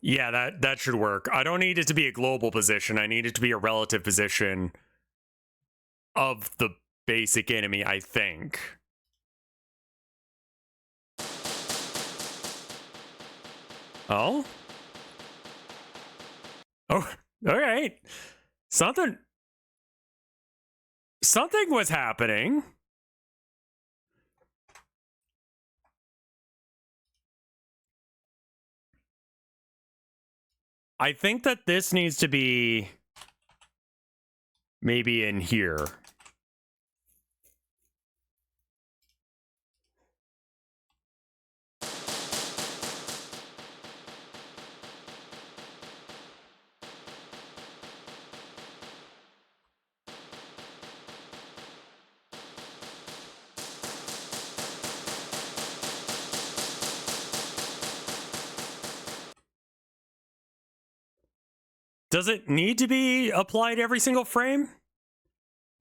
Yeah, that should work. I don't need it to be a global position. I need it to be a relative position of the basic enemy, I think. Oh? Oh, all right. Something was happening. I think that this needs to be maybe in here. Does it need to be applied every single frame?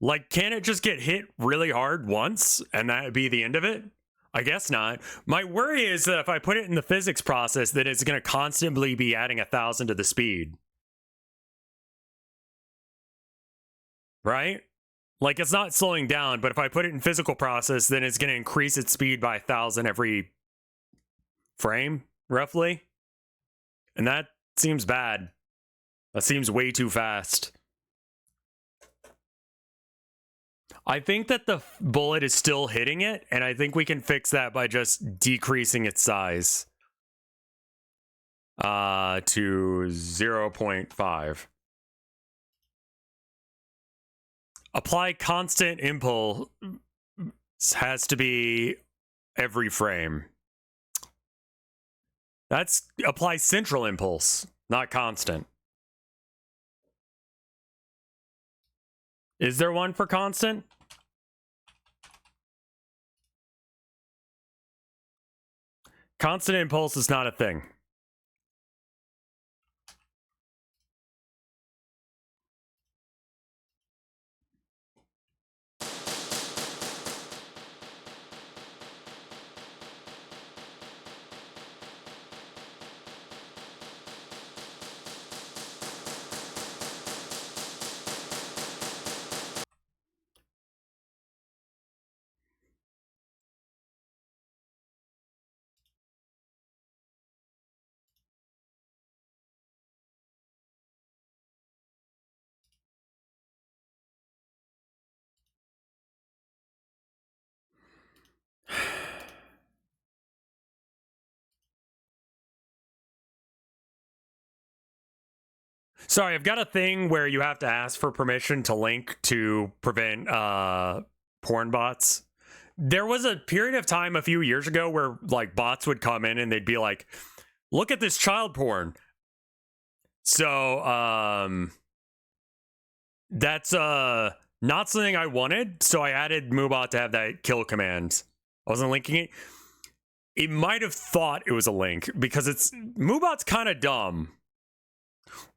Like, can it just get hit really hard once and that be the end of it? I guess not. My worry is that if I put it in the physics process, that it's going to constantly be adding 1,000 to the speed. Right? Like, it's not slowing down, but if I put it in physical process, then it's going to increase its speed by 1,000 every frame, roughly. And that seems bad. That seems way too fast. I think that the bullet is still hitting it, and I think we can fix that by just decreasing its size to 0.5. Apply constant impulse has to be every frame. That's apply central impulse, not constant. Is there one for constant? Constant impulse is not a thing. Sorry, I've got a thing where you have to ask for permission to link to prevent porn bots. There was a period of time a few years ago where like bots would come in and they'd be like, look at this child porn. So that's not something I wanted, so I added Moobot to have that kill command. I wasn't linking it. It might have thought it was a link because it's Moobot's kind of dumb.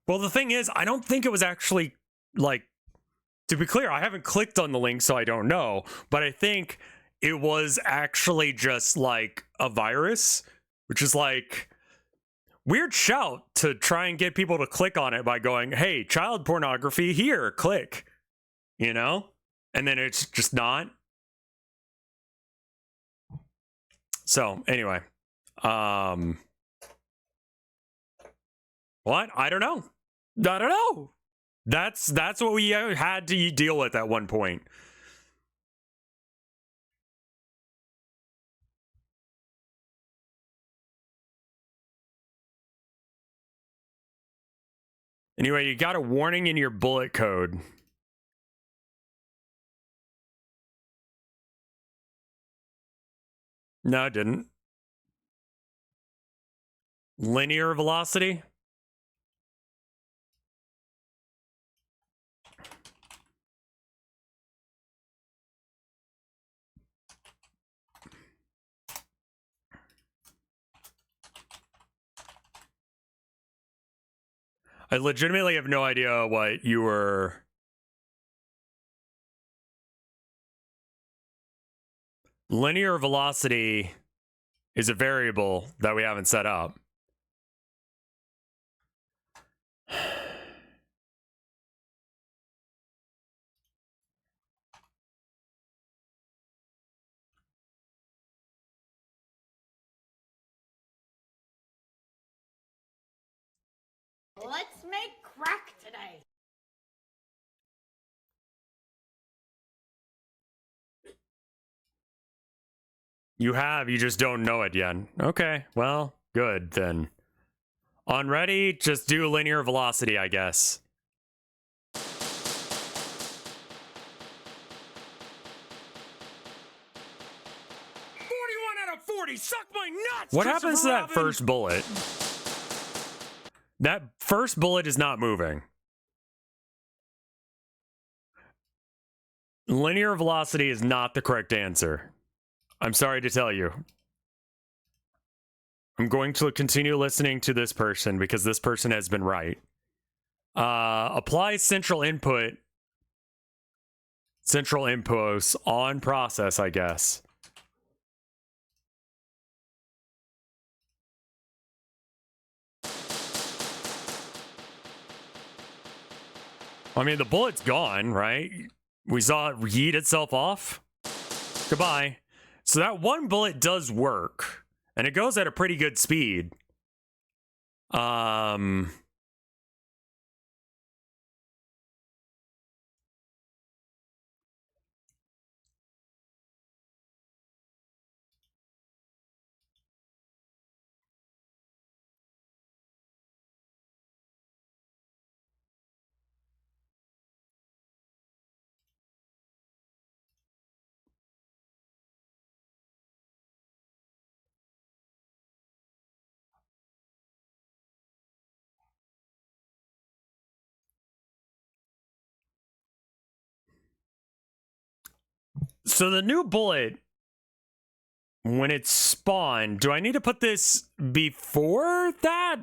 Well, the thing is, I don't think it was actually, like, to be clear, I haven't clicked on the link, so I don't know, but I think it was actually just, like, a virus, which is, like, weird shout to try and get people to click on it by going, hey, child pornography, here, click, you know? And then it's just not. So, anyway. What? I don't know. I don't know. That's what we had to deal with at one point. Anyway, you got a warning in your bullet code. No, it didn't. Linear velocity? I legitimately have no idea what you were... Linear velocity is a variable that we haven't set up. Let's make crack today. You have, you just don't know it yet. Okay, well, good then. On ready, just do linear velocity, I guess. 41 out of 40, suck my nuts! What happens to that first bullet? That first bullet is not moving. Linear velocity is not the correct answer. I'm sorry to tell you. I'm going to continue listening to this person because this person has been right. Apply central input. Central impulse on process, I guess. I mean, the bullet's gone, right? We saw it yeet itself off. Goodbye. So that one bullet does work, and it goes at a pretty good speed. So the new bullet, when it's spawned, do I need to put this before that?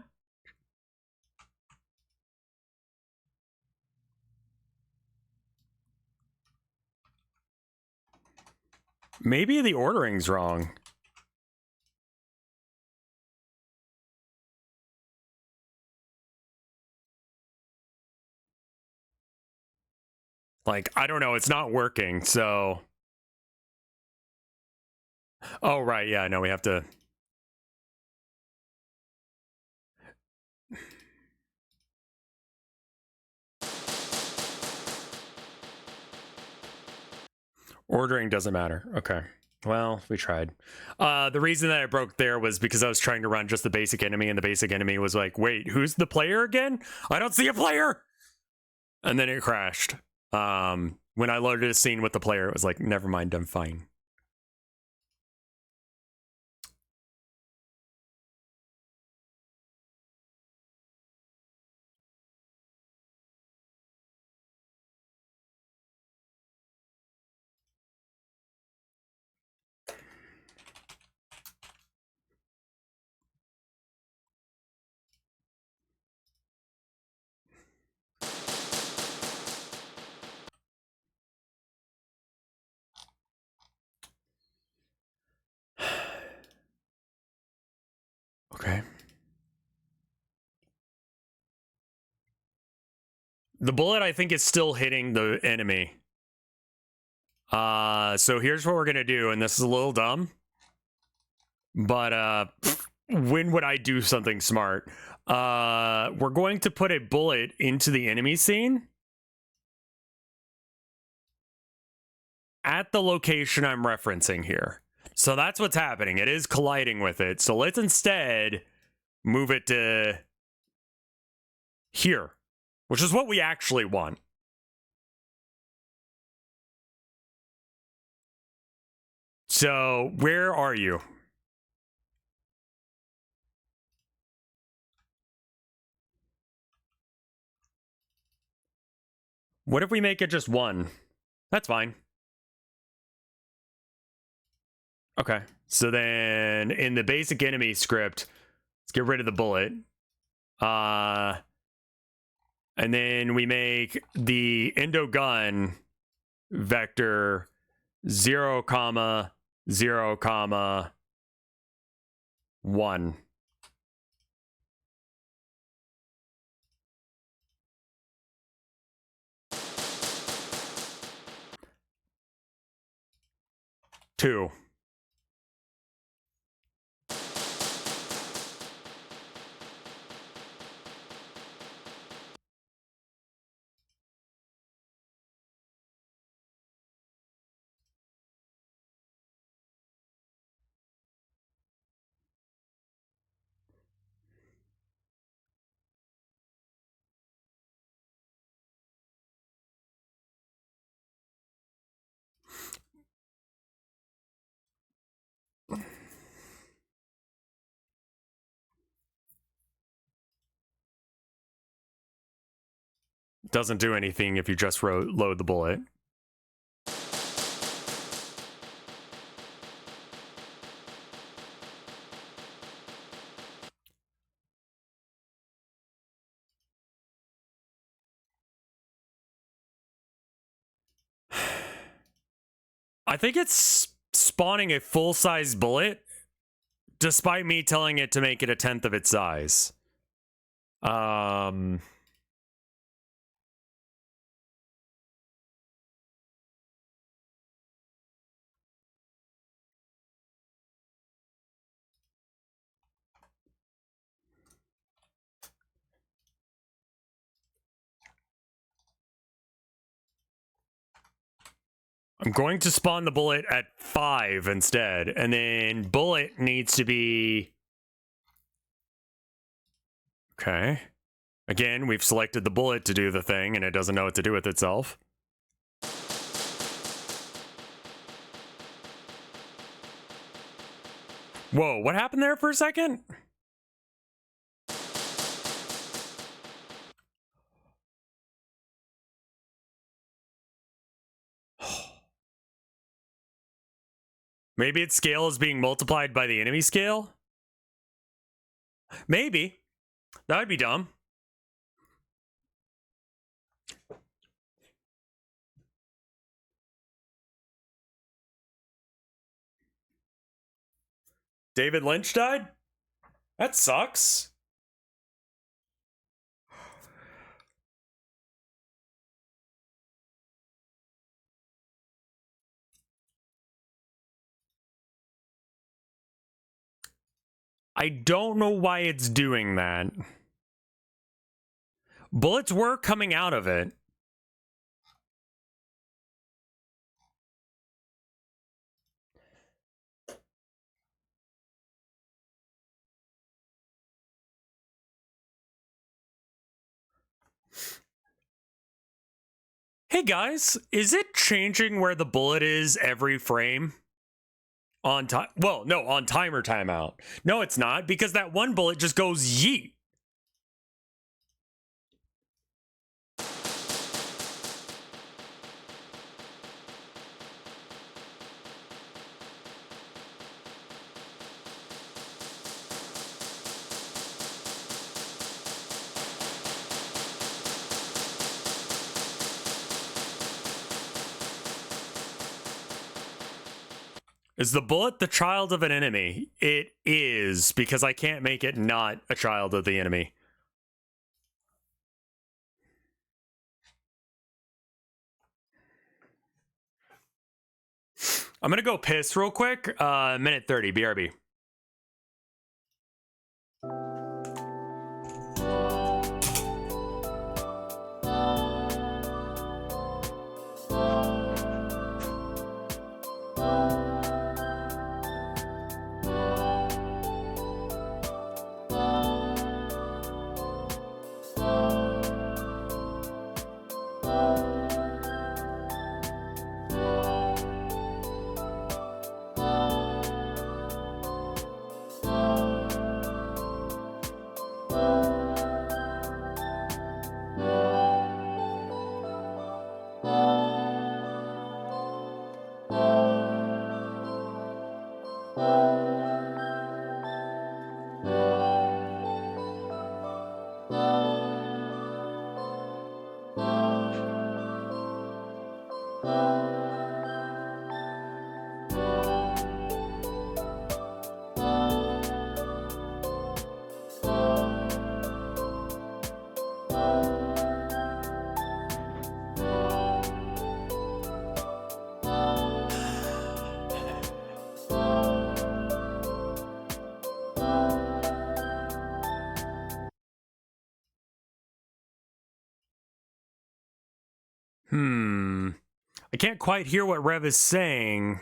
Maybe the ordering's wrong. Like, I don't know, it's not working, so... Oh, right, yeah, no, we have to... Ordering doesn't matter. Okay. Well, we tried. The reason that I broke there was because I was trying to run just the basic enemy, and the basic enemy was like, wait, who's the player again? I don't see a player! And then it crashed. When I loaded a scene with the player, it was like, never mind, I'm fine. Okay. The bullet, I think, is still hitting the enemy. So here's what we're gonna do, and this is a little dumb. But, when would I do something smart? We're going to put a bullet into the enemy scene. At the location I'm referencing here. So that's what's happening. It is colliding with it. So let's instead move it to here, which is what we actually want. So where are you? What if we make it just one? That's fine. Okay. So then in the basic enemy script, let's get rid of the bullet. And then we make the endo gun vector 0, 0, 1. Two. Doesn't do anything if you just load the bullet. I think it's spawning a full-size bullet, despite me telling it to make it 1/10 of its size. I'm going to spawn the bullet at 5 instead, and then bullet needs to be... Okay. Again, we've selected the bullet to do the thing, and it doesn't know what to do with itself. Whoa, what happened there for a second? Maybe its scale is being multiplied by the enemy scale? Maybe. That would be dumb. David Lynch died? That sucks. I don't know why it's doing that. Bullets were coming out of it. Hey guys, is it changing where the bullet is every frame? On time? Well, no, on timer timeout. No, it's not, because that one bullet just goes yeet. Is the bullet the child of an enemy? It is, because I can't make it not a child of the enemy. I'm gonna go piss real quick. Minute 30, BRB. I can't quite hear what Rev is saying.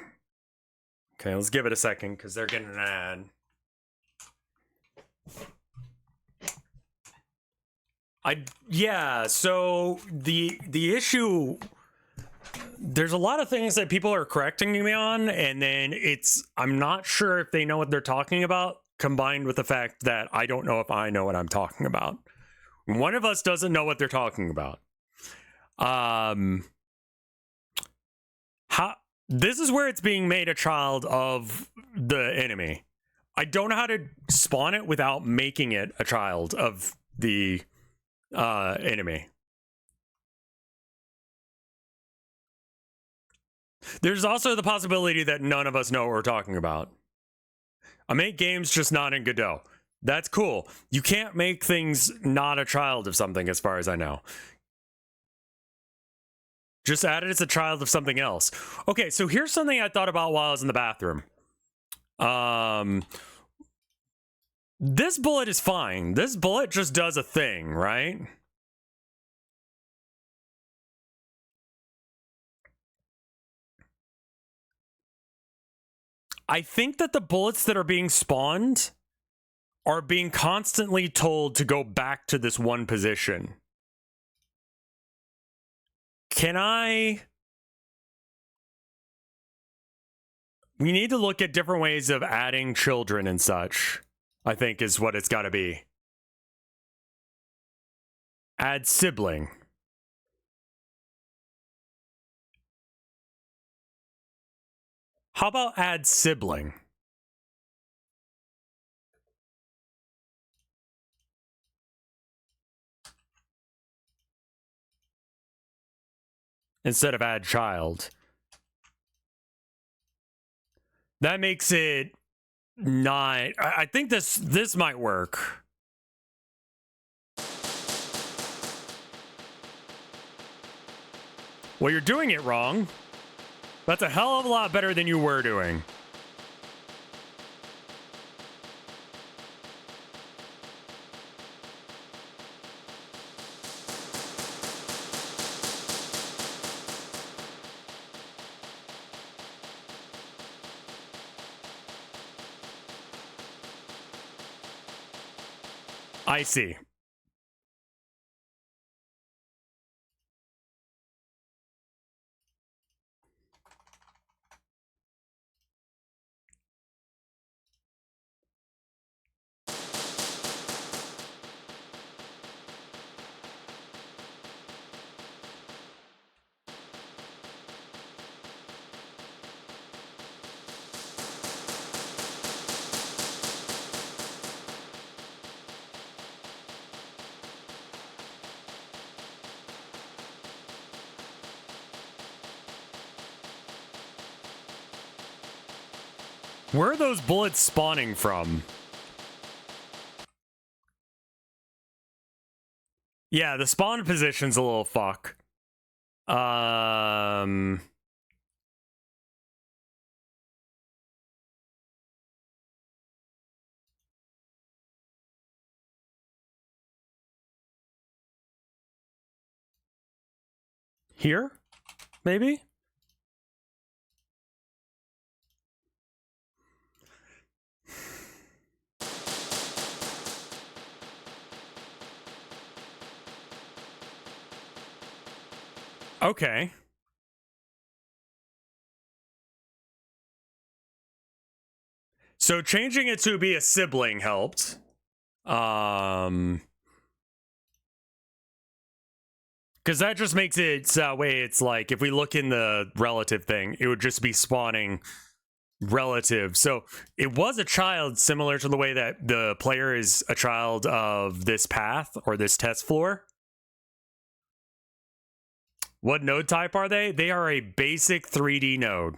Okay, let's give it a second because they're getting an ad. Yeah, so the issue, there's a lot of things that people are correcting me on, and then I'm not sure if they know what they're talking about, combined with the fact that I don't know if I know what I'm talking about. One of us doesn't know what they're talking about. This is where it's being made a child of the enemy. I don't know how to spawn it without making it a child of the enemy. There's also the possibility that none of us know what we're talking about. I make games just not in Godot. That's cool. You can't make things not a child of something, as far as I know. Just add it as a child of something else. Okay, so here's something I thought about while I was in the bathroom. This bullet is fine. This bullet just does a thing, right? I think that the bullets that are being spawned are being constantly told to go back to this one position. Can I... We need to look at different ways of adding children and such, I think is what it's got to be. Add sibling. How about add sibling? Instead of add child. That makes it not... I think this might work. Well, you're doing it wrong. That's a hell of a lot better than you were doing. I see. Where are those bullets spawning from? Yeah, the spawn position's a little fuck. Here? Maybe? Okay. So changing it to be a sibling helped. Because that just makes it so that way it's like, if we look in the relative thing, it would just be spawning relative. So it was a child, similar to the way that the player is a child of this path or this test floor. What node type are they? They are a basic 3D node.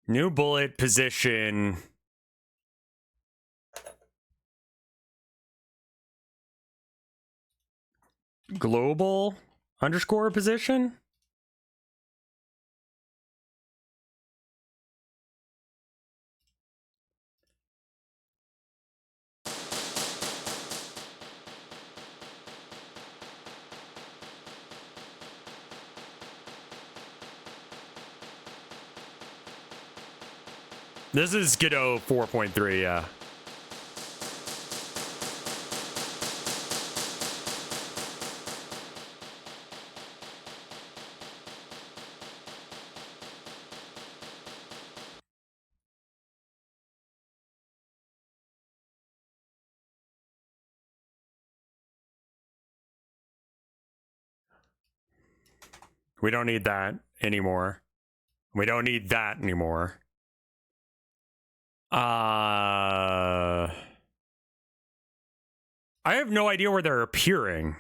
New bullet position. Global underscore position. This is Godot 4.3, yeah. We don't need that anymore. We don't need that anymore. I have no idea where they're appearing.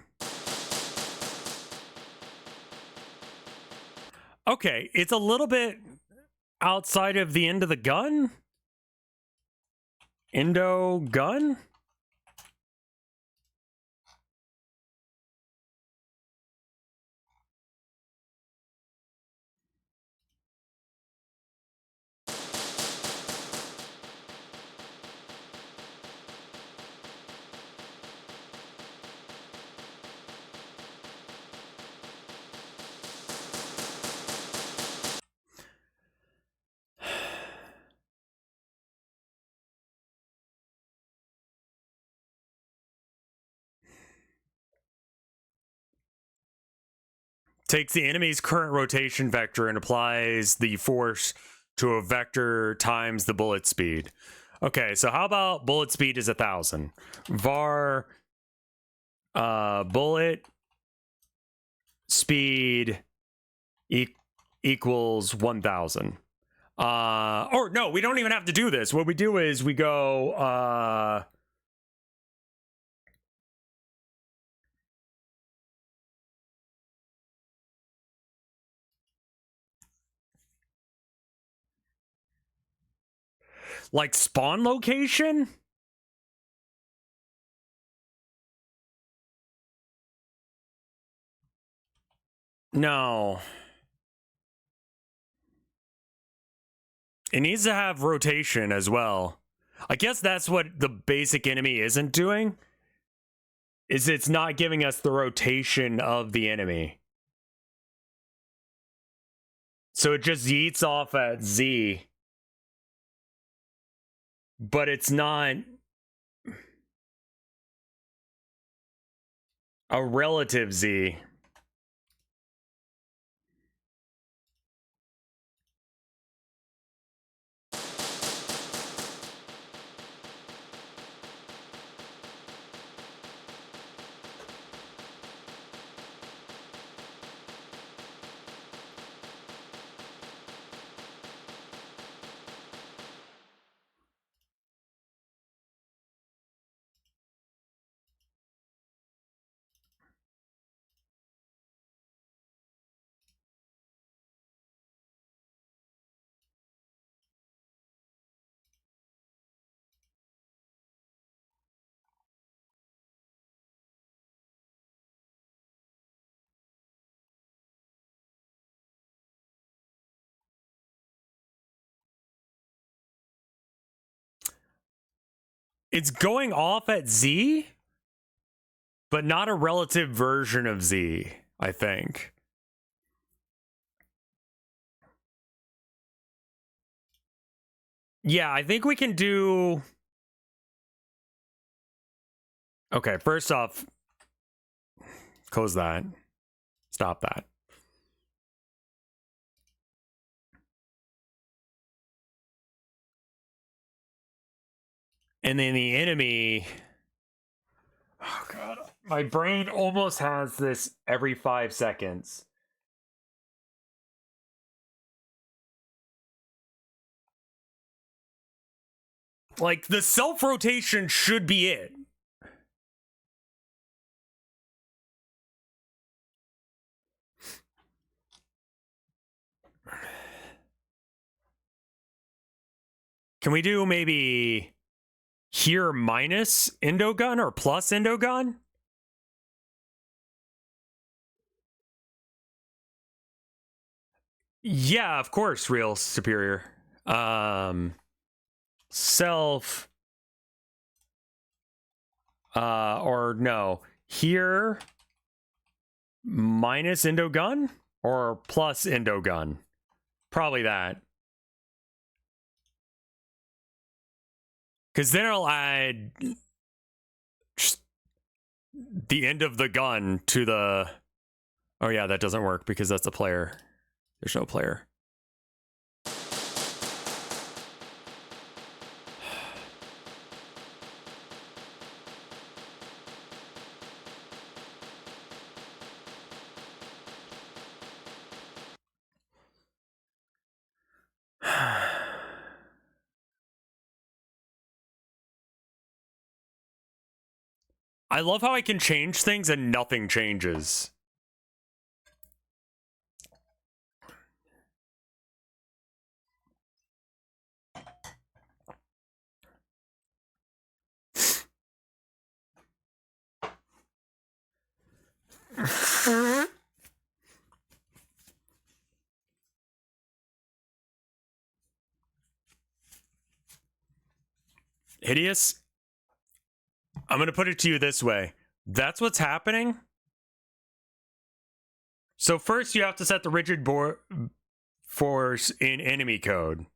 Okay, it's a little bit outside of the end of the gun. Endo gun? Takes the enemy's current rotation vector and applies the force to a vector times the bullet speed. Okay, so how about bullet speed is 1,000? Var bullet speed equals 1,000. Or no, we don't even have to do this. What we do is we go like spawn location? No. It needs to have rotation as well. I guess that's what the basic enemy isn't doing. Is it's not giving us the rotation of the enemy. So it just yeets off at Z. But it's not a relative Z. It's going off at Z, but not a relative version of Z, I think. Yeah, I think we can do... Okay, first off, close that. Stop that. And then the enemy... Oh, God. My brain almost has this every 5 seconds. Like, the self-rotation should be it. Can we do maybe here minus Endogun or plus Endogun? Yeah, of course, real superior. Self or no. Here minus Endogun or plus Endogun? Probably that. Because then I'll add just the end of the gun to the... Oh yeah, that doesn't work because that's a player. There's no player. I love how I can change things and nothing changes. Hideous? I'm going to put it to you this way. That's what's happening. So first you have to set the rigid force in enemy code.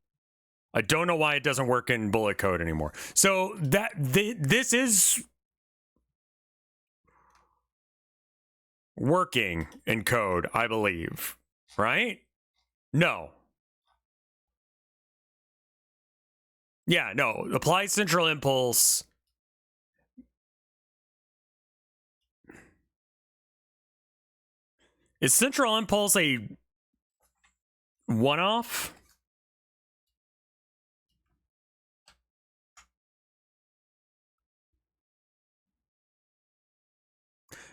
I don't know why it doesn't work in bullet code anymore. So that this is working in code, I believe. Right? No. Yeah, no. Apply central impulse. Is central impulse a one-off?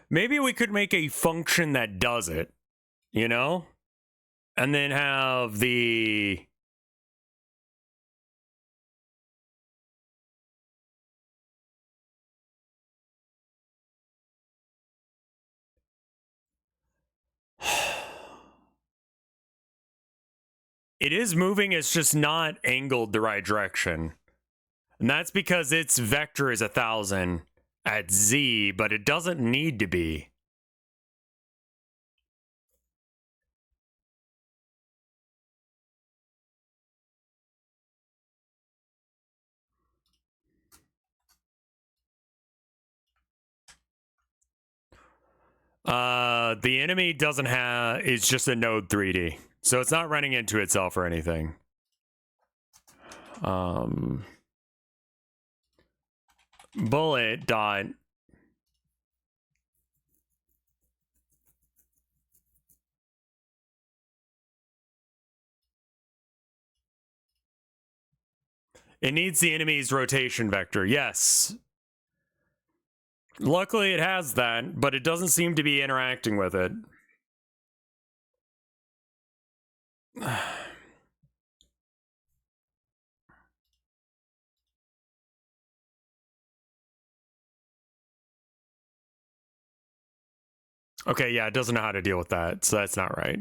Maybe we could make a function that does it, you know? And then have the... It is moving, it's just not angled the right direction. And that's because its vector is 1,000 at z, but it doesn't need to be. The enemy doesn't have, it's just a node 3D. So it's not running into itself or anything. Bullet dot. It needs the enemy's rotation vector. Yes. Luckily it has that, but it doesn't seem to be interacting with it. Okay, yeah, it doesn't know how to deal with that, so that's not right.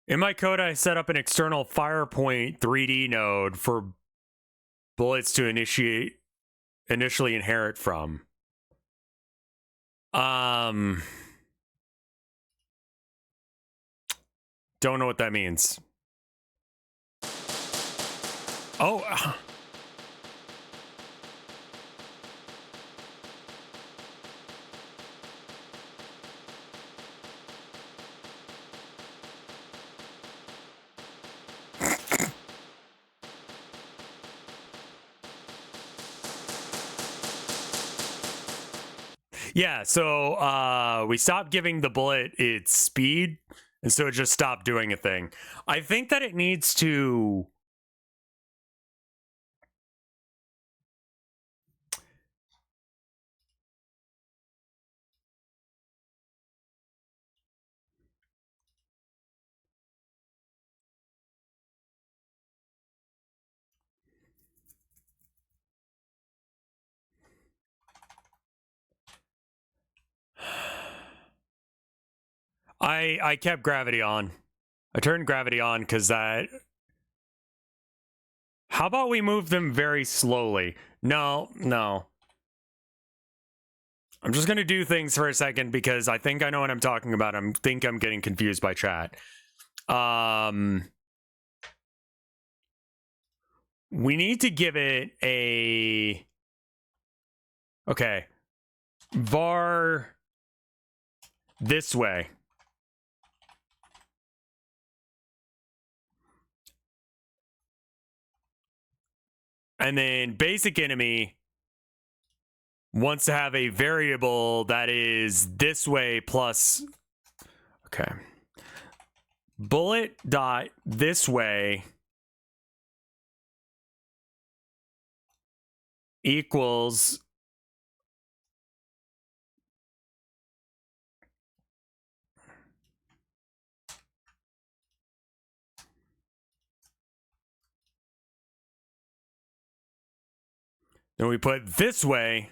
In my code, I set up an external FirePoint 3D node for bullets to initially inherit from. Don't know what that means. Oh. Yeah, so we stopped giving the bullet its speed, and so it just stopped doing a thing. I think that it needs to... I kept gravity on. I turned gravity on because that... How about we move them very slowly? No. I'm just going to do things for a second because I think I know what I'm talking about. I think I'm getting confused by chat. We need to give it a... Okay. Var this way. And then basic enemy wants to have a variable that is this way plus... Okay. Bullet dot this way equals... Then we put this way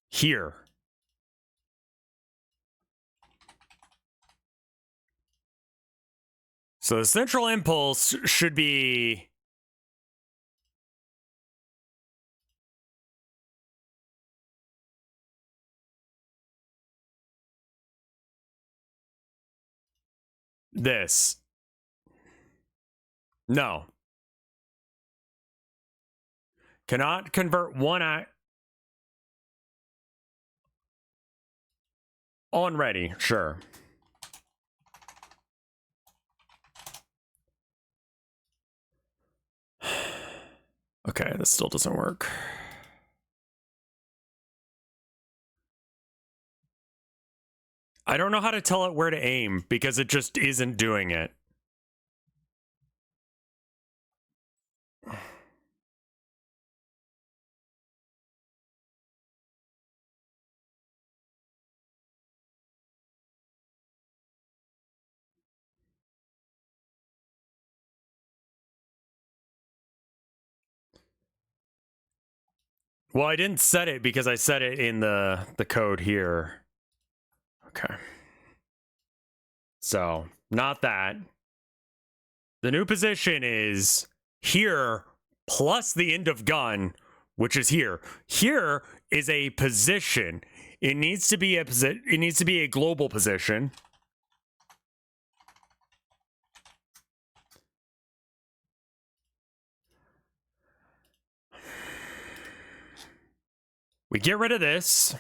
here. So the central impulse should be... this. No. Cannot convert one on ready, sure. Okay, this still doesn't work. I don't know how to tell it where to aim because it just isn't doing it. Well, I didn't set it because I set it in the code here. Okay. So, not that. The new position is here plus the end of gun, which is here. Here is a position. It needs to be a global position. We get rid of this.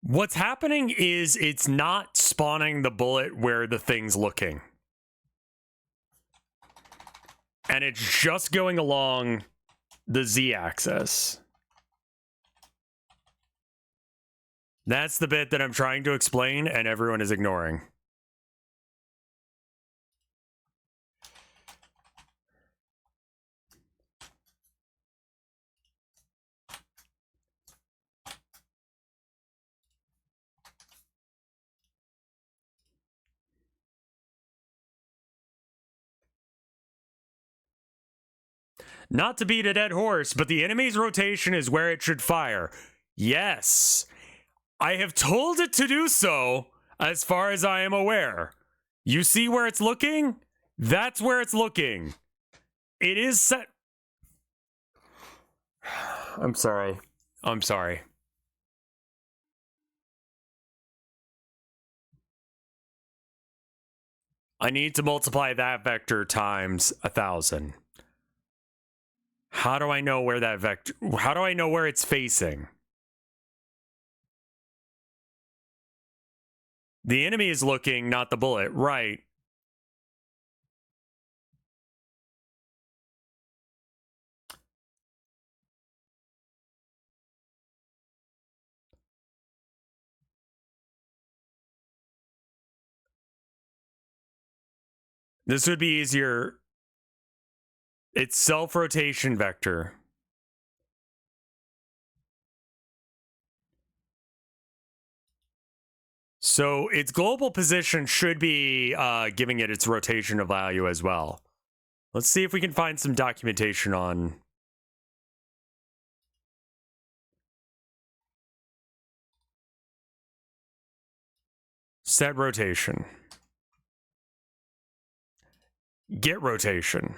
What's happening is it's not spawning the bullet where the thing's looking. And it's just going along the Z-axis. That's the bit that I'm trying to explain and everyone is ignoring. Not to beat a dead horse, but the enemy's rotation is where it should fire. Yes. I have told it to do so, as far as I am aware. You see where it's looking? That's where it's looking. It is set. I'm sorry. I'm sorry. I need to multiply that vector times 1,000. How do I know where that vector... How do I know where it's facing? The enemy is looking, not the bullet. Right. This would be easier. It's self-rotation vector. So its global position should be giving it its rotational value as well. Let's see if we can find some documentation on... Set rotation. Get rotation.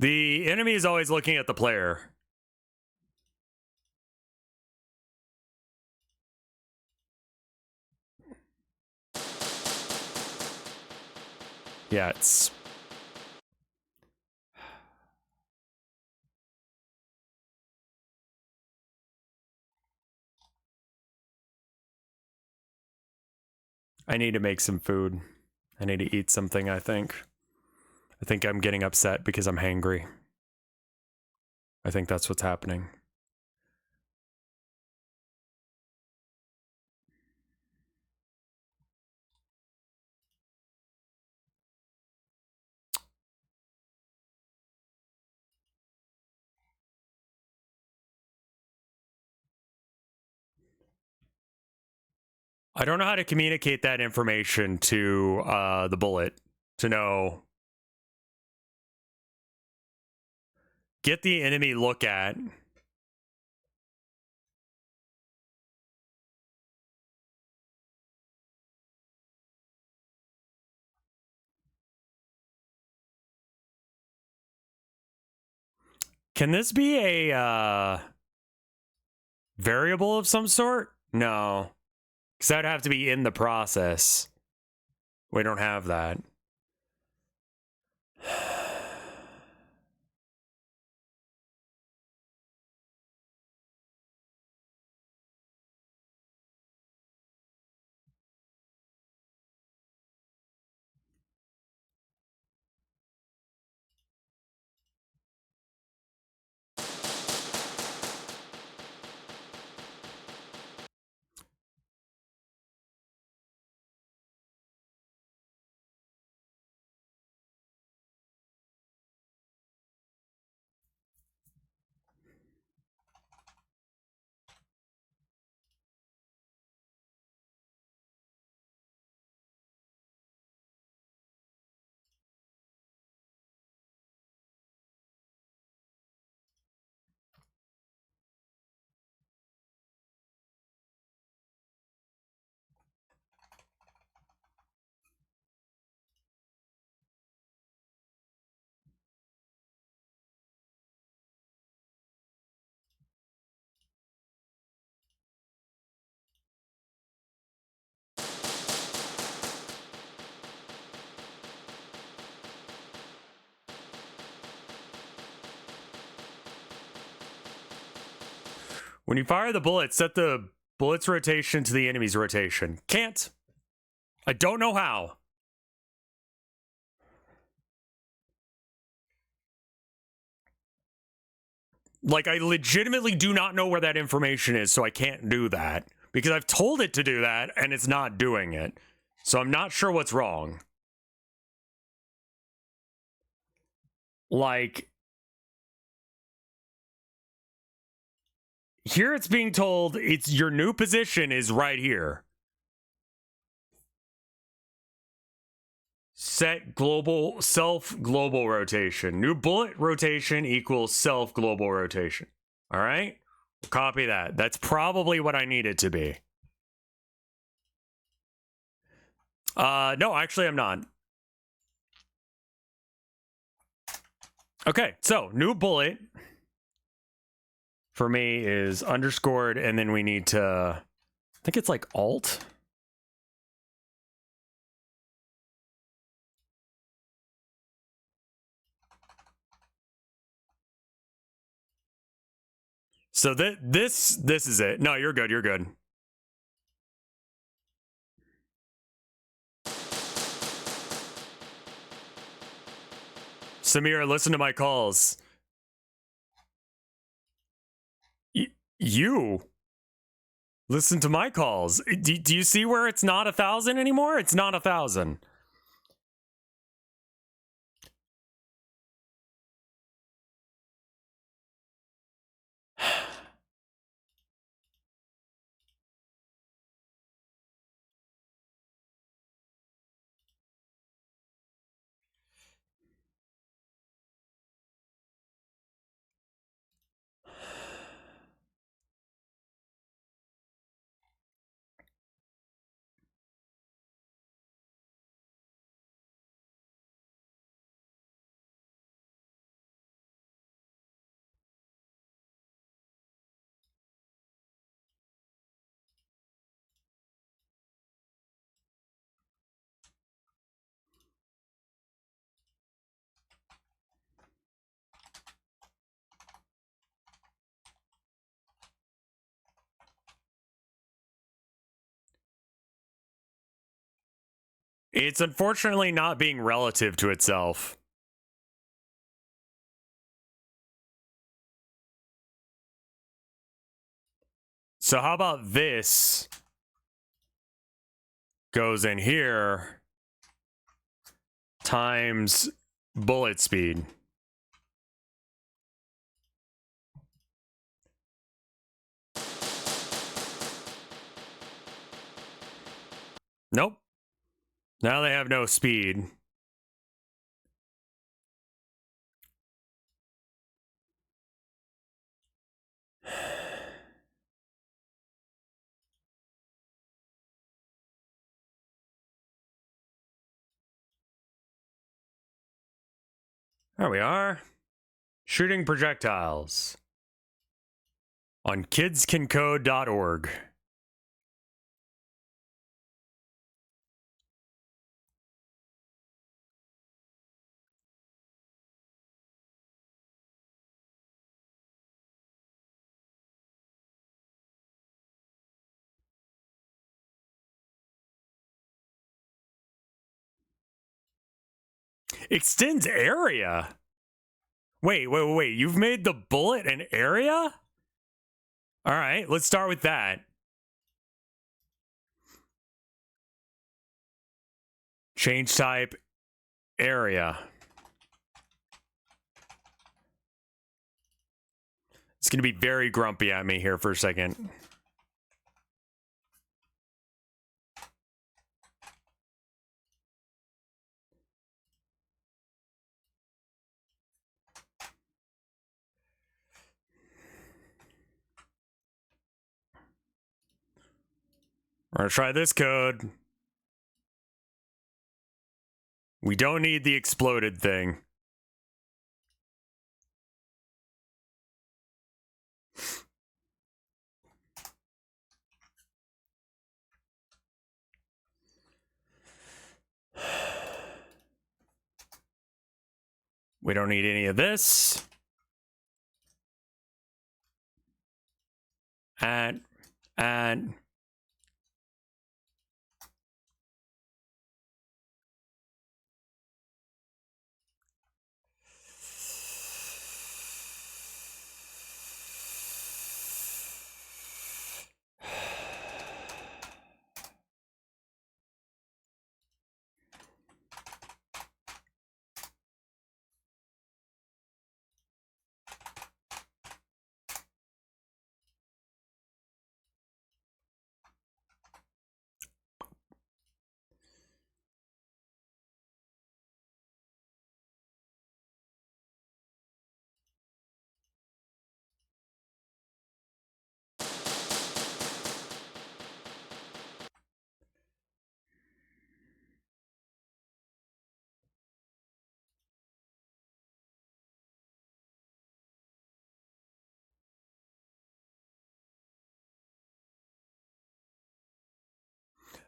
The enemy is always looking at the player. Yeah, it's... I need to make some food. I need to eat something, I think. I think I'm getting upset because I'm hangry. I think that's what's happening. I don't know how to communicate that information to the bullet to know. Get the enemy look at. Can this be a variable of some sort? No. Because that'd have to be in the process. We don't have that. When you fire the bullet, set the bullet's rotation to the enemy's rotation. Can't. I don't know how. Like, I legitimately do not know where that information is, so I can't do that. Because I've told it to do that, and it's not doing it. So I'm not sure what's wrong. Like, here it's being told it's your new position is right here. Set global, self-global rotation. New bullet rotation equals self-global rotation. All right? Copy that. That's probably what I need it to be. No, actually I'm not. Okay, so new bullet for me is underscored, and then we need to, I think it's like Alt. So this is it. No, you're good. You're good. Samira, listen to my calls. You listen to my calls. Do you see where it's not 1,000 anymore? It's not 1,000. It's unfortunately not being relative to itself. So how about this goes in here times bullet speed. Nope. Now they have no speed. There we are. Shooting projectiles. On kidscancode.org. Extends area? Wait. You've made the bullet an area? All right, let's start with that. Change type, area. It's going to be very grumpy at me here for a second. We're going to try this code. We don't need the exploded thing. We don't need any of this. And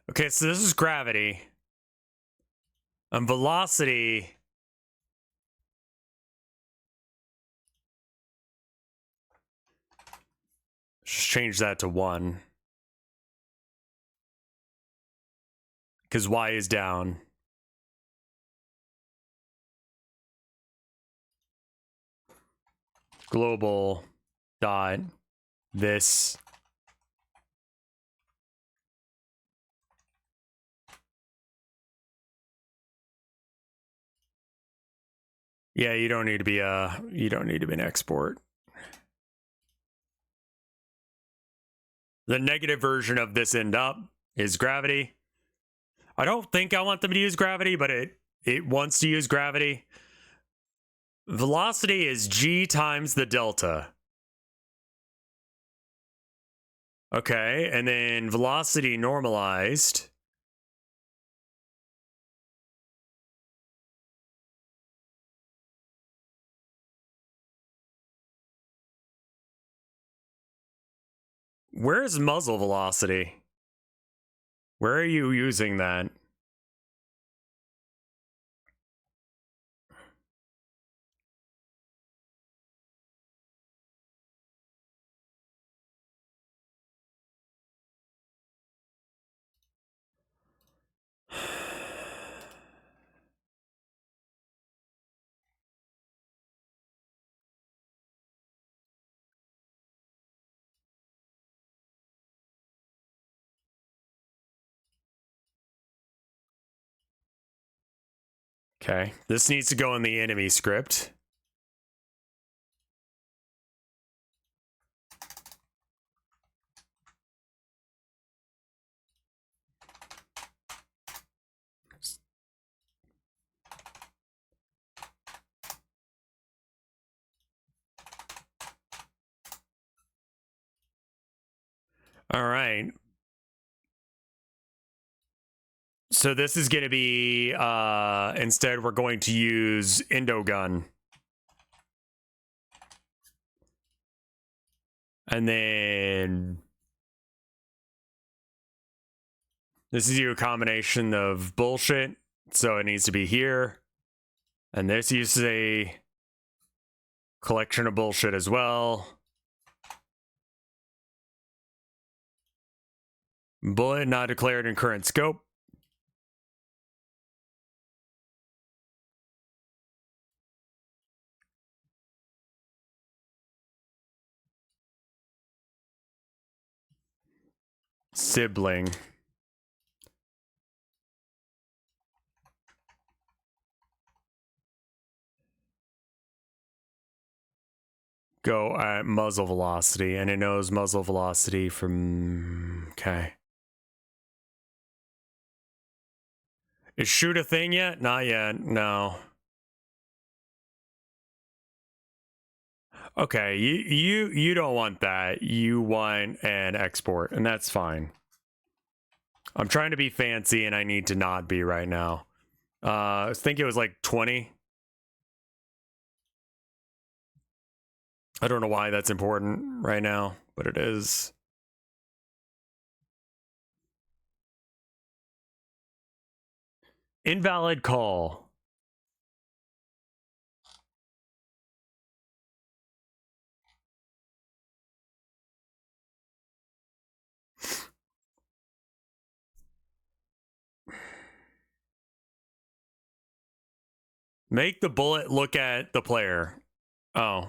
okay, so this is gravity. And velocity. Just change that to 1. Because Y is down. Global dot this. Yeah, you don't need to be an export. The negative version of this end up is gravity. I don't think I want them to use gravity, but it wants to use gravity. Velocity is g times the delta. Okay, and then velocity normalized. Where is muzzle velocity? Where are you using that? Okay, this needs to go in the enemy script. All right. So this is going to be, instead we're going to use Indogun. And then this is you a combination of bullshit. So it needs to be here. And this uses a collection of bullshit as well. Bullet not declared in current scope. Sibling. Go at muzzle velocity, and it knows muzzle velocity from... Okay. Is shoot a thing yet? Not yet, no. Okay, you don't want that. You want an export, and that's fine. I'm trying to be fancy, and I need to not be right now. I think it was like 20. I don't know why that's important right now, but it is. Invalid call. Make the bullet look at the player. Oh.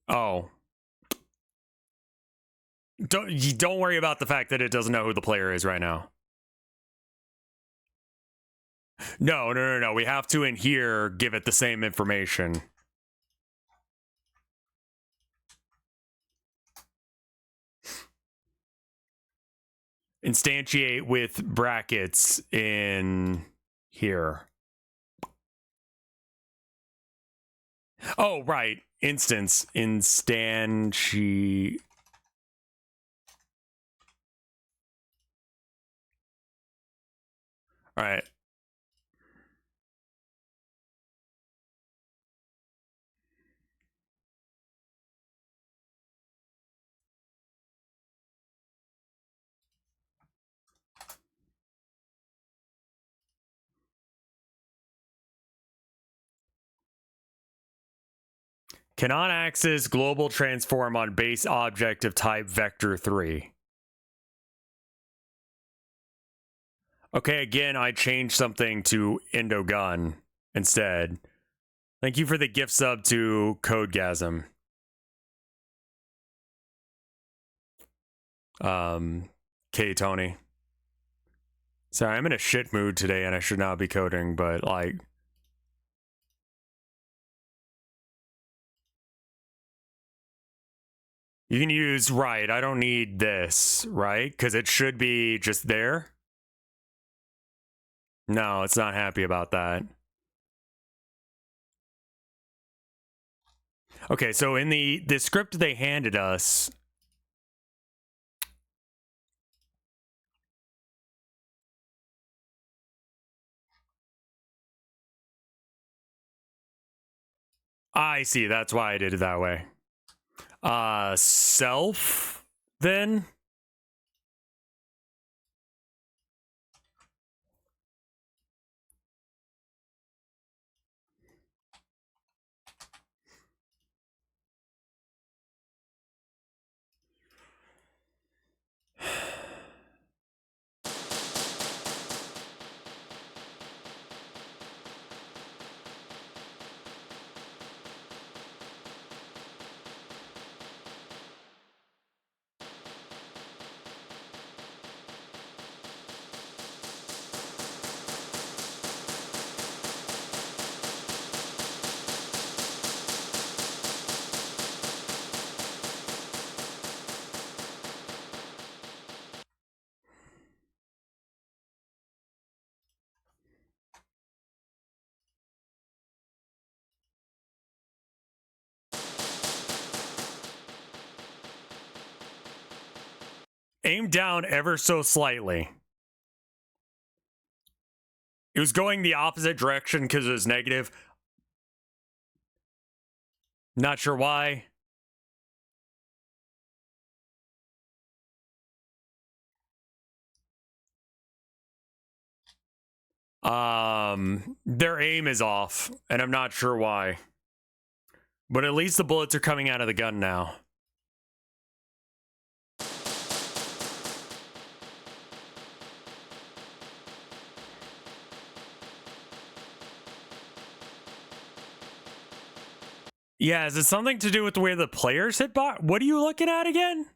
Oh. Don't worry about the fact that it doesn't know who the player is right now. No. We have to in here give it the same information. Instantiate with brackets in here. Oh, right. Instance. Instantiate. All right. Cannot access global transform on base object of type vector 3. Okay, again, I changed something to Indogun instead. Thank you for the gift sub to Codegasm. K Tony. Sorry, I'm in a shit mood today and I should not be coding, but like... You can use, right, I don't need this, right? Because it should be just there. No, it's not happy about that. Okay, so in the script they handed us... I see, that's why I did it that way. Self, then? aim down ever so slightly. It was going the opposite direction because it was negative. Not sure why. Their aim is off, and I'm not sure why. But at least the bullets are coming out of the gun now. Yeah, is it something to do with the way the players hit bot? What are you looking at again?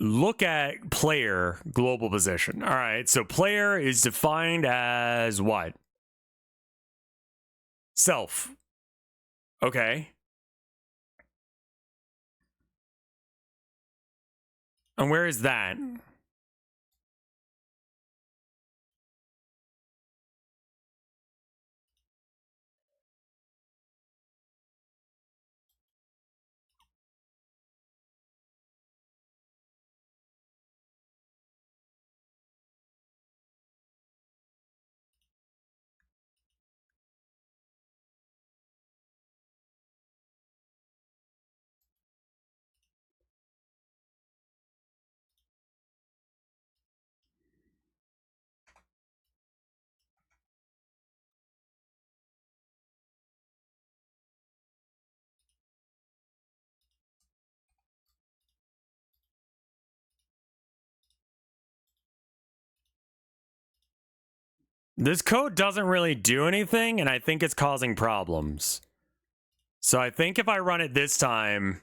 Look at player global position. All right, so player is defined as what? Self. Okay. And where is that? This code doesn't really do anything, and I think it's causing problems. So I think if I run it this time...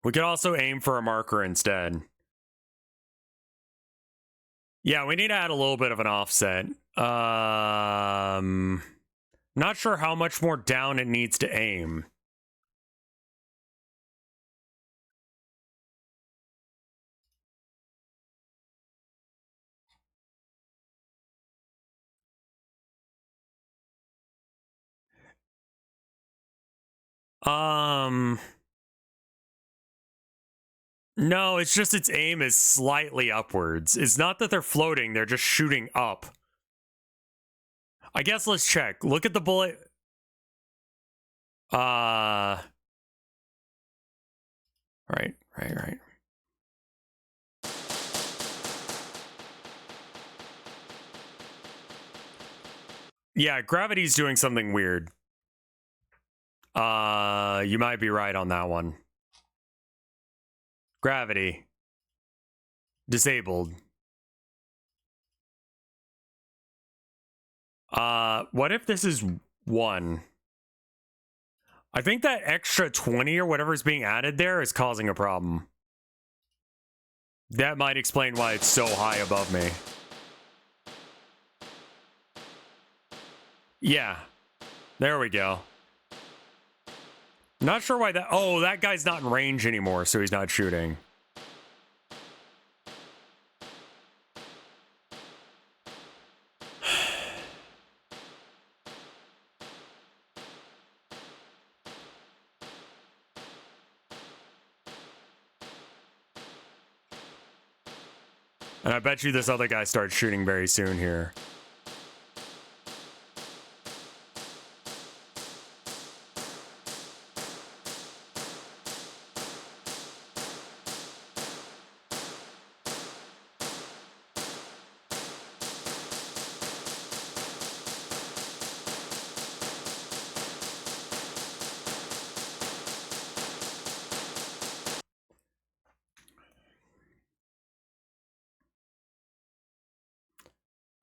We could also aim for a marker instead. Yeah, we need to add a little bit of an offset. Not sure how much more down it needs to aim. No, it's just its aim is slightly upwards. It's not that they're floating, they're just shooting up. I guess let's check. Look at the bullet. Right. Yeah, gravity's doing something weird. You might be right on that one. Gravity. Disabled. What if this is 1? I think that extra 20 or whatever is being added there is causing a problem. That might explain why it's so high above me. Yeah. There we go. Not sure why that... Oh, that guy's not in range anymore, so he's not shooting. And I bet you this other guy starts shooting very soon here.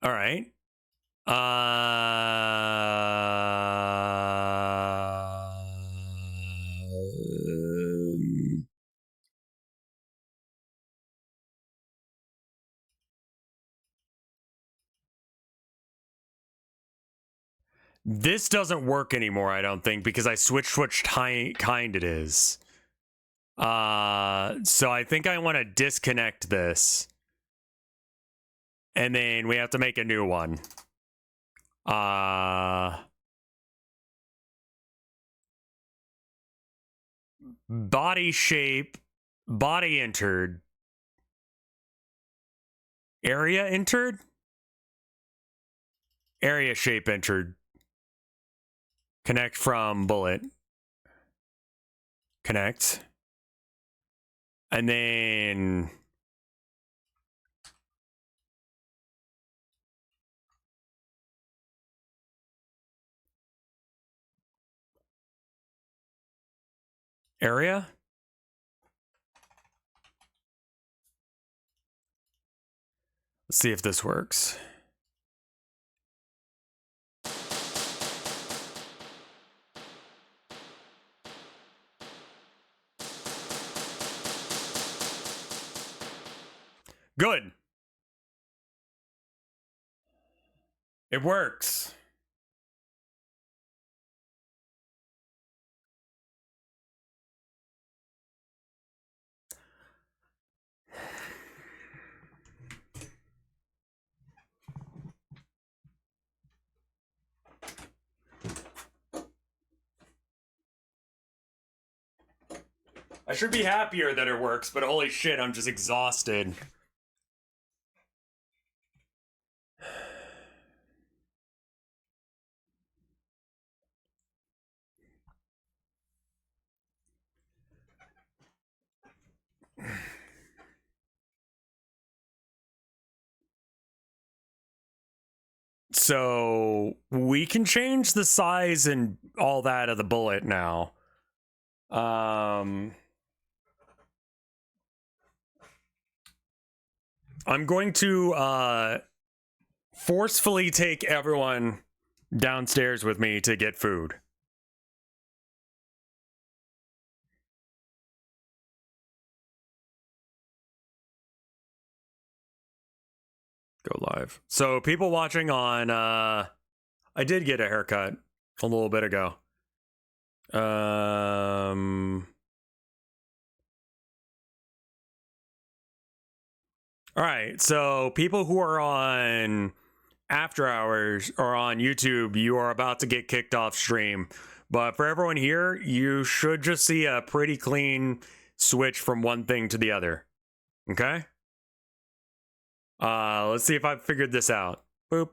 All right. This doesn't work anymore, I don't think, because I switched which kind it is. So I think I want to disconnect this. And then we have to make a new one. Body shape, body entered. Area entered? Area shape entered. Connect from bullet. Connect. And then area. Let's see if this works. Good. It works. I should be happier that it works, but holy shit, I'm just exhausted. So we can change the size and all that of the bullet now. I'm going to forcefully take everyone downstairs with me to get food. Go live. So people watching on I did get a haircut a little bit ago. All right, so people who are on After Hours or on YouTube, you are about to get kicked off stream. But for everyone here, you should just see a pretty clean switch from one thing to the other. Okay? Let's see if I've figured this out. Boop.